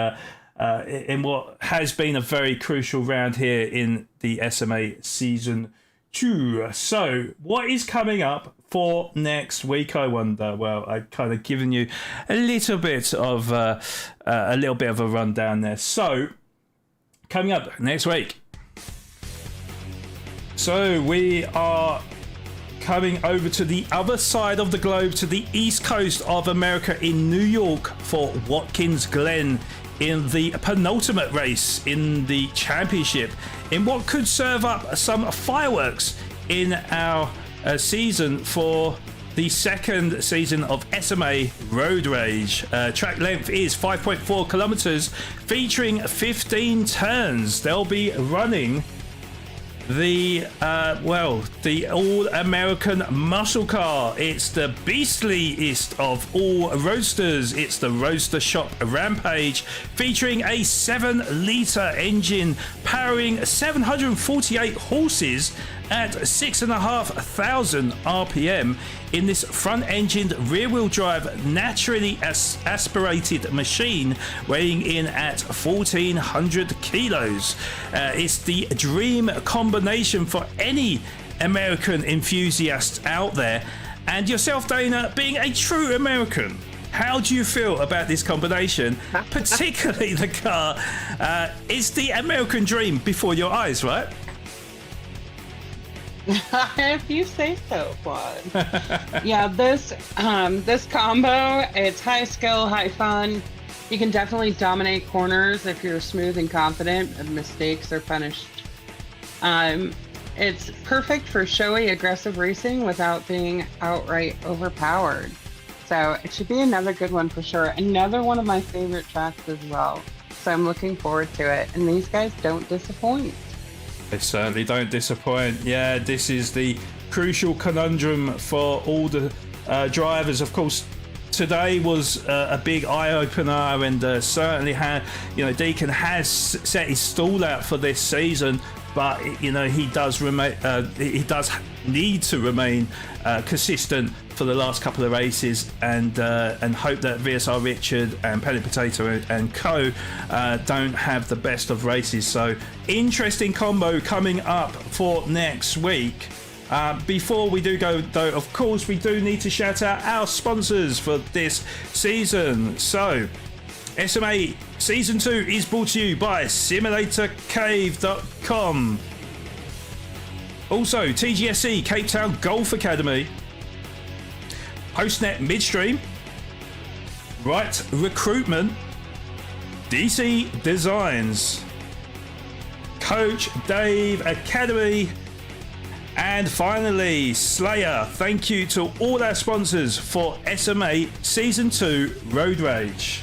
in what has been a very crucial round here in the SMA Season 2. So, what is coming up for next week, I wonder? Well, I've kind of given you a little bit of a rundown there. So, coming up next week. So we are coming over to the other side of the globe, to the east coast of America in New York for Watkins Glen in the penultimate race in the championship, in what could serve up some fireworks in our season for the second season of SMA Road Rage. Track length is 5.4 kilometers, featuring 15 turns. They'll be running the all-American muscle car. It's the beastliest of all roadsters. It's the Roadster Shop Rampage, featuring a 7-litre engine powering 748 horses at 6,500 RPM in this front-engined rear-wheel drive naturally aspirated machine, weighing in at 1,400 kilos. It's the dream combination for any American enthusiast out there, and yourself, Dana, being a true American. How do you feel about this combination, particularly the car? It's the American dream before your eyes, right? If you say so, Flawed. Yeah, this combo, it's high skill, high fun. You can definitely dominate corners if you're smooth and confident and mistakes are punished. It's perfect for showy, aggressive racing without being outright overpowered. So it should be another good one for sure. Another one of my favorite tracks as well. So I'm looking forward to it. And these guys don't disappoint. They certainly don't disappoint. Yeah, this is the crucial conundrum for all the drivers. Of course, today was a big eye-opener, and certainly Deacon has set his stall out for this season, but he does need to remain consistent for the last couple of races, and hope that VSR Richard and Pellet Potato and co don't have the best of races. So interesting combo coming up for next week. Before we do go, though, of course, we do need to shout out our sponsors for this season. So, SMA Season 2 is brought to you by simulatorcave.com. Also, TGSC Cape Town Golf Academy, HostNet Midstream, Right Recruitment, DC Designs, Coach Dave Academy, and finally, Slayer. Thank you to all our sponsors for SMA Season 2 Road Rage.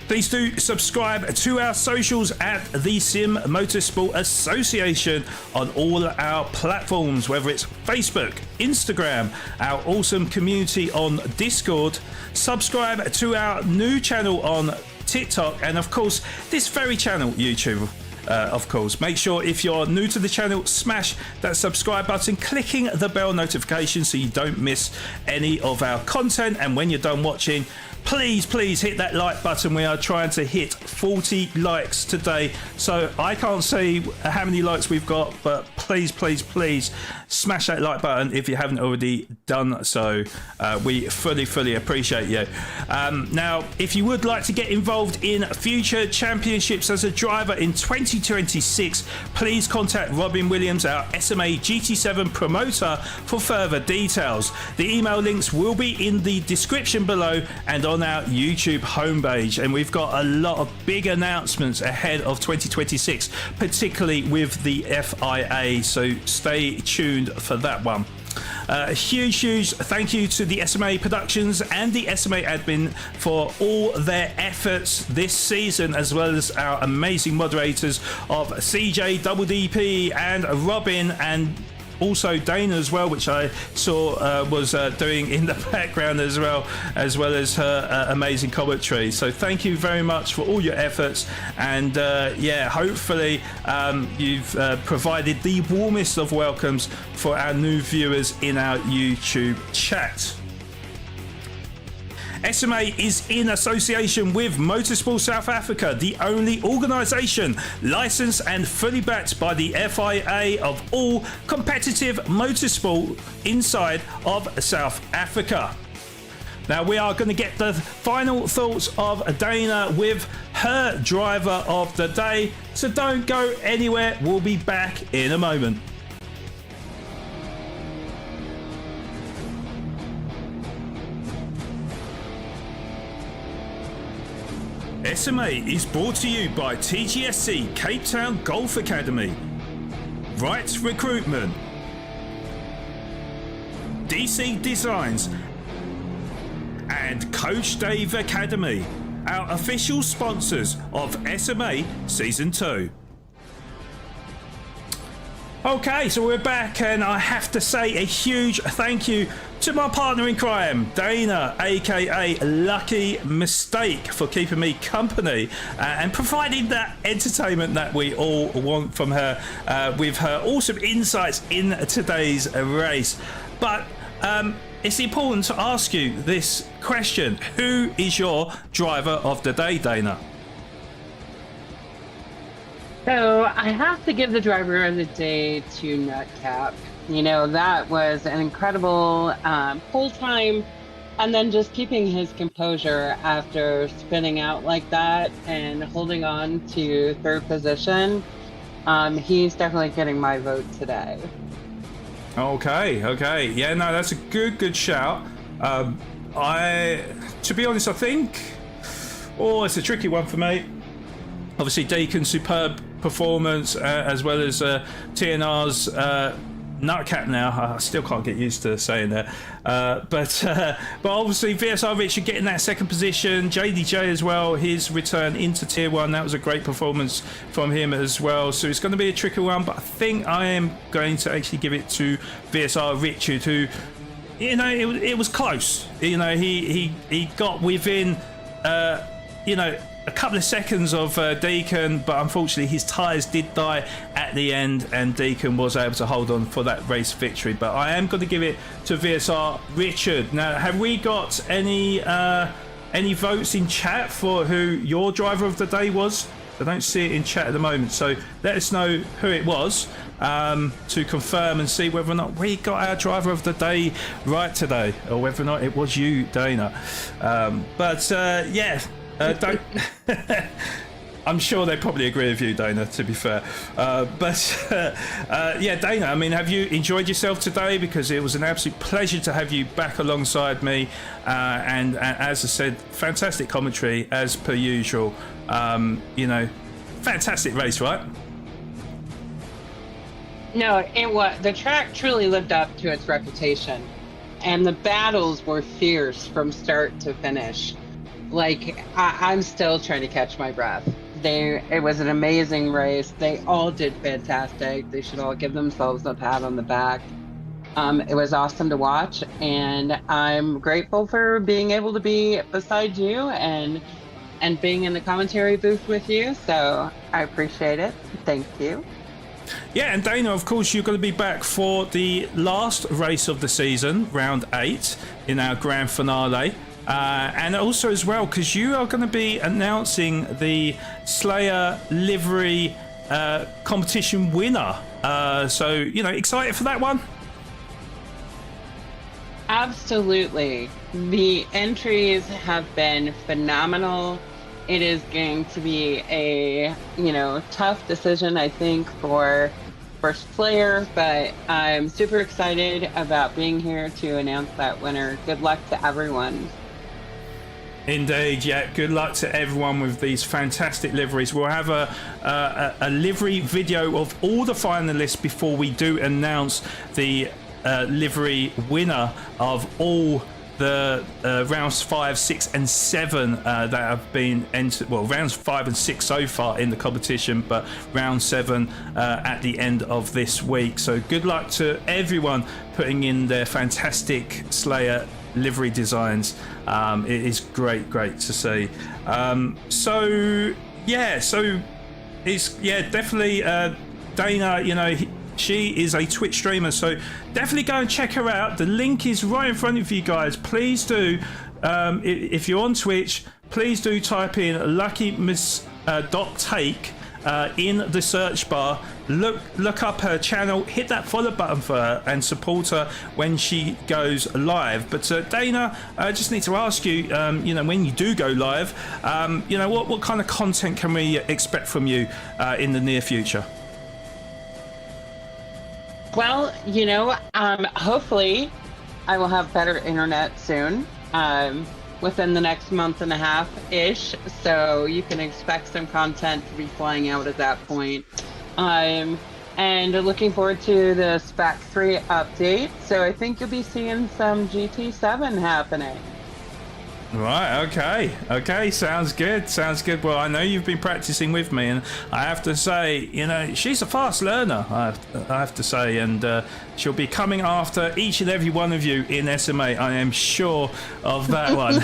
Please do subscribe to our socials at the Motorsport Association on all our platforms, whether it's Facebook, Instagram, our awesome community on Discord. Subscribe to our new channel on TikTok, and of course, this very channel, YouTube. Of course, make sure if you're new to the channel, smash that subscribe button, clicking the bell notification so you don't miss any of our content. And when you're done watching, please hit that like button. We are trying to hit 40 likes today, so I can't see how many likes we've got, but please smash that like button if you haven't already done so. We fully appreciate you. Now, if you would like to get involved in future championships as a driver in 2026, please contact Robin Williams, our SMA GT7 promoter, for further details. The email links will be in the description below and on our YouTube homepage, and we've got a lot of big announcements ahead of 2026, particularly with the FIA, so stay tuned for that one. A huge thank you to the SMA Productions and the SMA admin for all their efforts this season, as well as our amazing moderators of CJ, Double DP, and Robin, and also Dana as well, which I saw was doing in the background as well as her amazing commentary. So thank you very much for all your efforts, and yeah, hopefully you've provided the warmest of welcomes for our new viewers in our YouTube chat. SMA is in association with Motorsport South Africa, the only organisation licensed and fully backed by the FIA of all competitive motorsport inside of South Africa. Now we are going to get the final thoughts of Dana with her driver of the day, so don't go anywhere. We'll be back in a moment. SMA is brought to you by TGSC Cape Town Golf Academy, Right Recruitment, DC Designs, and Coach Dave Academy, our official sponsors of SMA Season 2. Okay, so we're back, and I have to say a huge thank you to my partner in crime, Dana, aka Lucky Mistake, for keeping me company and providing that entertainment that we all want from her with her awesome insights in today's race. But it's important to ask you this question: who is your driver of the day, Dana? So I have to give the driver of the day to Nutcap. You know, that was an incredible pull time, and then just keeping his composure after spinning out like that and holding on to third position. He's definitely getting my vote today. Okay. Yeah, no, that's a good shout. To be honest, I think, it's a tricky one for me. Obviously, Deacon's superb performance, as well as TNR's Nutcap. Now I still can't get used to saying that, but obviously VSR Richard getting that second position, JDJ as well, his return into tier 1, that was a great performance from him as well. So it's going to be a tricky one, but I think I am going to actually give it to VSR Richard, who, you know, it was close. You know, he got within a couple of seconds of Deacon, but unfortunately his tyres did die at the end, and Deacon was able to hold on for that race victory. But I am going to give it to VSR Richard. Now, have we got any votes in chat for who your driver of the day was? I don't see it in chat at the moment, so let us know who it was to confirm and see whether or not we got our driver of the day right today, or whether or not it was you, Dana. Don't. I'm sure they probably agree with you, Dana, to be fair. Dana, I mean, have you enjoyed yourself today? Because it was an absolute pleasure to have you back alongside me. And as I said, fantastic commentary as per usual. Fantastic race, right? No, the track truly lived up to its reputation. And the battles were fierce from start to finish. Like, I'm still trying to catch my breath. It was an amazing race. They all did fantastic. They should all give themselves a pat on the back. It was awesome to watch, and I'm grateful for being able to be beside you and being in the commentary booth with you. So I appreciate it. Thank you. Yeah, and Dana, of course, you're going to be back for the last race of the season, round 8, in our grand finale. And also as well, because you are going to be announcing the Slayer livery competition winner. So, excited for that one? Absolutely. The entries have been phenomenal. It is going to be a, tough decision, I think, for first player, but I'm super excited about being here to announce that winner. Good luck to everyone. Indeed, yeah. Good luck to everyone with these fantastic liveries. We'll have a livery video of all the finalists before we do announce the livery winner of all the rounds 5, 6, and 7 that have been entered. Well, rounds 5 and 6 so far in the competition, but round 7 at the end of this week. So good luck to everyone putting in their fantastic Slayer livery designs. It is great to see. So it's definitely Dana, she is a Twitch streamer, so definitely go and check her out. The link is right in front of you guys. Please do, if you're on Twitch, please do type in Lucky Miss .take in the search bar. Look up her channel, hit that follow button for her, and support her when she goes live. But Dana, I just need to ask you, when you do go live, what kind of content can we expect from you in the near future? Well, hopefully I will have better internet soon, within the next month and a half-ish, so you can expect some content to be flying out at that point. And looking forward to the Spec 3 update, so I think you'll be seeing some GT7 happening. Right, okay, sounds good. Well, I know you've been practicing with me, and I have to say, she's a fast learner, I have to say, and she'll be coming after each and every one of you in SMA. I am sure of that one.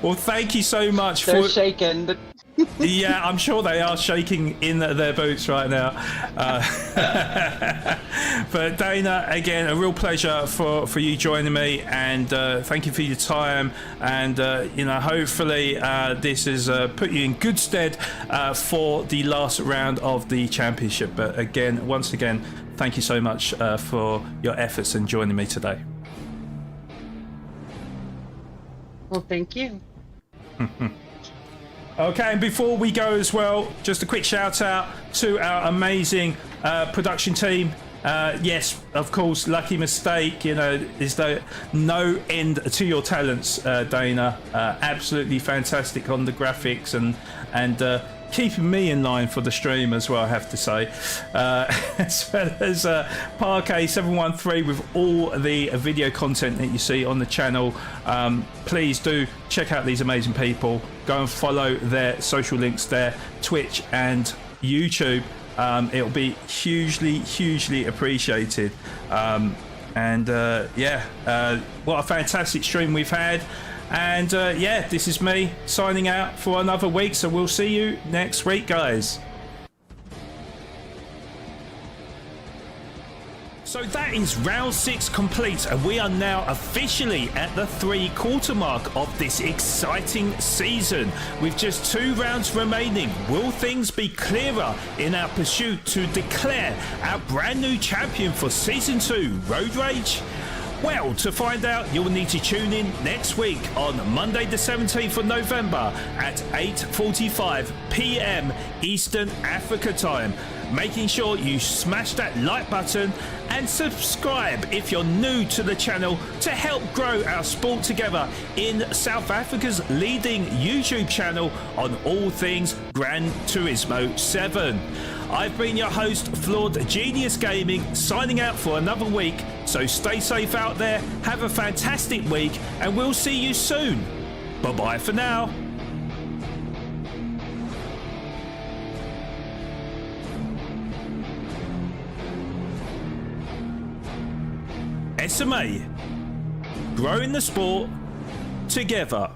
Well, thank you so much. They're shaking. Yeah, I'm sure they are shaking in their boots right now. But Dana, again, a real pleasure for you joining me, and thank you for your time. And hopefully this has put you in good stead for the last round of the championship. But again, once again, thank you so much for your efforts and joining me today. Well, thank you. Okay, and before we go as well, just a quick shout out to our amazing production team. Yes, of course, Lucky Mistake, is there no end to your talents, Dana. Absolutely fantastic on the graphics and keeping me in line for the stream as well, I have to say. As well as Parquet 713 with all the video content that you see on the channel. Please do check out these amazing people. Go and follow their social links there, Twitch and YouTube. It'll be hugely appreciated. What a fantastic stream we've had. And this is me signing out for another week, so we'll see you next week, guys. So that is round 6 complete, and we are now officially at the 3/4 mark of this exciting season. With just 2 rounds remaining, will things be clearer in our pursuit to declare our brand new champion for Season 2 Road Rage? Well, to find out, you'll need to tune in next week on Monday the 17th of November at 8:45 p.m. Eastern Africa time. Making sure you smash that like button and subscribe if you're new to the channel to help grow our sport together in South Africa's leading YouTube channel on all things Gran Turismo 7. I've been your host, Flawed Genius Gaming, signing out for another week. So stay safe out there, have a fantastic week, and we'll see you soon. Bye-bye for now. SMA, growing the sport together.